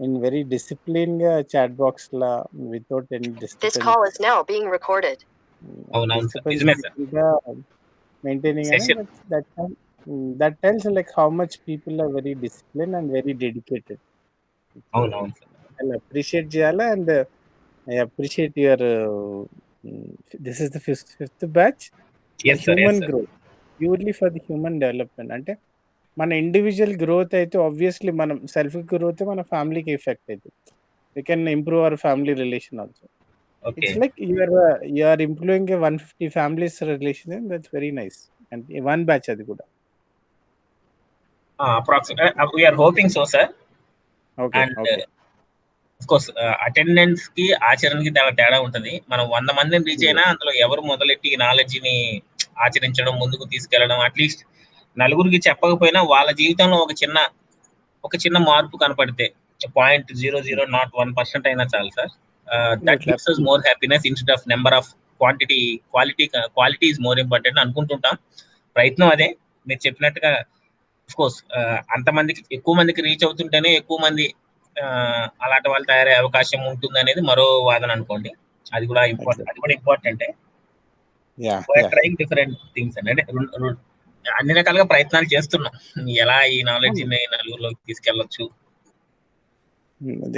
In very డిసిప్లిన్‌గా chat బాక్స్‌లా without any This disturbance. call is now being recorded. అవునవును sir, disturbance నిజమే sir. లేకుండా మెయింటైనింగ్ అని session that tells like how much people are very discipline and very dedicated. అవునవును sir. I appreciate చేయాలా and I appreciate your this is the fifth batch for yes sir, yes human sir. Growth, purely for the human development. అంటే మన individual growth అయితే obviously మనం self growth మన ఫ్యామిలీకి effect అవుతుంది. We can improve our family relation also. Okay. It's like you are improving a 150 families relation, and that's very nice. And one batch అది కూడా. Approximately we are hoping so, sir. Okay, And okay. of course attendance కి ఆచరణకి చాలా తేడా ఉంటుంది. మనం 100 మందిని reach అయినా అందులో ఎవరు మొదలెట్టి నాలెడ్జ్ ని ఆచరించడం, ముందుకు తీసుకెళ్లడం, అట్లీస్ట్ నలుగురికి చెప్పకపోయినా వాళ్ళ జీవితంలో ఒక చిన్న మార్పు కనపడితే 0.0001% అయినా చాలు sir. That gives us more happiness instead of number of quality is more important అనుకుంటుంటాం. ప్రయత్నం అదే మీరు చెప్పినట్టుగా. ఆఫ్ కోర్స్ అంతమందికి ఎక్కువ మందికి రీచ్ అవుతుంటేనే ఎక్కువ మంది అలాంటి వాళ్ళు తయారయ్యే అవకాశం ఉంటుంది అనేది మరో వాదన అనుకోండి. అది కూడా ఇంపార్టెంటే. ట్రైంగ్ డిఫరెంట్ థింగ్స్ అండి. అంటే అన్ని రకాలుగా ప్రయత్నాలు చేస్తున్నాం, ఎలా ఈ నాలెడ్జ్ ని నలుగురిలోకి తీసుకెళ్లొచ్చు.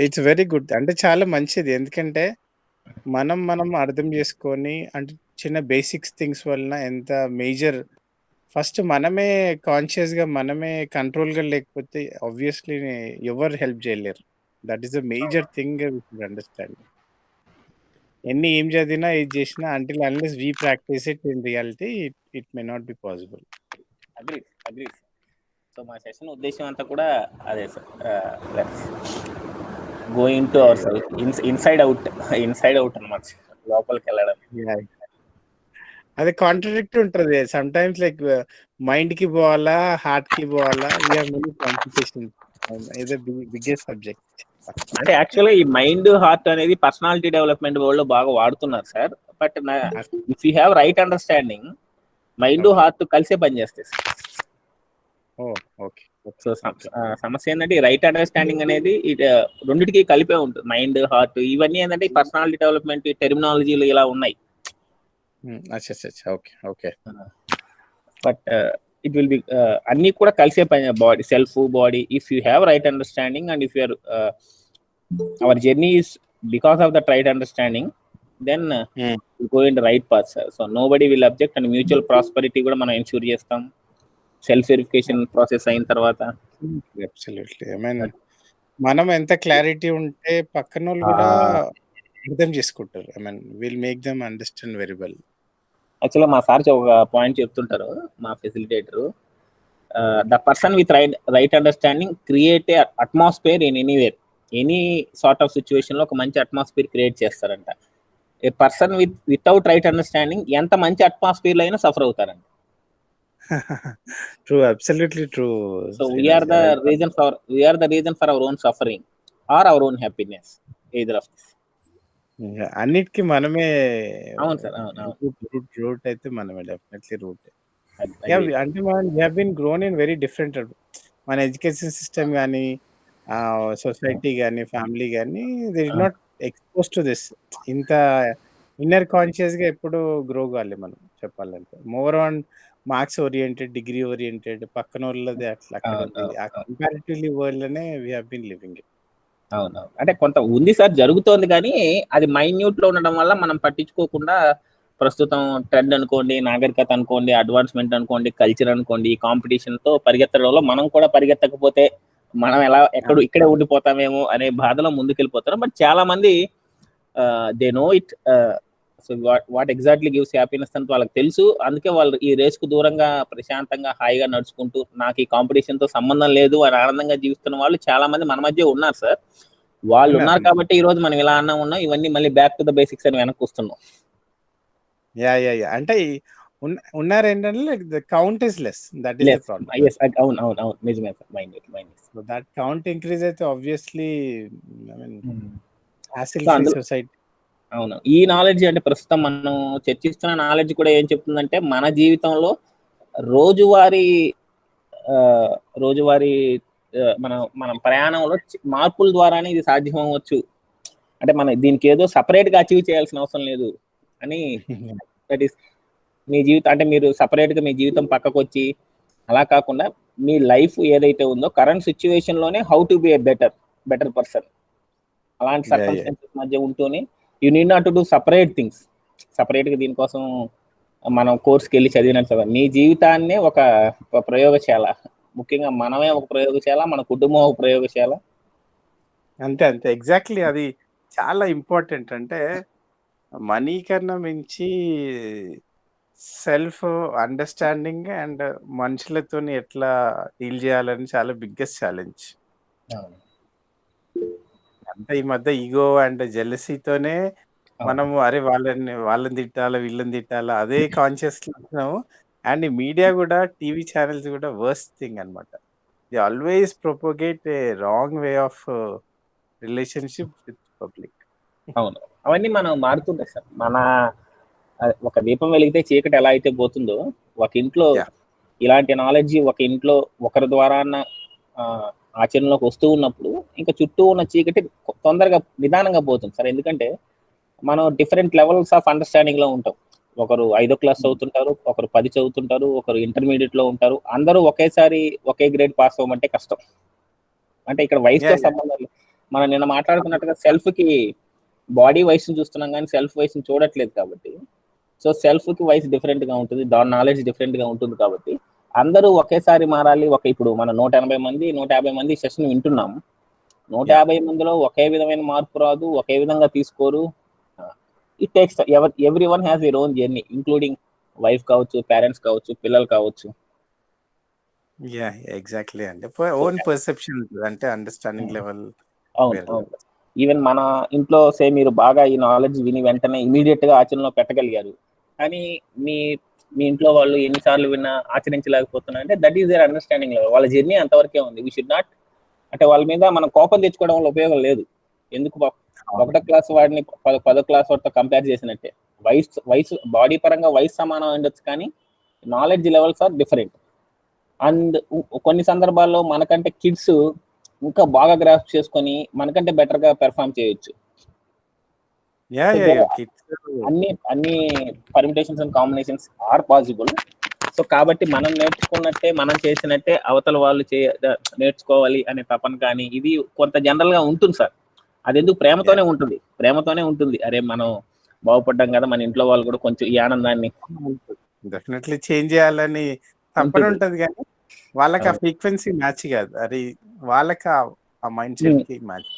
It's very good. అంటే చాలా మంచిది. ఎందుకంటే మనం అర్థం చేసుకొని, అంటే చిన్న బేసిక్స్ థింగ్స్ వలన ఎంత మేజర్, ఫస్ట్ మనమే కాన్షియస్గా మనమే కంట్రోల్గా లేకపోతే ఆబ్వియస్లీ ఎవరు హెల్ప్ చేయలేరు. That is the major thing we should understand. ఏం చదివినా ఏది చేసినా until unless we practise it in reality it may not be possible. Agree. So మా సెషన్ ఉద్దేశం అంతా కూడా అదే sir. Let's going to our self, inside out అన్నమాట, లోపలికి వెళ్ళడం. అది కాంట్రడిక్ట్ ఉంటుంది సమ్ టైమ్స్. లైక్ మైండ్ కి పోవాలా, హార్ట్ కి పోవాలా, వీ హావ్ మెనీ కాంప్లికేషన్స్. ఇదే బిగ్గెస్ట్ సబ్జెక్ట్. అంటే యాక్చువల్గా ఈ మైండ్ హార్ట్ అనేది పర్సనాలిటీ డెవలప్మెంట్ వరల్డ్ లో బాగా వాడుతున్నారు sir. But if you have right understanding, mind heart కలిసే పనిచేస్తాయి సార్. సో సమస్య ఏంటంటే రైట్ అండర్స్టాండింగ్ అనేది రెండింటికి కలిపే ఉంటుంది. మైండ్ హార్ట్ ఇవన్నీ ఏంటంటే పర్సనాలిటీ డెవలప్మెంట్ టెర్మినాలజీలు ఇలా ఉన్నాయి. బట్ ఇట్ విల్ బి అన్ని కూడా కలిసే పని, body, self, body. If you have right understanding and if you're our journey is because of that right understanding, then go in the right path sir. So nobody will object and mutual prosperity కూడా మనం ensure చేస్తాం self verification process అయిన తర్వాత. మనం ఎంత clarity ఉంటే పక్కన వాళ్ళు కూడా అర్థం చేసుకుంటారు. I mean will make them understand very well. యాక్చువల్గా మా సార్ ఒక పాయింట్ చెప్తుంటారు, మా facilitator, the person with right understanding create a atmosphere in anywhere, any sort of situation లో ఒక మంచి అట్మాస్ఫియర్ క్రియేట్ చేస్తారంట. ఏ పర్సన్ వితౌట్ రైట్ అండర్స్టాండింగ్ ఎంత మంచి అట్మాస్ఫియర్ లో అయినా suffer అవుతారంట. True, absolutely true. So we are the reason for our own suffering or our own happiness, either of this. అన్నిటికీ మనమే. అవును సార్, అవును. రూట్ అయితే మనమే, డెఫినెట్లీ రూట్. అంటే మనం we have been grown in very different. మన education system కానీ, సొసైటీ కానీ, ఫ్యామిలీ కానీ, they do not expose to this. ఇంత ఇన్నర్ కాన్షియస్గా ఎప్పుడు గ్రో కావాలి మనం చెప్పాలంటే. More on marks oriented, degree oriented, పక్కన వాళ్ళది అట్లా అక్కడ ఉంది. ఆ కంపారిటివ్లీ వరల్డ్ లోనే we have been living it. అవునవును. అంటే కొంత ఉంది సార్, జరుగుతోంది, కానీ అది మైన్యూట్ లో ఉండడం వల్ల మనం పట్టించుకోకుండా ప్రస్తుతం ట్రెండ్ అనుకోండి, నాగరికత అనుకోండి, అడ్వాన్స్మెంట్ అనుకోండి, కల్చర్ అనుకోండి, కాంపిటీషన్ తో పరిగెత్తడంలో మనం కూడా పరిగెత్తకపోతే మనం ఇక్కడే ఉండిపోతామేమో అనే బాధలో ముందుకెళ్ళిపోతారు. బట్ చాలా మంది they know it. So what exactly gives happiness అని వాళ్ళకి తెలుసు. అందుకే వాళ్ళు ఈ రేస్ కు దూరంగా ప్రశాంతంగా హాయిగా నడుచుకుంటూ నాకు ఈ కాంపిటీషన్ తో సంబంధం లేదు అని ఆనందంగా జీవిస్తున్న వాళ్ళు చాలా మంది మన మధ్య ఉన్నారు సార్. వాళ్ళు ఉన్నారు కాబట్టి ఈ రోజు మనం ఇలా ఉన్నాం, ఇవన్నీ మళ్ళీ బ్యాక్ టు ద బేసిక్స్ అని వెనక్కి వస్తున్నాం. అంటే ఉన్నారు ఏంటంటే count is less. That is the problem. అవును, నిజమే sir. So that count increase అయితే obviously I mean hassle free society. అవును. ఈ నాలెడ్జ్ అంటే ప్రస్తుతం మనం చర్చిస్తున్న నాలెడ్జ్ కూడా ఏం చెప్తుందంటే మన జీవితంలో రోజువారీ మన ప్రయాణంలో మార్పుల ద్వారానే ఇది సాధ్యం అవ్వచ్చు. అంటే మనం దీనికి ఏదో సపరేట్ గా అచీవ్ చేయాల్సిన అవసరం లేదు అని. దట్ ఈస్ మీ జీవితం అంటే మీరు సపరేట్ గా మీ జీవితం పక్కకు వచ్చి అలా కాకుండా మీ లైఫ్ ఏదైతే ఉందో కరెంట్ సిచ్యువేషన్ లోనే how to be A better person అలాంటి సర్కమ్స్టాన్సెస్ మధ్య ఉంటూనే you need not to do separate things. Separate గా దీనికోసం మనం కోర్స్కి వెళ్ళి చదివినట్టు మీ జీవితాన్నే ఒక ప్రయోగశాల, ముఖ్యంగా మనమే ఒక ప్రయోగశాల, మన కుటుంబం ఒక ప్రయోగశాల. అంతే అంతే ఎగ్జాక్ట్లీ. అది చాలా ఇంపార్టెంట్. అంటే మనీ కన్నా మించి సెల్ఫ్ అండర్‌స్టాండింగ్ అండ్ మనుషులతోని ఎట్లా డీల్ జేయాలని చాలా బిగ్గెస్ట్ ఛాలెంజ్. అంతే ఈ మధ్య ఈగో అండ్ జెలసీతోనే మనము అరే వాళ్ళని తిట్టాలా, వీళ్ళని తిట్టాలా అదే కాన్షియస్‌లో ఉంటున్నాము. అండ్ మీడియా గూడా టీవీ ఛానెల్స్ గూడా వర్స్ట్ థింగ్ అన్నమాట. They always propagate A wrong way of relationship with public. అవును. అవన్నీ మనం మారుతుంటాయి సార్. మన ఒక దీపం వెలిగితే చీకటి ఎలా అయితే పోతుందో, ఒక ఇంట్లో ఇలాంటి నాలెడ్జ్ ఒక ఇంట్లో ఒకరి ద్వారా ఆచరణలోకి వస్తూ ఉన్నప్పుడు ఇంకా చుట్టూ ఉన్న చీకటి తొందరగా నిదానంగా పోతుంది సార్. ఎందుకంటే మనం డిఫరెంట్ లెవెల్స్ ఆఫ్ అండర్స్టాండింగ్ లో ఉంటాం. ఒకరు 5వ క్లాస్ చదువుతుంటారు, ఒకరు 10 చదువుతుంటారు, ఒకరు ఇంటర్మీడియట్ లో ఉంటారు. అందరూ ఒకేసారి ఒకే గ్రేడ్ పాస్ అవ్వమంటే కష్టం. అంటే ఇక్కడ వయసుతో సంబంధం లేదు. మనం నిన్న మాట్లాడుకున్నట్టుగా సెల్ఫ్ కి బాడీ వయసును చూస్తున్నాం కానీ సెల్ఫ్ వయసును చూడట్లేదు కాబట్టి, సో సెల్ఫ్ కి వయసు డిఫరెంట్ గా ఉంటుంది, దాని నాలెడ్జ్ డిఫరెంట్ గా ఉంటుంది కాబట్టి అందరూ ఒకేసారి మారాలి. ఇప్పుడు మన 180 మంది 150 మంది సెషన్ వింటున్నాము. 150 మందిలో ఒకే విధమైన మార్పు రాదు, ఒకే విధంగా తీసుకోరు. It takes every one has their own journey, including wife కావచ్చు, పేరెంట్స్ కావచ్చు, పిల్లలు కావచ్చు. ఎగ్జాక్ట్లీ అండి. ఓన్ పర్సెప్షన్ అంటే అండర్స్టాండింగ్ లెవెల్. అవును. ఈవెన్ మన ఇంట్లో మీరు బాగా ఈ నాలెడ్జ్ విని వెంటనే ఇమీడియట్ గా ఆచరణలో పెట్టగలిగారు, కానీ మీ ఇంట్లో వాళ్ళు ఎన్నిసార్లు విన్నా ఆచరించలేకపోతున్నారు అంటే that is their understanding level. వాళ్ళ జర్నీ అంతవరకే ఉంది. వి షుడ్ నాట్ అంటే వాళ్ళ మీద మనం కోపం తెచ్చుకోవడం వల్ల ఉపయోగం లేదు. ఎందుకు 1వ క్లాస్ వాడిని 10వ క్లాస్ వాడితో కంపేర్ చేసినట్టే. వయసు బాడీ పరంగా వయసు సమానం ఉండొచ్చు, కానీ knowledge levels are different. And కొన్ని సందర్భాల్లో మనకంటే కిడ్స్ ఇంకా బాగా గ్రాస్ప్ చేసుకొని మనకంటే బెటర్ గా పెర్ఫార్మ్ చేయొచ్చు. అన్ని permutations and combinations are possible. So కాబట్టి మనం నేర్చుకున్నట్టే, మనం చేసినట్టే అవతల వాళ్ళు నేర్చుకోవాలి అనే తపన కానీ ఇది కొంత జనరల్ గా ఉంటుంది సార్. అది ఎందుకు ప్రేమతోనే ఉంటుంది. అరే మనం బాగుపడ్డాం కదా, మన ఇంట్లో వాళ్ళు కూడా కొంచెం ఈ ఆనందాన్ని డెఫినెట్లీ చేంజ్ చేయాలని తప్పని ఉంటుంది, కానీ వాళ్ళకి ఆ ఫ్రీక్వెన్సీ మ్యాచ్ కాదు. అది వాళ్ళకి ఆ మైండ్ సెట్ కి మ్యాచ్.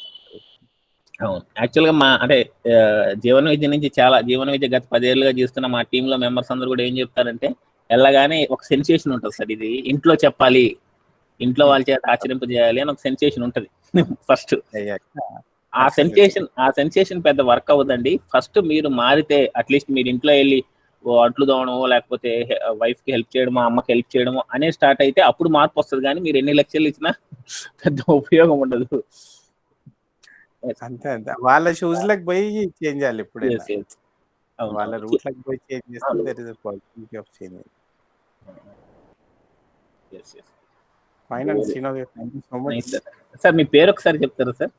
అవును. యాక్చువల్గా అంటే జీవన విద్య నుంచి జీవన విద్య గత 10 ఏళ్ళుగా చేస్తున్న మా టీంలో మెంబర్స్ అందరూ కూడా ఏం చెప్తారంటే, వెళ్ళగానే ఒక సెన్సేషన్ ఉంటుంది సార్. ఇది ఇంట్లో చెప్పాలి, ఇంట్లో వాళ్ళ చేత ఆచరింపజేయాలి అని ఒక సెన్సేషన్ ఉంటుంది ఫస్ట్. ఆ సెన్సేషన్ పెద్ద వర్క్ అవ్వదండి. ఫస్ట్ మీరు మారితే, అట్లీస్ట్ మీరు ఇంట్లో వెళ్ళి అట్లు తోమడమో లేకపోతే వైఫ్ కి హెల్ప్ చేయడమో, అమ్మకి హెల్ప్ చేయడమో అనే స్టార్ట్ అయితే అప్పుడు మార్పు వస్తుంది. కానీ మీరు ఎన్ని లెక్చర్లు ఇచ్చినా పెద్ద ఉపయోగం ఉండదు. అంతే వాళ్ళ షూస్ లకు పోయి చేంజ్ చేయాలి. ఎప్పుడైనా వాళ్ళ రూట్ లకు పోయి చేంజ్ చేస్తే there is a possibility of change. Fine and Srinath, thank you so much. Sir మీ పేరు ఒకసారి చెప్తారా సార్?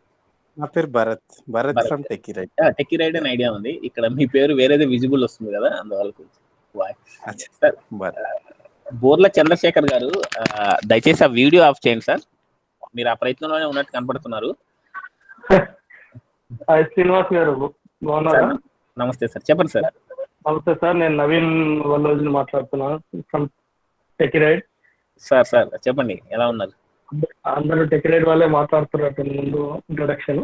నా పేరు Bharat from techie ride. Techie ride అని ఐడియా ఉంది. ఇక్కడ మీ పేరు వేరేదే విజిబుల్ వస్తుంది కదా, అందువల్ల. బోర్ల చంద్రశేఖర్ గారు, దయచేసి ఆ వీడియో ఆఫ్ చేయండి సార్. మీరు ఆ ప్రయత్నంలోనే ఉన్నట్టు కనపడుతున్నారు. శ్రీనివాస్ గారు బాగున్నారా? నమస్తే సార్, చెప్పండి సార్. నమస్తే సార్, నేను నవీన్ వల్లోజుని మాట్లాడుతున్నాను ఫ్రమ్ టెక్కీ రైడ్. సార్ చెప్పండి, ఎలా ఉన్నారు? అందరూ టెక్కీ రైడ్ వాళ్ళే మాట్లాడుతున్నట్టు ముందు ఇంట్రొడక్షన్.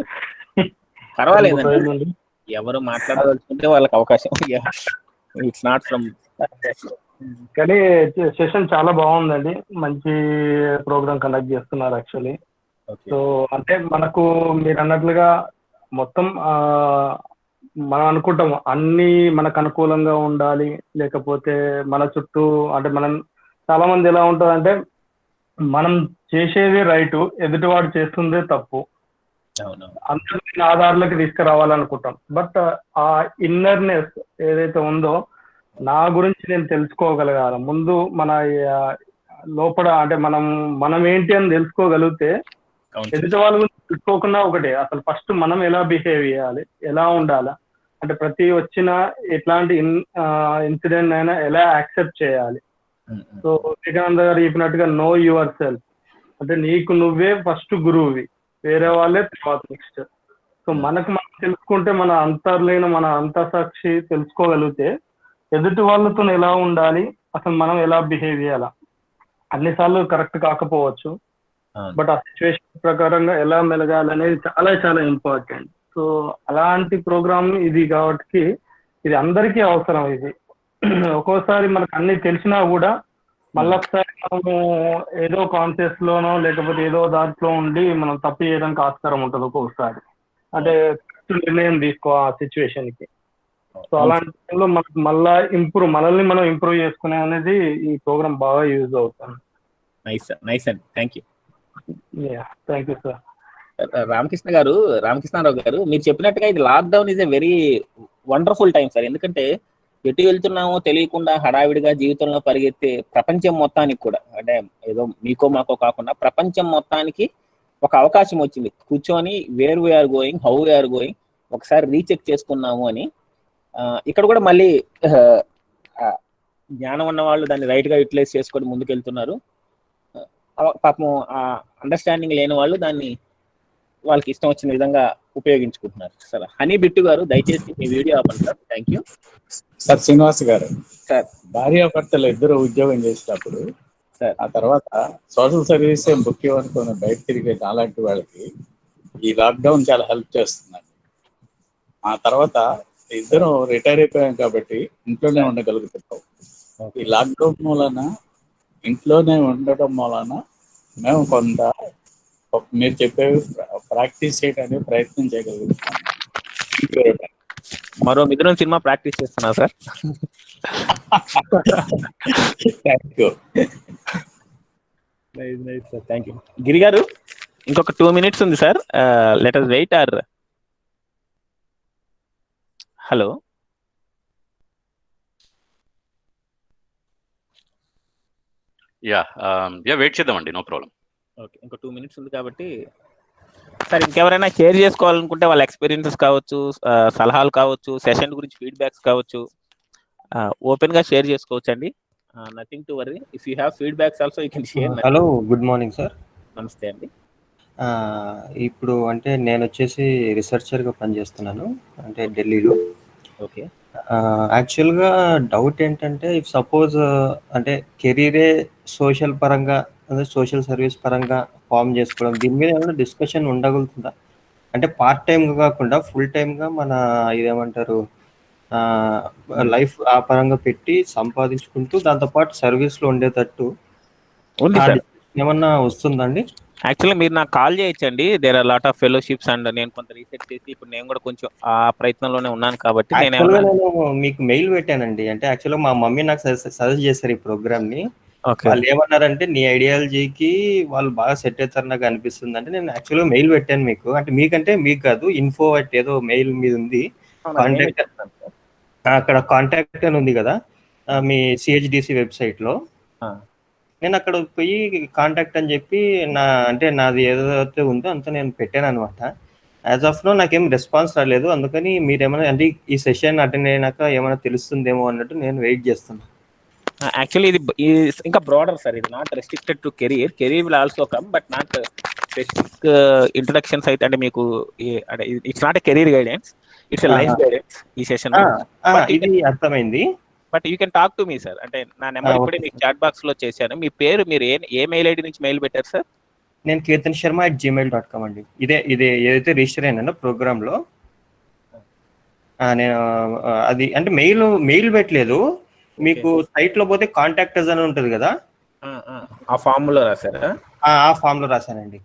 పర్వాలేదండి, ఎవరు మాట్లాడాలనుకుంటే వాళ్ళకి అవకాశం. It's not from. కానీ సెషన్ చాలా బాగుందండి, మంచి ప్రోగ్రామ్ కండక్ట్ చేస్తున్నారు యాక్చువల్లీ. సో అంటే మనకు మీరు అన్నట్లుగా మొత్తం మనం అనుకుంటాము అన్ని మనకు అనుకూలంగా ఉండాలి, లేకపోతే మన చుట్టూ అంటే మనం చాలా మంది ఎలా ఉంటుందంటే మనం చేసేది రైటు, ఎదుటివాడు చేస్తుందే తప్పు, అందరినీ ఆధారాలకి తీసుకురావాలనుకుంటాం. బట్ ఆ ఇన్నర్నెస్ ఏదైతే ఉందో, నా గురించి నేను తెలుసుకోగలగాలి ముందు, మన లోపల అంటే మనం ఏంటి అని తెలుసుకోగలిగితే ఎదుటి వాళ్ళ గురించి తెలుసుకోకుండా ఒకటే, అసలు ఫస్ట్ మనం ఎలా బిహేవ్ చేయాలి, ఎలా ఉండాలి, అంటే ప్రతి వచ్చిన ఎట్లాంటి ఇన్సిడెంట్ అయినా ఎలా యాక్సెప్ట్ చేయాలి. సో వివేకానంద గారు చెప్పినట్టుగా నో యువర్ సెల్ఫ్, అంటే నీకు నువ్వే ఫస్ట్ గురువువి, వేరే వాళ్ళే తర్వాత నెక్స్ట్. సో మనకు మనం తెలుసుకుంటే, మన అంతర్లీన మన అంతఃసాక్షి తెలుసుకోగలిగితే ఎదుటి వాళ్ళతో ఎలా ఉండాలి, అసలు మనం ఎలా బిహేవ్ చేయాలి, అన్నిసార్లు కరెక్ట్ కాకపోవచ్చు, బట్ ఆ సిచ్యువేషన్ ప్రకారంగా ఎలా మెలగాలి అనేది చాలా చాలా ఇంపార్టెంట్. సో అలాంటి ప్రోగ్రామ్ ఇది కాబట్టి ఇది అందరికీ అవసరం. ఇది ఒక్కోసారి మనకు అన్ని తెలిసినా కూడా మళ్ళొకసారి మనము ఏదో కాన్షియస్ లోనో లేకపోతే ఏదో దాంట్లో ఉండి మనం తప్పు చేయడానికి ఆస్కారం ఉంటుంది ఒక్కొక్కసారి, అంటే నిర్ణయం తీసుకో ఆ సిచ్యువేషన్ కి. సో అలాంటి టైంలో మనకు మనల్ని మనం ఇంప్రూవ్ చేసుకునే అనేది ఈ ప్రోగ్రామ్ బాగా యూజ్ అవుతుంది. నైస్ అండి, thank you. Thank you sir. Ramakrishna Rao గారు, మీరు చెప్పినట్టుగా ఇది lockdown is a very wonderful time sir. ఎందుకంటే ఎటు వెళ్తున్నామో తెలియకుండా హడావిడిగా జీవితంలో పరిగెత్తే ప్రపంచం మొత్తానికి కూడా, అంటే ఏదో మీకో మాకో కాకుండా ప్రపంచం మొత్తానికి ఒక అవకాశం వచ్చింది కూర్చొని where we are going, how we are going, ఒకసారి రీచెక్ చేసుకున్నాము అని. ఇక్కడ కూడా మళ్ళీ జ్ఞానం ఉన్న వాళ్ళు దాన్ని రైట్ గా యూటిలైజ్ చేసుకొని ముందుకెళ్తున్నారు. పాపం అండర్స్టాండింగ్ లేని వాళ్ళు దాన్ని వాళ్ళకి ఇష్టం వచ్చిన విధంగా ఉపయోగించుకుంటున్నారు. సార్ హనీ బిట్టు గారు, దయచేసి మీ వీడియో ఆపండి sir. Thank you sir. Srinivas గారు సార్, భార్యాభర్తలు ఇద్దరు ఉద్యోగం చేసేటప్పుడు సార్ ఆ తర్వాత సోషల్ సర్వీస్ ముఖ్యం అనుకుని బయట తిరిగే అలాంటి వాళ్ళకి ఈ లాక్డౌన్ చాలా హెల్ప్ చేస్తుందండి. ఆ తర్వాత ఇద్దరు రిటైర్ అయిపోయాం కాబట్టి ఇంట్లోనే ఉండగలుగుతున్నాం. ఈ లాక్డౌన్ మూలన ఇంట్లోనే ఉండటం మూలన మేము కొంత మీరు చెప్పేవి ప్రాక్టీస్ చేయడానికి ప్రయత్నం చేయగలుగుతున్నాం. మరో మిథునం సినిమా ప్రాక్టీస్ చేస్తున్నా sir. Thank you. Thank you. Giri garu, ఇంకొక 2 minutes ఉంది sir. Let us wait or hello wait చేద్దామండి, నో ప్రాబ్లం. ఓకే, ఇంకో 2 minutes ఉంది కాబట్టి సార్, ఇంకెవరైనా షేర్ చేసుకోవాలనుకుంటే వాళ్ళ ఎక్స్పీరియన్సెస్ కావచ్చు, సలహాలు కావచ్చు, సెషన్ గురించి ఫీడ్బ్యాక్స్ కావచ్చు, ఓపెన్ గా షేర్ చేసుకోవచ్చు అండి. Nothing to worry. If you have feedbacks also you can share. Hello, good morning sir. నమస్తే అండి. ఇప్పుడు అంటే నేను వచ్చేసి రీసెర్చర్గా పనిచేస్తున్నాను, అంటే ఢిల్లీలో. ఓకే. యాక్చువల్గా డౌట్ ఏంటంటే, ఇఫ్ సపోజ్ అంటే కెరీరే సోషల్ పరంగా, అదే సోషల్ సర్వీస్ పరంగా ఫామ్ చేసుకోవడం, దీని మీద ఏమైనా డిస్కషన్ ఉండగలుగుతుందా? అంటే పార్ట్ టైంగా కాకుండా ఫుల్ టైమ్గా మన ఇదేమంటారు లైఫ్ ఆ పరంగా పెట్టి సంపాదించుకుంటూ దాంతోపాటు సర్వీస్లో ఉండేటట్టు ఏమన్నా వస్తుందండి? యాక్చువల్లీ మీరు నాకు కాల్ చేయొచ్చండి. There are lot of fellowships and నేను కొంత రీసెర్చ్ చేసి ఇప్పుడు నేను కూడా కొంచెం ఆ ప్రయత్నంలోనే ఉన్నాను కాబట్టి నేను మీకు మెయిల్ పెట్టానండి. అంటే యాక్చువల్గా మా మమ్మీ నాకు సజెస్ట్ చేశారు ఈ ప్రోగ్రామ్ ని. వాళ్ళు ఏమన్నారంటే, నీ ఐడియాలజీకి వాళ్ళు బాగా సెట్ అవుతారు నాకు అనిపిస్తుంది అంటే, నేను యాక్చువల్గా మెయిల్ పెట్టాను మీకు. అంటే మీకంటే మీకు కాదు, info ఏదో మెయిల్ మీద ఉంది, కాంటాక్ట్ అక్కడ కాంటాక్ట్ అని ఉంది కదా మీ CHDC వెబ్సైట్ లో. నేను అక్కడ పోయి కాంటాక్ట్ అని చెప్పి అంటే నాది ఏదైతే ఉందో అంతా నేను పెట్టాను అనమాట. యాజ్ ఆఫ్ నో నాకేం రెస్పాన్స్ రాలేదు. అందుకని మీరు ఏమైనా అంటే ఈ సెషన్ అటెండ్ అయినాక ఏమైనా తెలుస్తుందేమో అన్నట్టు నేను వెయిట్ చేస్తున్నాను. యాక్చువల్లీ ఇది ఇంకా బ్రాడర్ సార్. ఇది not restricted to career will also come, but not specific introductions అయితే. అంటే మీకు అంటే it's not a career guidance, it's a life guidance ఈ సెషన్. ఇది అర్థమైంది. But you can talk to me sir. అంటే నా నెంబర్ ఇప్పుడే మీకు చాట్ బాక్స్ లో చేశాను. మీ పేరు, మీరు ఏ మెయిల్ ఐడి నుంచి మెయిల్ పెట్టారు సార్? నేను kirtansharma@gmail.com అండి. ఇదే ఏదైతే రిజిస్టర్ అయినా ప్రోగ్రామ్ లో నేను అది అంటే మెయిల్ పెట్టలేదు. మీకు సైట్ లో పోతే కాంటాక్టర్స్ అని ఉంటుంది కదా, ఆ ఫామ్ లో రాశారా? ఆ ఫామ్ లో రాశానండి.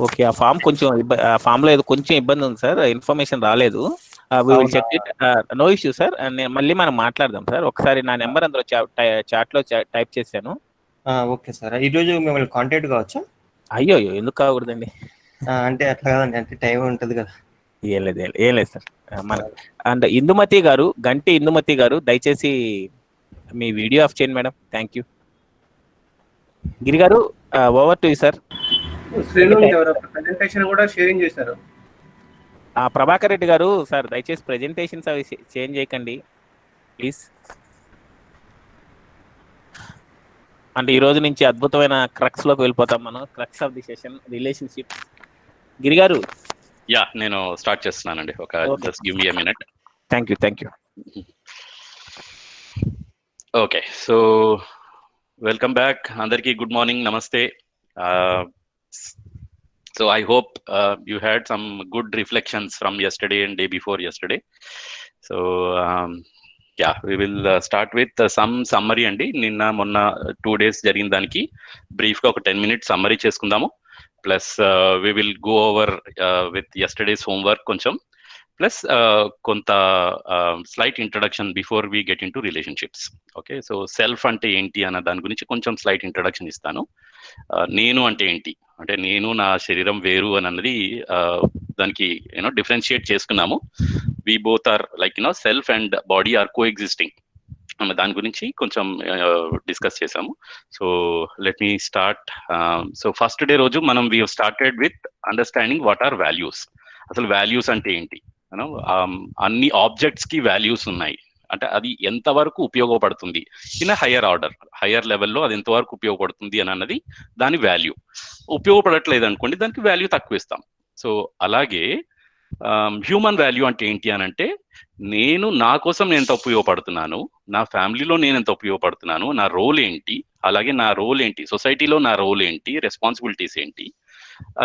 ఓకే, ఆ ఫామ్ కొంచెం ఆ ఫామ్ లో ఏదో కొంచెం ఇబ్బంది ఉంది సార్, ఇన్ఫర్మేషన్ రాలేదు. We will check it, no issue sir. మళ్ళీ మనం మాట్లాడదాం సార్. ఒకసారి నా నెంబర్ అందులో చాట్ లో టైప్ చేశాను. ఓకే సార్, ఈరోజు మిమ్మల్ని కాంటాక్ట్ కావచ్చా? అయ్యో ఎందుకు కాకూడదండి. అంటే అట్లా కాదండి, అంటే టైం ఉంటుంది కదా. ఏం లేదు సార్. మన అండ్ ఇందుమతి గారు, గంటి ఇందుమతి గారు, దయచేసి మీ వీడియో ఆఫ్ చేయండి madam. Thank you. Giri garu over to you sir. Srenu presentation కూడా షేరింగ్ చేశారు. ప్రభాకర్ రెడ్డి గారు సార్ దయచేసి ప్రెజెంటేషన్స్ అవి చేంజ్ చేయకండి ప్లీజ్. అంటే ఈ రోజు నుంచి అద్భుతమైన క్రక్స్ లోకి వెళ్ళిపోతాం మనం. Crux of the session relationship. Giri garu yeah నేను స్టార్ట్ చేస్తున్నానండి. ఒక just give me a minute. Thank you. Okay, so welcome back అందరికి. Good morning, namaste. So I hope you had some good reflections from yesterday and day before yesterday. So yeah, we will start with some summary అండి. నిన్న మొన్న 2 days జరిగిన దానికి బ్రీఫ్గా ఒక 10 minutes summary చేసుకుందాము. Plus we will go over with yesterday's homework కొంచెం, plus కొంత slight introduction before we get in to relationships. Okay, so self అంటే ఏంటి అన్న దాని గురించి కొంచెం స్లైట్ ఇంట్రడక్షన్ ఇస్తాను. నేను అంటే ఏంటి అంటే నేను నా శరీరం వేరు అని అన్నది దానికి డిఫరెన్షియేట్ చేసుకున్నాము. We both are like self and body are coexisting అన్న దాని గురించి కొంచెం డిస్కస్ చేసాము. So let me start. So first day రోజు మనం we started with understanding what are values. అసలు వాల్యూస్ అంటే ఏంటి? అన్ని ఆబ్జెక్ట్స్ కి వాల్యూస్ ఉన్నాయి అంటే అది ఎంతవరకు ఉపయోగపడుతుంది ఇన్ హయ్యర్ ఆర్డర్, హయ్యర్ లెవెల్లో అది ఎంతవరకు ఉపయోగపడుతుంది అని అన్నది దాని వాల్యూ. ఉపయోగపడట్లేదు అనుకోండి, దానికి వాల్యూ తక్కువ ఇస్తాం. సో అలాగే హ్యూమన్ వాల్యూ అంటే ఏంటి అని అంటే నేను నా కోసం నేను ఎంత ఉపయోగపడుతున్నాను, నా ఫ్యామిలీలో నేను ఎంత ఉపయోగపడుతున్నాను, నా రోల్ ఏంటి, అలాగే నా రోల్ ఏంటి సొసైటీలో, నా రోల్ ఏంటి, రెస్పాన్సిబిలిటీస్ ఏంటి,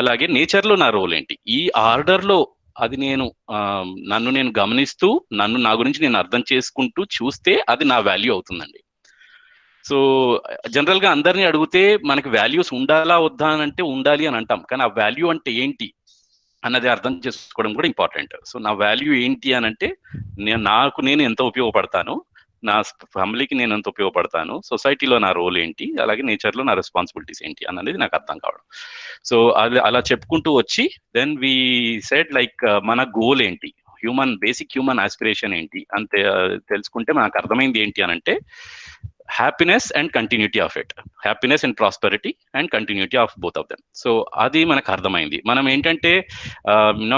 అలాగే నేచర్లో నా రోల్ ఏంటి, ఈ ఆర్డర్లో అది నన్ను నేను గమనిస్తూ నా గురించి నేను అర్థం చేసుకుంటూ చూస్తే అది నా వాల్యూ అవుతుందండి. సో జనరల్ గా అందరినీ అడిగితే మనకి వాల్యూస్ ఉండాలా వద్దా అని అంటే ఉండాలి అని అంటాం, కానీ ఆ వాల్యూ అంటే ఏంటి అన్నది అర్థం చేసుకోవడం కూడా ఇంపార్టెంట్. సో నా వాల్యూ ఏంటి అని అంటే నేను ఎంత ఉపయోగపడతాను, నా ఫ్యామిలీకి నేను ఎంత ఉపయోగపడతాను, సొసైటీలో నా రోల్ ఏంటి, అలాగే నేచర్లో నా రెస్పాన్సిబిలిటీస్ ఏంటి అన్నది నాకు అర్థం కావడం. సో అది అలా చెప్పుకుంటూ వచ్చి దెన్ వి సెడ్ లైక్ మన గోల్ ఏంటి, బేసిక్ హ్యూమన్ ఆస్పిరేషన్ ఏంటి అంతే తెలుసుకుంటే మనకు అర్థమైంది ఏంటి అని అంటే happiness and continuity of it, happiness and prosperity and continuity of both of them. So అది మనకు అర్థమైంది. మనం ఏంటంటే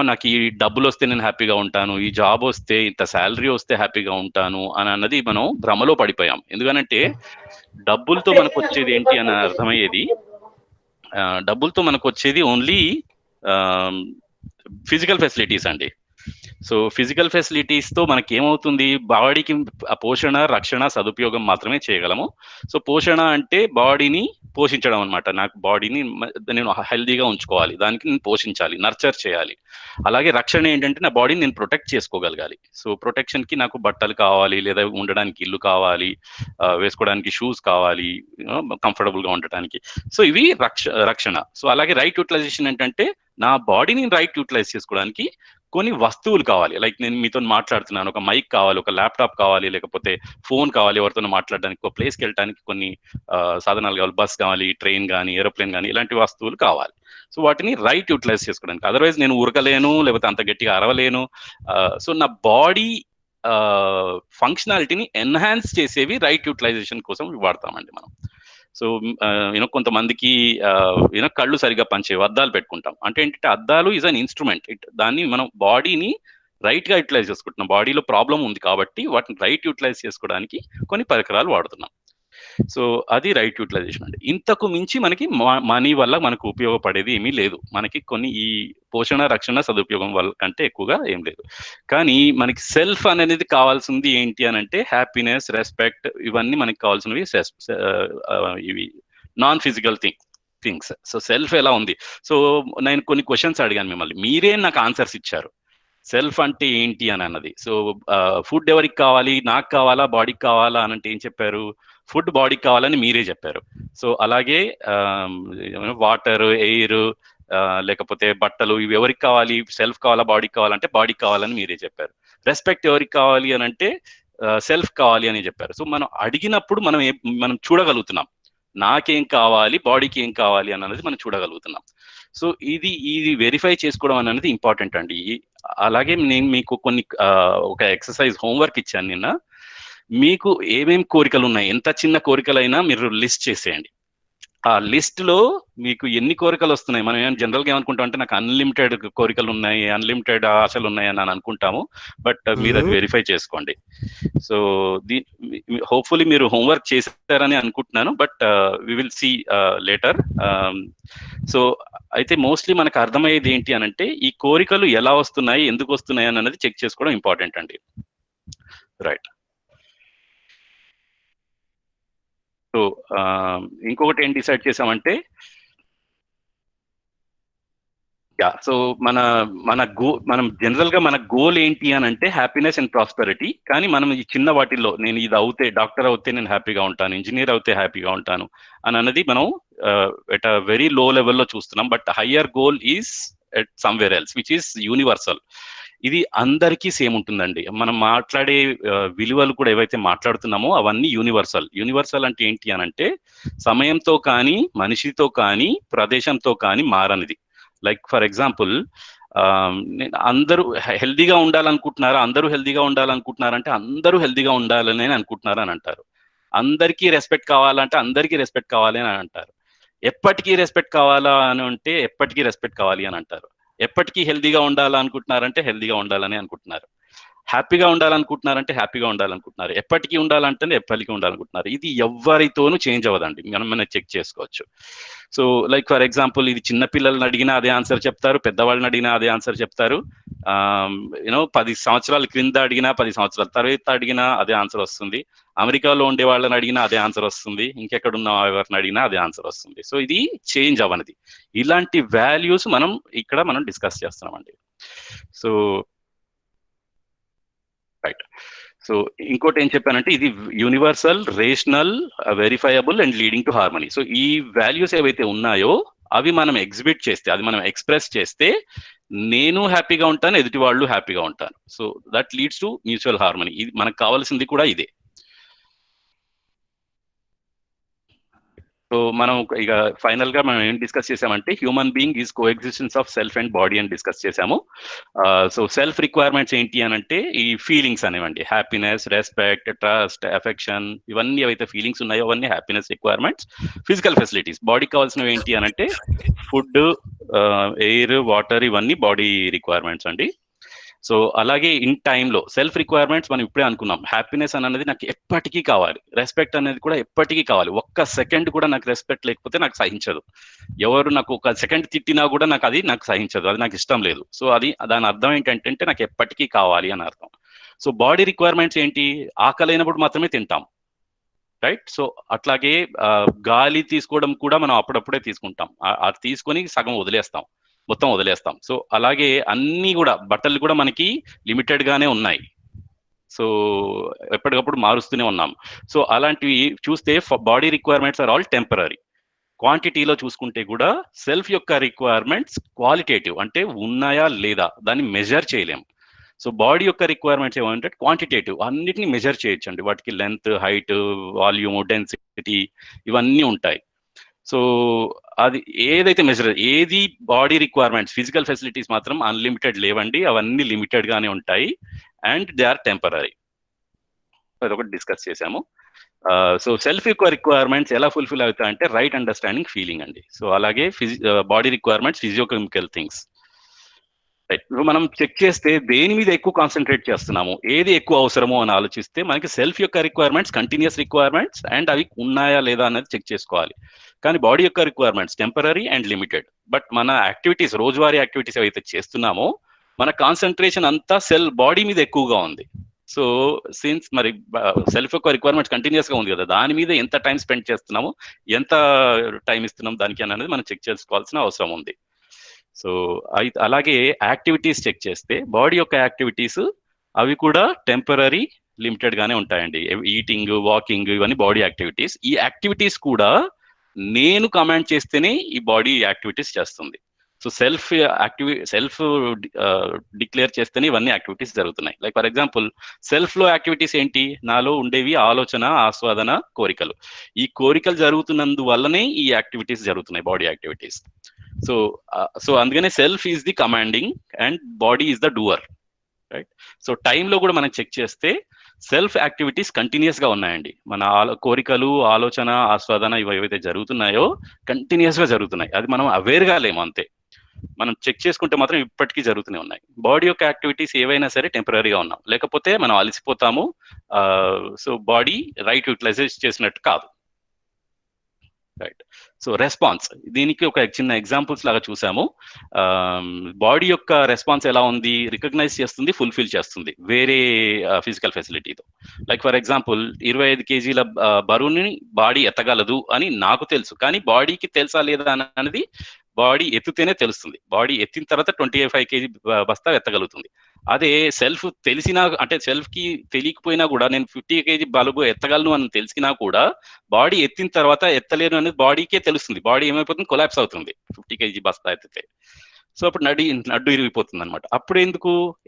నాకు ఈ డబ్బులు వస్తే నేను హ్యాపీగా ఉంటాను, ఈ జాబ్ వస్తే ఇంత శాలరీ వస్తే హ్యాపీగా ఉంటాను అని అన్నది మనం భ్రమలో పడిపోయాం. ఎందుకనంటే డబ్బులతో మనకు వచ్చేది ఏంటి అని అర్థమయ్యేది, డబ్బులతో మనకు వచ్చేది ఓన్లీ ఫిజికల్ ఫెసిలిటీస్ అండి. సో ఫిజికల్ ఫెసిలిటీస్ తో మనకి ఏమవుతుంది, బాడీకి పోషణ, రక్షణ, సదుపయోగం మాత్రమే చేయగలము. సో పోషణ అంటే బాడీని పోషించడం అనమాట. నాకు బాడీని నేను హెల్దీగా ఉంచుకోవాలి, దానికి నేను పోషించాలి, నర్చర్ చేయాలి. అలాగే రక్షణ ఏంటంటే నా బాడీని నేను ప్రొటెక్ట్ చేసుకోగలగాలి. సో ప్రొటెక్షన్ కి నాకు బట్టలు కావాలి, లేదా ఉండడానికి ఇల్లు కావాలి, వేసుకోవడానికి షూస్ కావాలి, కంఫర్టబుల్ గా ఉండటానికి. సో ఇవి రక్షణ. సో అలాగే రైట్ యూటిలైజేషన్ ఏంటంటే నా బాడీని రైట్ యూటిలైజ్ చేసుకోవడానికి కొన్ని వస్తువులు కావాలి. లైక్ నేను మీతో మాట్లాడుతున్నాను, ఒక మైక్ కావాలి, ఒక ల్యాప్టాప్ కావాలి, లేకపోతే ఫోన్ కావాలి, ఎవరితో మాట్లాడడానికి, ఒక ప్లేస్కి వెళ్ళడానికి కొన్ని సాధనాలు కావాలి, బస్ కావాలి, ట్రైన్ కానీ, ఏరోప్లేన్ కానీ, ఇలాంటి వస్తువులు కావాలి. సో వాటిని రైట్ యూటిలైజ్ చేసుకోవడానికి. అదర్వైజ్ నేను ఉరకలేను, లేకపోతే అంత గట్టిగా అరవలేను. సో నా బాడీ ఫంక్షనాలిటీని ఎన్హాన్స్ చేసేవి రైట్ యూటిలైజేషన్ కోసం వాడతామండి మనం. సో కొంతమందికి కళ్ళు సరిగా పనిచేయవు, అద్దాలు పెట్టుకుంటాం. అంటే ఏంటంటే అద్దాలు ఈజ్ అన్ ఇన్స్ట్రుమెంట్. దాన్ని మనం బాడీని రైట్ గా యూటిలైజ్ చేసుకుంటున్నాం. బాడీలో ప్రాబ్లం ఉంది కాబట్టి వాటిని రైట్ యూటిలైజ్ చేసుకోవడానికి కొన్ని పరికరాలు వాడుతున్నాం. సో అది రైట్ యూటిలైజేషన్ అండి. ఇంతకు మించి మనకి మనీ వల్ల మనకు ఉపయోగపడేది ఏమీ లేదు. మనకి కొన్ని ఈ పోషణ, రక్షణ, సదుపయోగం వల్ల కంటే ఎక్కువగా ఏం లేదు. కానీ మనకి సెల్ఫ్ అనేది కావాల్సింది ఏంటి అని అంటే హ్యాపీనెస్, రెస్పెక్ట్, ఇవన్నీ మనకి కావాల్సినవి ఇవి non physical things. So self ఎలా ఉంది? సో నేను కొన్ని క్వశ్చన్స్ అడిగాను మిమ్మల్ని, మీరే నాకు ఆన్సర్స్ ఇచ్చారు. సెల్ఫ్ అంటే ఏంటి అని అన్నది. సో ఫుడ్ ఎవరికి కావాలి, నాకు కావాలా, బాడీకి కావాలా అని అంటే ఏం చెప్పారు? ఫుడ్ బాడీకి కావాలని మీరే చెప్పారు. సో అలాగే వాటర్, ఎయిర్, లేకపోతే బట్టలు, ఇవి ఎవరికి కావాలి? సెల్ఫ్ కావాలా, బాడీకి కావాలంటే బాడీకి కావాలని మీరే చెప్పారు. రెస్పెక్ట్ ఎవరికి కావాలి అని అంటే సెల్ఫ్ కావాలి అని చెప్పారు. సో మనం అడిగినప్పుడు మనం చూడగలుగుతున్నాం, నాకేం కావాలి, బాడీకి ఏం కావాలి అన్నది మనం చూడగలుగుతున్నాం. సో ఇది వెరిఫై చేసుకోవడం అనేది ఇంపార్టెంట్ అండి. అలాగే నేను మీకు ఒక ఎక్సర్సైజ్ హోంవర్క్ ఇచ్చాను నిన్న. మీకు ఏమేం కోరికలు ఉన్నాయి, ఎంత చిన్న కోరికలైనా మీరు లిస్ట్ చేసేయండి. ఆ లిస్ట్ లో మీకు ఎన్ని కోరికలు వస్తున్నాయి, మనం ఏమైనా జనరల్ గా ఏమనుకుంటాం అంటే నాకు అన్లిమిటెడ్ కోరికలు ఉన్నాయి, అన్లిమిటెడ్ ఆశలు ఉన్నాయి అని అనుకుంటాము. బట్ మీరు అది వెరిఫై చేసుకోండి. సో హోప్ఫుల్లీ మీరు హోంవర్క్ చేశారని అనుకుంటున్నాను, but we will see later. So అయితే మోస్ట్లీ మనకు అర్థమయ్యేది ఏంటి అని అంటే ఈ కోరికలు ఎలా వస్తున్నాయి, ఎందుకు వస్తున్నాయి అన్నది చెక్ చేసుకోవడం ఇంపార్టెంట్ అండి. రైట్. సో ఇంకొకటి ఏం డిసైడ్ చేసామంటే, సో మనం జనరల్ గా మన గోల్ ఏంటి అని అంటే హ్యాపీనెస్ అండ్ ప్రాస్పెరిటీ. కానీ మనం ఈ చిన్న వాటిల్లో నేను ఇది అవుతే, డాక్టర్ అవుతే నేను హ్యాపీగా ఉంటాను, ఇంజనీర్ అవుతే హ్యాపీగా ఉంటాను అని అన్నది మనం ఎట్ అ వెరీ లో లెవెల్లో చూస్తున్నాం. But higher goal is at somewhere else which is universal. ఇది అందరికీ సేమ్ ఉంటుందండి. మనం మాట్లాడే విలువలు కూడా ఏవైతే మాట్లాడుతున్నామో అవన్నీ యూనివర్సల్. యూనివర్సల్ అంటే ఏంటి అని అంటే సమయంతో కానీ, మనిషితో కానీ, ప్రదేశంతో కానీ మారనిది. లైక్ ఫర్ ఎగ్జాంపుల్, అందరూ హెల్దీగా ఉండాలనుకుంటున్నారా, అందరూ హెల్దీగా ఉండాలనుకుంటున్నారంటే అందరూ హెల్దీగా ఉండాలని అనుకుంటున్నారు అని అంటారు. అందరికీ రెస్పెక్ట్ కావాలంటే అందరికీ రెస్పెక్ట్ కావాలి అని అంటారు. ఎప్పటికీ రెస్పెక్ట్ కావాలా అని అంటే ఎప్పటికీ రెస్పెక్ట్ కావాలి అని అంటారు. ఎప్పటికీ హెల్దీగా ఉండాలనుకుంటున్నారంటే హెల్దీగా ఉండాలని అనుకుంటున్నారు. హ్యాపీగా ఉండాలనుకుంటున్నారంటే హ్యాపీగా ఉండాలనుకుంటున్నారు. ఎప్పటికీ ఉండాలంటే ఎప్పటికీ ఉండాలనుకుంటున్నారు. ఇది ఎవరితోనూ చేంజ్ అవ్వదండి, మనం చెక్ చేసుకోవచ్చు. సో లైక్ ఫర్ ఎగ్జాంపుల్, ఇది చిన్న పిల్లల్ని అడిగినా అదే ఆన్సర్ చెప్తారు, పెద్దవాళ్ళని అడిగినా అదే ఆన్సర్ చెప్తారు. 10 సంవత్సరాల క్రింద అడిగినా 10 సంవత్సరాల తర్వాత అడిగినా అదే ఆన్సర్ వస్తుంది. అమెరికాలో ఉండే వాళ్ళని అడిగినా అదే ఆన్సర్ వస్తుంది. ఇంకెక్కడున్న ఎవరిని అడిగినా అదే ఆన్సర్ వస్తుంది. సో ఇది చేంజ్ అవ్వనిది. ఇలాంటి వాల్యూస్ మనం డిస్కస్ చేస్తున్నామండి. So right. సో ఇంకోటి ఏం చెప్పానంటే ఇది universal, rational, verifiable and leading to harmony. So ఈ వాల్యూస్ ఏవైతే ఉన్నాయో అవి మనం ఎగ్జిబిట్ చేస్తే, అది మనం ఎక్స్ప్రెస్ చేస్తే నేను హ్యాపీగా ఉంటాను, ఎదుటి వాళ్ళు హ్యాపీగా ఉంటాను. So that leads to mutual harmony. ఇది మనకు కావాల్సింది కూడా ఇదే. సో మనం ఇక ఫైనల్ గా మనం ఏం డిస్కస్ చేసామంటే human being is coexistence of self and body అని డిస్కస్ చేసాము. సో సెల్ఫ్ రిక్వైర్మెంట్స్ ఏంటి అని అంటే ఈ ఫీలింగ్స్ అనేవండి, హ్యాపీనెస్, రెస్పెక్ట్, ట్రస్ట్, ఎఫెక్షన్, ఇవన్నీ ఏవైతే ఫీలింగ్స్ ఉన్నాయో అవన్నీ హ్యాపీనెస్ రిక్వైర్మెంట్స్. ఫిజికల్ ఫెసిలిటీస్, బాడీకి కావాల్సినవి ఏంటి అని అంటే ఫుడ్, ఎయిర్, వాటర్, ఇవన్నీ బాడీ రిక్వైర్మెంట్స్ అండి. సో అలాగే ఇన్ టైంలో సెల్ఫ్ రిక్వైర్మెంట్స్ మనం ఇప్పుడే అనుకున్నాం. హ్యాపీనెస్ అనేది నాకు ఎప్పటికీ కావాలి, రెస్పెక్ట్ అనేది కూడా ఎప్పటికీ కావాలి. ఒక్క సెకండ్ కూడా నాకు రెస్పెక్ట్ లేకపోతే నాకు సహించదు. ఎవరు నాకు ఒక సెకండ్ తిట్టినా కూడా నాకు సహించదు, అది నాకు ఇష్టం లేదు. సో దాని అర్థం ఏంటంటే నాకు ఎప్పటికీ కావాలి అని అర్థం. సో బాడీ రిక్వైర్మెంట్స్ ఏంటి, ఆకలైనప్పుడు మాత్రమే తింటాం, రైట్. సో అట్లాగే గాలి తీసుకోవడం కూడా మనం అప్పుడప్పుడే తీసుకుంటాం, అది తీసుకొని సగం వదిలేస్తాం, మొత్తం వదిలేస్తాం. సో అలాగే అన్ని కూడా బట్టలు కూడా మనకి లిమిటెడ్ గానే ఉన్నాయి. సో ఎప్పటికప్పుడు మారుస్తూనే ఉన్నాం. సో అలాంటివి చూస్తే body requirements are all temporary. క్వాంటిటీలో చూసుకుంటే కూడా సెల్ఫ్ యొక్క రిక్వైర్మెంట్స్ క్వాలిటేటివ్, అంటే ఉన్నాయా లేదా దాన్ని మెజర్ చేయలేం. సో బాడీ యొక్క రిక్వైర్మెంట్స్ ఏమంటే క్వాంటిటేటివ్, అన్నిటిని మెజర్ చేయొచ్చండి. వాటికి లెంత్, హైట్, వాల్యూమ్, డెన్సిటీ ఇవన్నీ ఉంటాయి. సో అది ఏదైతే మెజర్, ఏది బాడీ రిక్వైర్మెంట్స్, ఫిజికల్ ఫెసిలిటీస్ మాత్రం అన్లిమిటెడ్ లేవండి, అవన్నీ లిమిటెడ్ గానే ఉంటాయి అండ్ దే ఆర్ టెంపరరీ. అదొకటి డిస్కస్ చేసాము. సో సెల్ఫ్ యొక్క రిక్వైర్మెంట్స్ ఎలా ఫుల్ఫిల్ అవుతాయంటే రైట్ అండర్స్టాండింగ్, ఫీలింగ్ అండి. సో అలాగే బాడీ రిక్వైర్మెంట్స్ ఫిజియోకెమికల్ థింగ్స్, రైట్. మనం చెక్ చేస్తే దేని మీద ఎక్కువ కాన్సన్ట్రేట్ చేస్తున్నాము, ఏది ఎక్కువ అవసరమో అని ఆలోచిస్తే మనకి సెల్ఫ్ యొక్క రిక్వైర్మెంట్స్ కంటిన్యూస్ రిక్వైర్మెంట్స్ అండ్ అవి ఉన్నాయా లేదా అనేది చెక్ చేసుకోవాలి. కానీ బాడీ యొక్క requirements temporary and limited. But మన యాక్టివిటీస్, రోజువారీ యాక్టివిటీస్ ఏవైతే చేస్తున్నామో మన కాన్సన్ట్రేషన్ అంతా బాడీ మీద ఎక్కువగా ఉంది. సో సిన్స్ మరి సెల్ఫ్ యొక్క రిక్వైర్మెంట్స్ కంటిన్యూస్ గా ఉంది కదా, దాని మీద ఎంత టైం స్పెండ్ చేస్తున్నాము, ఎంత టైం ఇస్తున్నాం దానికి అనేది మనం చెక్ చేసుకోవాల్సిన అవసరం ఉంది. సో అలాగే యాక్టివిటీస్ చెక్ చేస్తే బాడీ యొక్క యాక్టివిటీస్ అవి కూడా టెంపరరీ, లిమిటెడ్ గానే ఉంటాయండి. ఈటింగ్, వాకింగ్, ఇవన్నీ బాడీ యాక్టివిటీస్. ఈ యాక్టివిటీస్ కూడా నేను కమాండ్ చేస్తేనే ఈ బాడీ యాక్టివిటీస్ చేస్తుంది. సో సెల్ఫ్ డిక్లేర్ చేస్తేనే ఇవన్నీ యాక్టివిటీస్ జరుగుతున్నాయి. లైక్ ఫర్ ఎగ్జాంపుల్ సెల్ఫ్ లో యాక్టివిటీస్ ఏంటి, నాలో ఉండేవి ఆలోచన, ఆస్వాదన, కోరికలు. ఈ కోరికలు జరుగుతున్నందువల్లనే ఈ యాక్టివిటీస్ జరుగుతున్నాయి, బాడీ యాక్టివిటీస్. సో అందుకనే self is the commanding and body is the doer, right. So టైంలో కూడా మనం చెక్ చేస్తే సెల్ఫ్ యాక్టివిటీస్ కంటిన్యూస్ గా ఉన్నాయండి. మన కోరికలు, ఆలోచన, ఆస్వాదన ఇవి ఏవైతే జరుగుతున్నాయో కంటిన్యూస్ గా జరుగుతున్నాయి. అది మనం అవేర్ గా లేము అంతే. మనం చెక్ చేసుకుంటే మాత్రం ఇప్పటికీ జరుగుతూనే ఉన్నాయి. బాడీ యొక్క యాక్టివిటీస్ ఏవైనా సరే టెంపరీగా ఉన్నాం, లేకపోతే మనం అలసిపోతాము. సో బాడీ రైట్ యూటిలైజ్ చేసినట్టు కాదు. రైట్. సో రెస్పాన్స్, దీనికి ఒక చిన్న ఎగ్జాంపుల్స్ లాగా చూసాము. బాడీ యొక్క రెస్పాన్స్ ఎలా ఉంది, రికగ్నైజ్ చేస్తుంది, ఫుల్ఫిల్ చేస్తుంది వేరే ఫిజికల్ ఫెసిలిటీతో. లైక్ ఫర్ ఎగ్జాంపుల్ 25 కేజీల బరువుని బాడీ ఎత్తగలదు అని నాకు తెలుసు, కానీ బాడీకి తెలుసా లేదా అనేది బాడీ ఎత్తితేనే తెలుస్తుంది. బాడీ ఎత్తిన తర్వాత 25 కేజీ బస్తా ఎత్తగలుగుతుంది. అదే సెల్ఫ్ తెలిసినా, అంటే సెల్ఫ్ కి తెలియకపోయినా కూడా నేను 50 కేజీ బలుగు ఎత్తగలను అని తెలిసినా కూడా బాడీ ఎత్తిన తర్వాత ఎత్తలేను అనేది బాడీకే తెలుస్తుంది. బాడీ ఏమైపోతుంది, కొలాప్స్ అవుతుంది 50 కేజీ బస్తా ఎత్తితే. సో అప్పుడు నడ్డు ఇరిగిపోతుంది అనమాట. అప్పుడు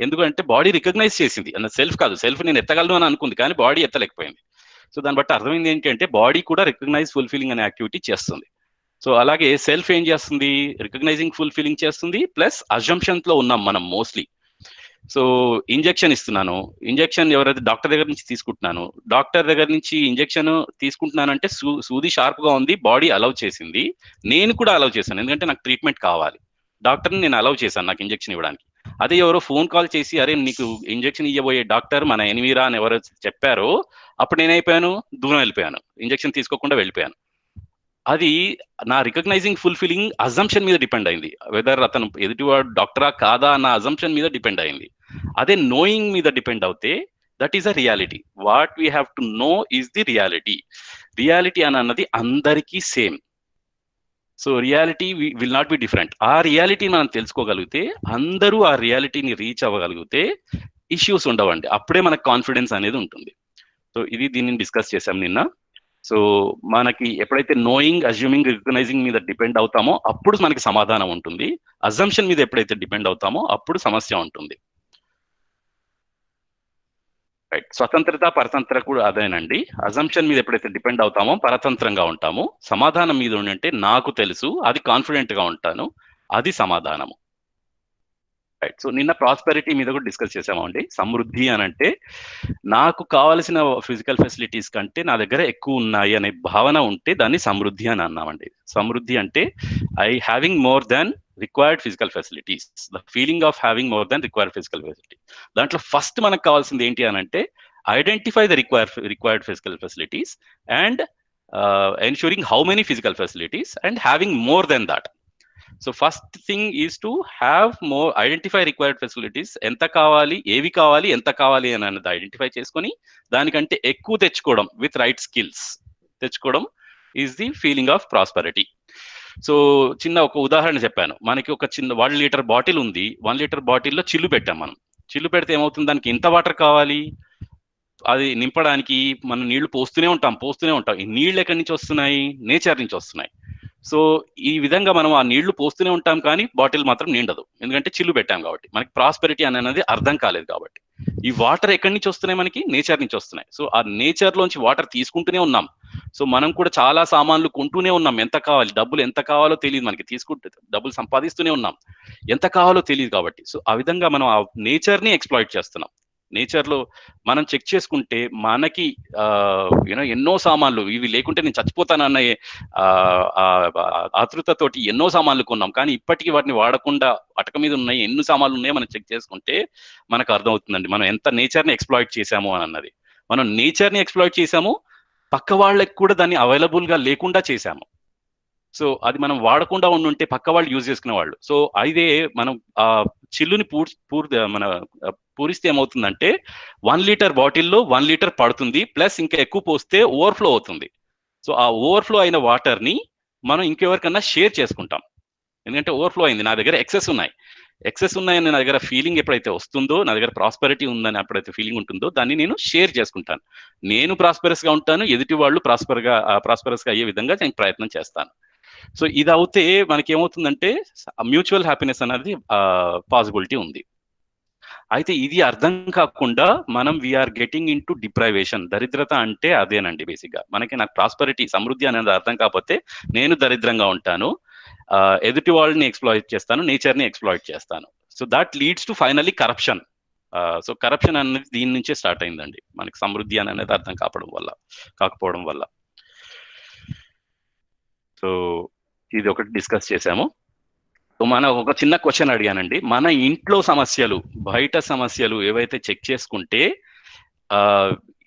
ఎందుకంటే బాడీ రికగ్నైజ్ చేసింది, అన్న సెల్ఫ్ కాదు. సెల్ఫ్ నేను ఎత్తగలను అని అనుకుంది, కానీ బాడీ ఎత్తలేకపోయింది. సో దాన్ని బట్టి అర్థమైంది ఏంటంటే బాడీ కూడా రికగ్నైజ్ ఫుల్ఫిల్లింగ్ అనే యాక్టివిటీ చేస్తుంది. సో అలాగే సెల్ఫ్ ఏం చేస్తుంది, రికగ్నైజింగ్ ఫుల్ఫిల్లింగ్ చేస్తుంది, ప్లస్ అజంప్షన్స్ లో ఉన్నాం మనం మోస్ట్లీ. సో ఇంజెక్షన్ ఇస్తున్నాను, ఇంజెక్షన్ ఎవరైతే డాక్టర్ దగ్గర నుంచి తీసుకుంటున్నాను, డాక్టర్ దగ్గర నుంచి ఇంజెక్షన్ తీసుకుంటున్నానంటే సూది షార్ప్ గా ఉంది, బాడీ అలౌ చేసింది, నేను కూడా అలౌ చేశాను, ఎందుకంటే నాకు ట్రీట్మెంట్ కావాలి. డాక్టర్ని నేను అలౌ చేశాను నాకు ఇంజెక్షన్ ఇవ్వడానికి. అదే ఎవరో ఫోన్ కాల్ చేసి అరే నీకు ఇంజెక్షన్ ఇవ్వబోయే డాక్టర్ మన ఎనిమిరా అని ఎవరో చెప్పారో, అప్పుడు నేనైపోయాను, దూరం వెళ్ళిపోయాను, ఇంజెక్షన్ తీసుకోకుండా వెళ్ళిపోయాను. అది నా రికగ్నైజింగ్ ఫుల్ఫిల్లింగ్ అజంప్షన్ మీద డిపెండ్ అయింది. వెదర్ అతను ఎదుటివాడు డాక్టరా కాదా అన్న అజంప్షన్ మీద డిపెండ్ అయింది. అదే నోయింగ్ మీద డిపెండ్ అవుతే that is a reality. What we have to know is the reality. Reality అని అన్నది అందరికీ same. So reality will not be different. ఆ రియాలిటీని మనం తెలుసుకోగలిగితే, అందరూ ఆ రియాలిటీని రీచ్ అవ్వగలిగితే ఇష్యూస్ ఉండవండి. అప్పుడే మనకు కాన్ఫిడెన్స్ అనేది ఉంటుంది. సో ఇది దీన్ని డిస్కస్ చేసాం నిన్న. సో మనకి ఎప్పుడైతే నోయింగ్, అజ్యూమింగ్, రికగ్నైజింగ్ మీద డిపెండ్ అవుతామో అప్పుడు మనకి సమాధానం ఉంటుంది. అజంప్షన్ మీద ఎప్పుడైతే డిపెండ్ అవుతామో అప్పుడు సమస్య ఉంటుంది. రైట్. స్వతంత్రత, పరతంత్ర కూడా అదేనండి. అజంప్షన్ మీద ఎప్పుడైతే డిపెండ్ అవుతామో పరతంత్రంగా ఉంటాము. సమాధానం మీద ఉంటే నాకు తెలుసు, అది కాన్ఫిడెంట్ గా ఉంటాను, అది సమాధానము. రైట్. సో నిన్న ప్రాస్పెరిటీ మీద కూడా డిస్కస్ చేసామండి. సమృద్ధి అని అంటే నాకు కావలసిన ఫిజికల్ ఫెసిలిటీస్ కంటే నా దగ్గర ఎక్కువ ఉన్నాయి అనే భావన ఉంటే దాన్ని సమృద్ధి అని అన్నామండి. సమృద్ధి అంటే having more than required physical facilities, the feeling of having more than required physical facility. దాంట్లో ఫస్ట్ మనకు కావాల్సింది ఏంటి అని అంటే identify the required physical facilities and ensuring how many physical facilities and having more than that. So first thing is to have more, identify required facilities, ఎంత కావాలి, ఏవి కావాలి, ఎంత కావాలి అని అన్నది ఐడెంటిఫై చేసుకొని దానికంటే ఎక్కువ తెచ్చుకోవడం విత్ రైట్ స్కిల్స్ తెచ్చుకోవడం is the feeling of prosperity. So చిన్న ఒక ఉదాహరణ చెప్పాను. మనకి ఒక చిన్న 1 లీటర్ బాటిల్ ఉంది. 1 లీటర్ బాటిల్లో చిల్లు పెట్టాం మనం. చిల్లు పెడితే ఏమవుతుంది, దానికి ఎంత వాటర్ కావాలి, అది నింపడానికి మనం నీళ్లు పోస్తూనే ఉంటాం. ఈ నీళ్లు ఎక్కడి నుంచి వస్తున్నాయి, నేచర్ నుంచి వస్తున్నాయి. సో ఈ విధంగా మనం ఆ నీళ్లు పోస్తూనే ఉంటాం, కానీ బాటిల్ మాత్రం నిండదు, ఎందుకంటే చిల్లు పెట్టాం కాబట్టి. మనకి ప్రాస్పెరిటీ అనేది అర్థం కాలేదు కాబట్టి. ఈ వాటర్ ఎక్కడి నుంచి వస్తున్నాయి, మనకి నేచర్ నుంచి వస్తున్నాయి. సో ఆ నేచర్ లోంచి వాటర్ తీసుకుంటూనే ఉన్నాం. సో మనం కూడా చాలా సామాన్లు కొంటూనే ఉన్నాం. ఎంత కావాలి, డబ్బులు ఎంత కావాలో తెలియదు మనకి, తీసుకుంటే డబ్బులు సంపాదిస్తూనే ఉన్నాం, ఎంత కావాలో తెలియదు కాబట్టి. సో ఆ విధంగా మనం ఆ నేచర్ ని ఎక్స్ప్లాయిట్ చేస్తున్నాం. నేచర్ లో మనం చెక్ చేసుకుంటే మనకి ఎన్నో సామాన్లు, ఇవి లేకుంటే నేను చచ్చిపోతానన్న ఆతృతతోటి ఎన్నో సామాన్లు కొన్నాం, కానీ ఇప్పటికీ వాటిని వాడకుండా అటక మీద ఉన్నాయి ఎన్ని సామాన్లు ఉన్నాయో మనం చెక్ చేసుకుంటే మనకు అర్థమవుతుందండి మనం ఎంత నేచర్ ని ఎక్స్ప్లాయిట్ చేశాము అని అన్నది. మనం నేచర్ ని ఎక్స్ప్లాయిట్ చేశాము, పక్క వాళ్ళకి కూడా దాన్ని అవైలబుల్ గా లేకుండా చేశాము. సో అది మనం వాడకుండా ఉండుంటే పక్క వాళ్ళు యూజ్ చేసుకునే వాళ్ళు. సో అయితే మనం ఆ చిల్లుని మన పూరిస్తే ఏమవుతుందంటే 1 లీటర్ బాటిల్లో 1 లీటర్ పడుతుంది, ప్లస్ ఇంకా ఎక్కువ పోస్తే ఓవర్ఫ్లో అవుతుంది. సో ఆ ఓవర్ఫ్లో అయిన వాటర్ ని మనం ఇంకెవరికన్నా షేర్ చేసుకుంటాం, ఎందుకంటే ఓవర్ఫ్లో అయింది, నా దగ్గర ఎక్సెస్ ఉన్నాయని నా దగ్గర ఫీలింగ్ ఎప్పుడైతే వస్తుందో, నా దగ్గర ప్రాస్పెరిటీ ఉందని ఎప్పుడైతే ఫీలింగ్ ఉంటుందో దాన్ని నేను షేర్ చేసుకుంటాను. నేను ప్రాస్పెరస్ గా ఉంటాను, ఎదుటి వాళ్ళు ప్రాస్పెరస్ గా అయ్యే విధంగా నేను ప్రయత్నం చేస్తాను. సో ఇది అవుతే మనకి ఏమవుతుందంటే మ్యూచువల్ హ్యాపీనెస్ అనేది పాసిబిలిటీ ఉంది. అయితే ఇది అర్థం కాకుండా మనం we are getting into deprivation. దరిద్రత అంటే అదేనండి బేసిక్ గా. నాకు ప్రాస్పరిటీ, సమృద్ధి అనేది అర్థం కాకపోతే నేను దరిద్రంగా ఉంటాను, ఎదుటి వాళ్ళని ఎక్స్ప్లాయిట్ చేస్తాను, నేచర్ ని ఎక్స్ప్లాయిట్ చేస్తాను. So that leads to finally corruption. So corruption అనేది దీని నుంచే స్టార్ట్ అయిందండి, మనకి సమృద్ధి అనేది అర్థం కాకపోవడం వల్ల. సో ఇది ఒకటి డిస్కస్ చేసాము. సో మన ఒక చిన్న క్వశ్చన్ అడిగానండి, మన ఇంట్లో సమస్యలు, బయట సమస్యలు ఏవైతే చెక్ చేసుకుంటే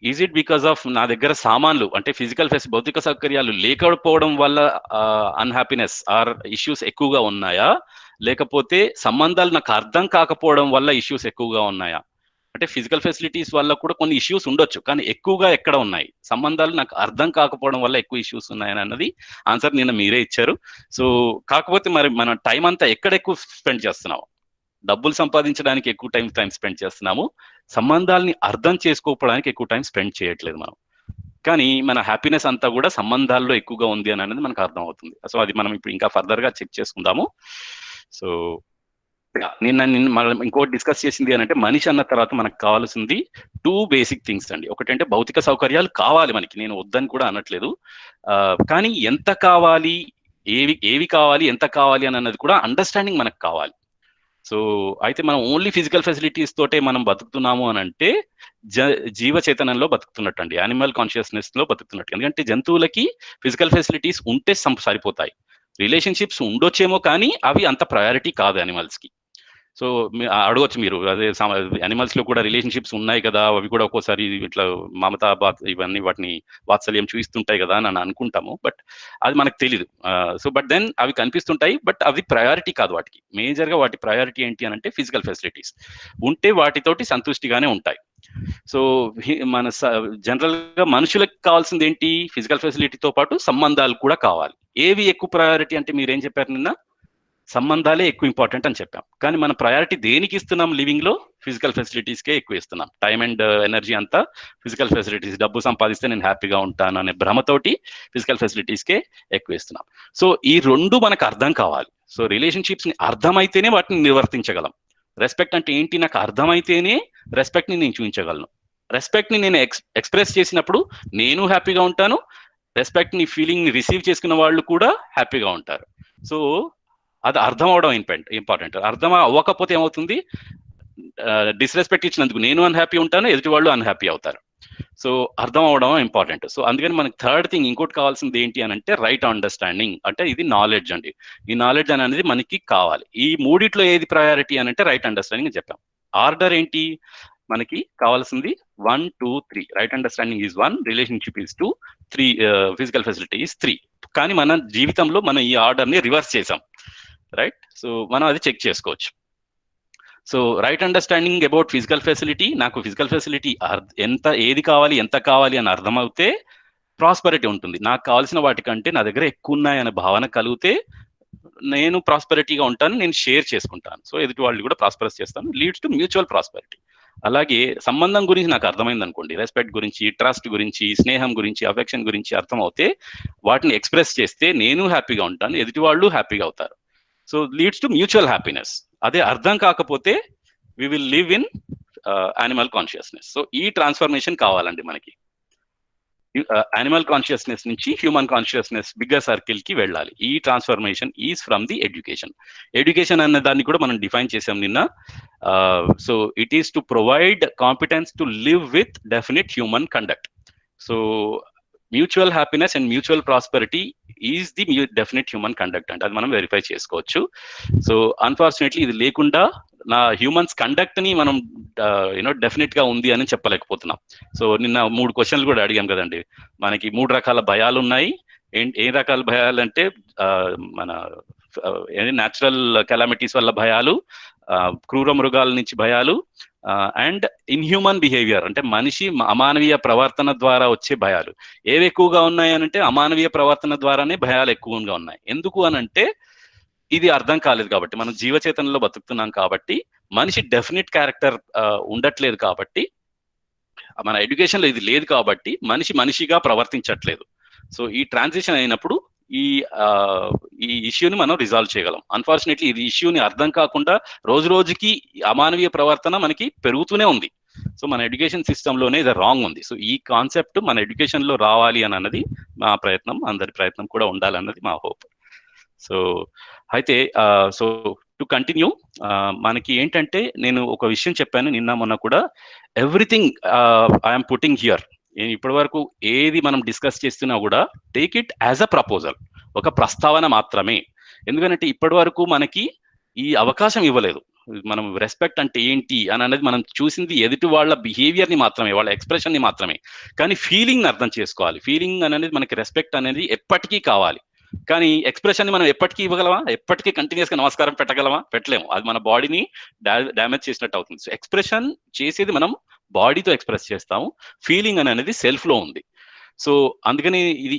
ఈజ్ ఇట్ బికాస్ ఆఫ్ నా దగ్గర సామాన్లు అంటే ఫిజికల్ భౌతిక సౌకర్యాలు లేకపోవడం వల్ల అన్హ్యాపీనెస్ ఆర్ ఇష్యూస్ ఎక్కువగా ఉన్నాయా, లేకపోతే సంబంధాలు నాకు అర్థం కాకపోవడం వల్ల ఇష్యూస్ ఎక్కువగా ఉన్నాయా? అంటే ఫిజికల్ ఫెసిలిటీస్ వల్ల కూడా కొన్ని ఇష్యూస్ ఉండొచ్చు, కానీ ఎక్కువగా ఎక్కడ ఉన్నాయి? సంబంధాలు నాకు అర్థం కాకపోవడం వల్ల ఎక్కువ ఇష్యూస్ ఉన్నాయని అన్నది ఆన్సర్ నిన్న మీరే ఇచ్చారు. సో కాకపోతే మరి మన టైం అంతా ఎక్కడ ఎక్కువ స్పెండ్ చేస్తున్నాము? డబ్బులు సంపాదించడానికి ఎక్కువ టైం స్పెండ్ చేస్తున్నాము, సంబంధాలని అర్థం చేసుకోవడానికి ఎక్కువ టైం స్పెండ్ చేయట్లేదు మనం. కానీ మన హ్యాపీనెస్ అంతా కూడా సంబంధాల్లో ఎక్కువగా ఉంది అని అనేది మనకు అర్థం అవుతుంది. సో అది మనం ఇప్పుడు ఇంకా ఫర్దర్ గా చెక్ చేసుకుందాము. సో నిన్న మనం ఇంకోటి డిస్కస్ చేసింది అని అంటే, మనిషి అన్న తర్వాత మనకు కావాల్సింది 2 బేసిక్ థింగ్స్ అండి. ఒకటంటే భౌతిక సౌకర్యాలు కావాలి మనకి, నేను వద్దని కూడా అనట్లేదు, కానీ ఎంత కావాలి, ఏవి కావాలి, ఎంత కావాలి అని అన్నది కూడా అండర్స్టాండింగ్ మనకు కావాలి. సో అయితే మనం ఓన్లీ ఫిజికల్ ఫెసిలిటీస్ తోటే మనం బతుకుతున్నాము అని అంటే జీవ చేతనంలో బతుకుతున్నట్టు అండి, యానిమల్ కాన్షియస్నెస్ లో బతుకుతున్నట్టు. ఎందుకంటే జంతువులకి ఫిజికల్ ఫెసిలిటీస్ ఉంటే సరిపోతాయి, రిలేషన్షిప్స్ ఉండొచ్చేమో కానీ అవి అంత ప్రయారిటీ కాదు యానిమల్స్ కి. సో అడగొచ్చు మీరు, అదే యానిమల్స్ లో కూడా రిలేషన్షిప్స్ ఉన్నాయి కదా, అవి కూడా ఒక్కోసారి ఇట్లా మమతా ఇవన్నీ వాటిని వాత్సల్యం చూపిస్తుంటాయి కదా అని అనుకుంటాము, బట్ అది మనకు తెలీదు. సో బట్ దెన్ అవి కనిపిస్తుంటాయి, బట్ అవి ప్రయారిటీ కాదు. వాటికి మేజర్ గా వాటి ప్రయారిటీ ఏంటి అని అంటే ఫిజికల్ ఫెసిలిటీస్ ఉంటే వాటితోటి సంతుష్టిగానే ఉంటాయి. సో మన జనరల్ గా మనుషులకు కావాల్సింది ఏంటి? ఫిజికల్ ఫెసిలిటీతో పాటు సంబంధాలు కూడా కావాలి. ఏవి ఎక్కువ ప్రయారిటీ అంటే మీరేం చెప్పారు నిన్న? సంబంధాలే ఎక్కువ ఇంపార్టెంట్ అని చెప్పాం. కానీ మన ప్రయారిటీ దేనికి ఇస్తున్నాం? లివింగ్ లో ఫిజికల్ ఫెసిలిటీస్కే ఎక్కువ ఇస్తున్నాం. టైం అండ్ ఎనర్జీ అంతా ఫిజికల్ ఫెసిలిటీస్, డబ్బు సంపాదిస్తే నేను హ్యాపీగా ఉంటాను అనే భ్రమతోటి ఫిజికల్ ఫెసిలిటీస్కే ఎక్కువ ఇస్తున్నాం. సో ఈ రెండు మనకు అర్థం కావాలి. సో రిలేషన్షిప్స్ ని అర్థమైతేనే వాటిని నిర్వర్తించగలం. రెస్పెక్ట్ అంటే ఏంటి నాకు అర్థమైతేనే రెస్పెక్ట్ ని నేను చూపించగలను. రెస్పెక్ట్ ని నేను ఎక్స్ప్రెస్ చేసినప్పుడు నేను హ్యాపీగా ఉంటాను, రెస్పెక్ట్ ని ఫీలింగ్ ని రిసీవ్ చేసుకున్న వాళ్ళు కూడా హ్యాపీగా ఉంటారు. సో అది అర్థం అవడం ఇంపార్టెంట్. అర్థం అవ్వకపోతే ఏమవుతుంది? డిస్రెస్పెక్ట్ ఇచ్చినందుకు నేను అన్హ్యాపీ ఉంటాను, ఎదుటి వాళ్ళు అన్హ్యాపీ అవుతారు. సో అర్థం అవడం ఇంపార్టెంట్. సో అందుకని మనకి థర్డ్ థింగ్ ఇంకోటి కావాల్సింది ఏంటి అని అంటే రైట్ అండర్స్టాండింగ్. అంటే ఇది నాలెడ్జ్ అండి. ఈ నాలెడ్జ్ అనేది మనకి కావాలి. ఈ మూడిట్లో ఏది ప్రయారిటీ అని అంటే రైట్ అండర్స్టాండింగ్ అని చెప్పాం. ఆర్డర్ ఏంటి మనకి కావాల్సింది? 1 2 3. Right understanding is 1, relationship is 2, 3 physical facility is 3. కానీ మన జీవితంలో మనం ఈ ఆర్డర్ ని రివర్స్ చేసాం, రైట్? సో మనం అది చెక్ చేసుకోవచ్చు. So right understanding about physical facility, నాకు ఫిజికల్ ఫెసిలిటీ ఏది కావాలి, ఎంత కావాలి అని అర్థమవుతే ప్రాస్పరిటీ ఉంటుంది. నాకు కావాల్సిన వాటికంటే నా దగ్గర ఎక్కువ ఉన్నాయనే భావన కలిగితే నేను ప్రాస్పరిటీగా ఉంటాను, నేను షేర్ చేసుకుంటాను. సో ఎదుటి వాళ్ళు కూడా ప్రాస్పరస్ చేస్తాను, లీడ్స్ టు మ్యూచువల్ ప్రాస్పరిటీ. అలాగే సంబంధం గురించి నాకు అర్థమైంది అనుకోండి, రెస్పెక్ట్ గురించి, ట్రస్ట్ గురించి, స్నేహం గురించి, అఫెక్షన్ గురించి అర్థమవుతే వాటిని ఎక్స్ప్రెస్ చేస్తే నేను హ్యాపీగా ఉంటాను, ఎదుటి వాళ్ళు హ్యాపీగా అవుతారు. So leads to mutual happiness. అదే అర్థం కాకపోతే we will live in animal consciousness. So ఈ ట్రాన్స్ఫర్మేషన్ కావాలండి మనకి. యానిమల్ కాన్షియస్నెస్ నుంచి హ్యూమన్ కాన్షియస్నెస్ బిగ్గర్ సర్కిల్ కి వెళ్ళాలి. ఈ transformation is from the education. Education అనే దాన్ని కూడా మనం డిఫైన్ చేసాం నిన్న. So it is to provide competence to live with definite human conduct. So mutual happiness and mutual prosperity is the definite human conduct అంటే అది మనం వెరిఫై చేసుకోవచ్చు. సో అన్ఫార్చునేట్లీ ఇది లేకుండా నా హ్యూమన్స్ కండక్ట్ ని మనం డెఫినెట్ గా ఉంది అని చెప్పలేకపోతున్నాం. సో నిన్న 3 క్వశ్చన్లు కూడా అడిగాం కదండి. మనకి 3 రకాల భయాలు ఉన్నాయి. ఏ రకాల భయాలు అంటే మన న్యాచురల్ కెలామిటీస్ వల్ల భయాలు, క్రూర మృగాల నుంచి భయాలు, అండ్ ఇన్హ్యూమన్ బిహేవియర్ అంటే మనిషి అమానవీయ ప్రవర్తన ద్వారా వచ్చే భయాలు. ఏవి ఎక్కువగా ఉన్నాయి అని అంటే అమానవీయ ప్రవర్తన ద్వారానే భయాలు ఎక్కువగా ఉన్నాయి. ఎందుకు అని అంటే ఇది అర్థం కాలేదు కాబట్టి, మనం జీవచేతనలో బతుకుతున్నాం కాబట్టి, మనిషి డెఫినెట్ క్యారెక్టర్ ఉండట్లేదు కాబట్టి, మన ఎడ్యుకేషన్ లో ఇది లేదు కాబట్టి మనిషిగా ప్రవర్తించట్లేదు. సో ఈ ట్రాన్సిషన్ అయినప్పుడు ఈ ఇష్యూని మనం రిజాల్వ్ చేయగలం. అన్ఫార్చునేట్లీ ఇది ఇష్యూని అర్థం కాకుండా రోజు రోజుకి అమానవీయ ప్రవర్తన మనకి పెరుగుతూనే ఉంది. సో మన ఎడ్యుకేషన్ సిస్టమ్ లోనే ఇది రాంగ్ ఉంది. సో ఈ కాన్సెప్ట్ మన ఎడ్యుకేషన్ లో రావాలి అని అన్నది మా ప్రయత్నం, అందరి ప్రయత్నం కూడా ఉండాలన్నది మా హోప్. సో అయితే సో టు కంటిన్యూ, మనకి ఏంటంటే నేను ఒక విషయం చెప్పాను నిన్న మొన్న కూడా, ఎవ్రీథింగ్ ఐఎమ్ పుట్టింగ్ హియర్. ఇప్పటి వరకు ఏది మనం డిస్కస్ చేస్తున్నా కూడా take it as a proposal, ఒక ప్రస్తావన మాత్రమే. ఎందుకంటే ఇప్పటి వరకు మనకి ఈ అవకాశం ఇవ్వలేదు. మనం రెస్పెక్ట్ అంటే ఏంటి అని అనేది మనం చూసింది ఎదుటి వాళ్ళ బిహేవియర్ ని మాత్రమే, వాళ్ళ ఎక్స్ప్రెషన్ ని మాత్రమే. కానీ ఫీలింగ్ అర్థం చేసుకోవాలి. ఫీలింగ్ అనేది మనకి రెస్పెక్ట్ అనేది ఎప్పటికీ కావాలి. కానీ ఎక్స్ప్రెషన్ ని మనం ఎప్పటికీ ఇవ్వగలమా? ఎప్పటికీ కంటిన్యూస్ గా నమస్కారం పెట్టగలమా? పెట్టలేము. అది మన బాడీని డ్యామేజ్ చేసినట్టు అవుతుంది. సో ఎక్స్ప్రెషన్ చేసేది మనం బాడీతో ఎక్స్ప్రెస్ చేస్తాము. ఫీలింగ్ అనేది సెల్ఫ్ లో ఉంది. సో అందుకని ఇది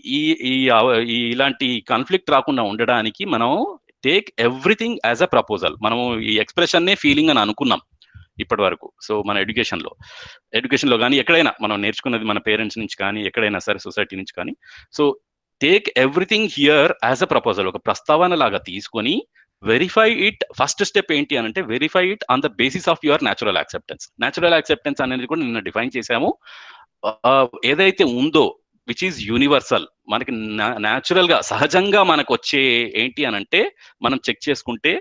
ఇలాంటి కాన్ఫ్లిక్ట్ రాకుండా ఉండడానికి మనం take everything as a proposal. మనము ఈ ఎక్స్ప్రెషన్ నే ఫీలింగ్ అని అనుకున్నాం ఇప్పటి వరకు. సో మన ఎడ్యుకేషన్లో కానీ ఎక్కడైనా మనం నేర్చుకున్నది మన పేరెంట్స్ నుంచి కానీ ఎక్కడైనా సరే సొసైటీ నుంచి కానీ. So take everything here as a proposal, ఒక ప్రస్తావన లాగా తీసుకొని వెరిఫై ఇట్. ఫస్ట్ స్టెప్ ఏంటి అని అంటే verify it on the basis of your natural acceptance. Natural acceptance అనేది కూడా నిన్న డిఫైన్ చేశాము. ఏదైతే ఉందో విచ్ ఈజ్ యూనివర్సల్, మనకి న్యాచురల్ గా సహజంగా మనకు వచ్చే ఏంటి అని అంటే మనం చెక్ చేసుకుంటే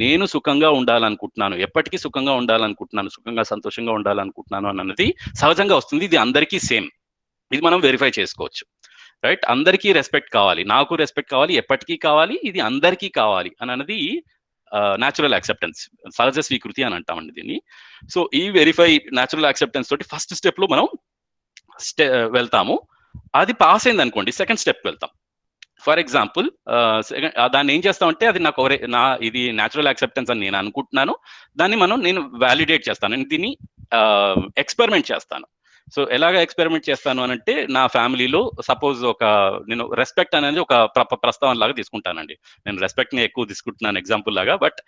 నేను సుఖంగా ఉండాలనుకుంటున్నాను, ఎప్పటికీ సుఖంగా ఉండాలనుకుంటున్నాను, సుఖంగా సంతోషంగా ఉండాలనుకుంటున్నాను అన్నది సహజంగా వస్తుంది. ఇది అందరికీ సేమ్. ఇది మనం వెరిఫై చేసుకోవచ్చు, రైట్? అందరికీ రెస్పెక్ట్ కావాలి, నాకు రెస్పెక్ట్ కావాలి, ఎప్పటికీ కావాలి, ఇది అందరికీ కావాలి అన్నది న్యాచురల్ యాక్సెప్టెన్స్, సహజ స్వీకృతి అని అంటామండి దీన్ని. సో ఈ వెరిఫై న్యాచురల్ యాక్సెప్టెన్స్ తోటి ఫస్ట్ స్టెప్ లో మనం వెళ్తాము. అది పాస్ అయింది అనుకోండి, సెకండ్ స్టెప్ వెళ్తాం. ఫర్ ఎగ్జాంపుల్ దాన్ని ఏం చేస్తామంటే అది నాకు ఇది న్యాచురల్ యాక్సెప్టెన్స్ అని నేను అనుకుంటున్నాను, దాన్ని నేను వ్యాలిడేట్ చేస్తాను, నేను దీన్ని ఎక్స్పెరిమెంట్ చేస్తాను. సో ఎలాగ ఎక్స్పెరిమెంట్ చేస్తాను అని అంటే నా ఫ్యామిలీలో సపోజ్ నేను రెస్పెక్ట్ అనేది ఒక ప్రస్తావన లాగా తీసుకుంటానండి. నేను రెస్పెక్ట్ ని ఎక్కువ తీసుకుంటున్నాను ఎగ్జాంపుల్ లాగా, but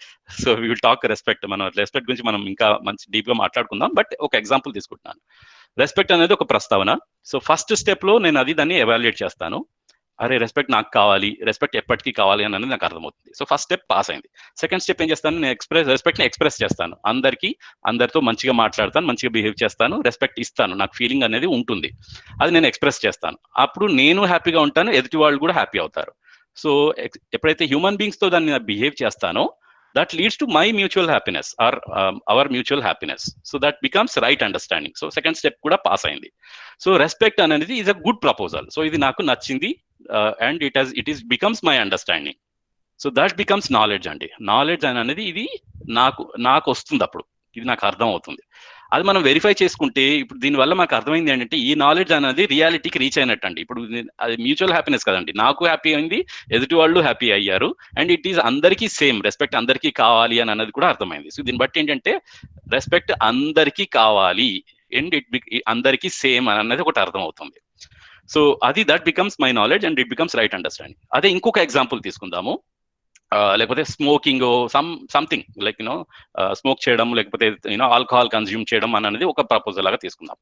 so we will talk respect. మనం రెస్పెక్ట్ గురించి మనం ఇంకా మంచి డీప్ గా మాట్లాడుకుందాం, బట్ ఒక ఎగ్జాంపుల్ తీసుకుంటున్నాను. రెస్పెక్ట్ అనేది ఒక ప్రస్తావన. సో ఫస్ట్ స్టెప్ లో నేను దాన్ని ఎవాల్యుయేట్ చేస్తాను. అరే రెస్పెక్ట్ నాకు కావాలి, రెస్పెక్ట్ ఎప్పటికీ కావాలి అనేది నాకు అర్థమవుతుంది. సో ఫస్ట్ స్టెప్ పాస్ అయింది. సెకండ్ స్టెప్ ఏం చేస్తాను, నేను రెస్పెక్ట్ ని ఎక్స్ప్రెస్ చేస్తాను. అందరితో మంచిగా మాట్లాడతాను, మంచిగా బిహేవ్ చేస్తాను, రెస్పెక్ట్ ఇస్తాను, నాకు ఫీలింగ్ అనేది ఉంటుంది, అది నేను ఎక్స్ప్రెస్ చేస్తాను. అప్పుడు నేను హ్యాపీగా ఉంటాను, ఎదుటి వాళ్ళు కూడా హ్యాపీ అవుతారు. సో ఎప్పుడైతే హ్యూమన్ బీయింగ్స్ తో దాన్ని బిహేవ్ చేస్తానో that leads to my mutual happiness or our mutual happiness. So that becomes right understanding. So second step kuda pass ayindi. So respect anedi is a good proposal. So idi naku nachindi and it becomes my understanding. So that becomes knowledge andi. Knowledge anedi idi నాకు వస్తుంది, అప్పుడు ఇది నాకు అర్థం అవుతుంది. అది మనం verify చేసుకుంటే ఇప్పుడు దీనివల్ల మనకు అర్థమైంది ఏంటంటే ఈ నాలెడ్జ్ అనేది రియాలిటీకి రీచ్ అయినట్టు అండి. ఇప్పుడు అది మ్యూచువల్ హ్యాపీనెస్ కదండి, నాకు హ్యాపీ అయింది, ఎదుటి వాళ్ళు హ్యాపీ అయ్యారు, అండ్ ఇట్ ఈస్ అందరికీ సేమ్, రెస్పెక్ట్ అందరికీ కావాలి అని అన్నది కూడా అర్థమైంది. సో దీన్ని బట్టి ఏంటంటే రెస్పెక్ట్ అందరికీ కావాలి అండ్ అందరికీ సేమ్ అని అన్నది ఒకటి అర్థం అవుతుంది. సో అది that becomes my knowledge and it becomes right understanding. అదే ఇంకొక ఎగ్జాంపుల్ తీసుకుందాము. లేకపోతే స్మోకింగ్ సంథింగ్ లైక్ స్మోక్ చేయడం, లేకపోతే ఆల్కహాల్ కన్స్యూమ్ చేయడం అనేది ఒక ప్రపోజల్ లాగా తీసుకుందాం.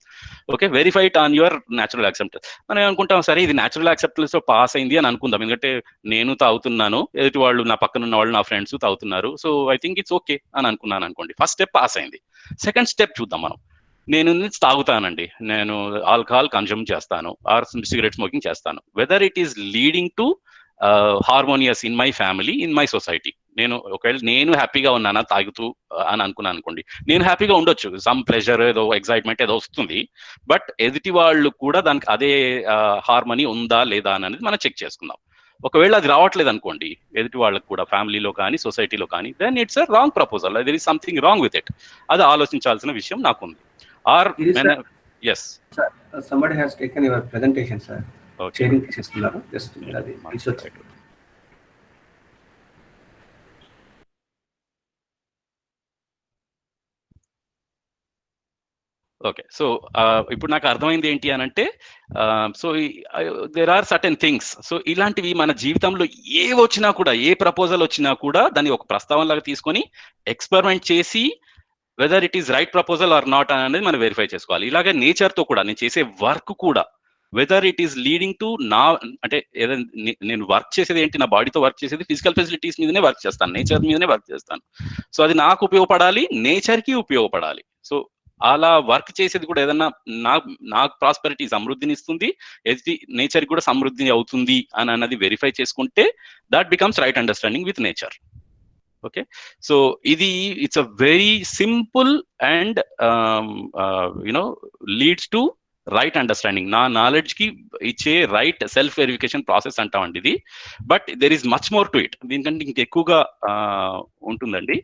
Okay, verify it on your natural acceptance. మనం అనుకుంటాం సరే ఇది న్యాచురల్ యాక్సెప్టెన్స్ లో పాస్ అయింది అని అనుకుందాం, ఎందుకంటే నేను తాగుతున్నాను, ఎదుటి వాళ్ళు నా పక్కన ఉన్న వాళ్ళు నా ఫ్రెండ్స్ తాగుతున్నారు, so I think it's okay అని అనుకున్నాను అనుకోండి. ఫస్ట్ స్టెప్ పాస్ అయింది. సెకండ్ స్టెప్ చూద్దాం మనం. నేను తాగుతానండి, నేను ఆల్కహాల్ కన్స్యూమ్ చేస్తాను ఆర్ సిగరెట్ స్మోకింగ్ చేస్తాను, weather it is leading to harmonious in my family, in my society. ఒకవేళ నేను హ్యాపీగా ఉన్నానా తాగుతూ అని అనుకున్నాను అనుకోండి, నేను హ్యాపీగా ఉండొచ్చు, సమ్ ప్లెజర్ ఏదో ఎగ్జైట్మెంట్ ఏదో వస్తుంది, బట్ ఎదుటి వాళ్ళు కూడా దానికి అదే హార్మోనీ ఉందా లేదా అనేది మనం చెక్ చేసుకుందాం. ఒకవేళ అది రావట్లేదు అనుకోండి ఎదుటి వాళ్ళకి కూడా, ఫ్యామిలీలో కానీ సొసైటీలో కానీ, then it's a wrong proposal, there is something wrong with it. అది ఆలోచించాల్సిన విషయం నాకుంది. ఆర్ ఎస్ somebody has taken your presentation, sir. Sharing చేస్తున్నారు, జస్ట్ అది ఓకే. సో ఇప్పుడు నాకు అర్థమైంది ఏంటి అని అంటే, so there are certain things. So ఇలాంటివి మన జీవితంలో ఏ వచ్చినా కూడా, ఏ ప్రపోజల్ వచ్చినా కూడా దాన్ని ఒక ప్రస్తావన లాగా తీసుకొని ఎక్స్పెరిమెంట్ చేసి whether it is right proposal or not అనేది మనం వెరిఫై చేసుకోవాలి. ఇలాగే నేచర్ తో కూడా, నేను చేసే వర్క్ కూడా weather it is leading to అంటే ఏదైనా నేను వర్క్ చేసేది ఏంటి, నా బాడీతో వర్క్ చేసేది ఫిజికల్ ఫెసిలిటీస్ మీదనే వర్క్ చేస్తాను, నేచర్ మీదనే వర్క్ చేస్తాను. సో అది నాకు ఉపయోగపడాలి, నేచర్కి ఉపయోగపడాలి. సో అలా వర్క్ చేసేది కూడా ఏదన్నా నాకు ప్రాస్పెరిటీ, సమృద్ధిని ఇస్తుంది, నేచర్ కూడా సమృద్ధి అవుతుంది అని అన్నది వెరిఫై చేసుకుంటే that becomes right understanding with nature. Okay, so it's a very simple and you know leads to right understanding. నా నాలెడ్జ్ కి ఇచ్చే రైట్ సెల్ఫ్ వెరిఫికేషన్ ప్రాసెస్ అంటామండి ఇది. But there is much more to it, దీనికంటే ఇంకెక్కువగా ఉంటుందండి.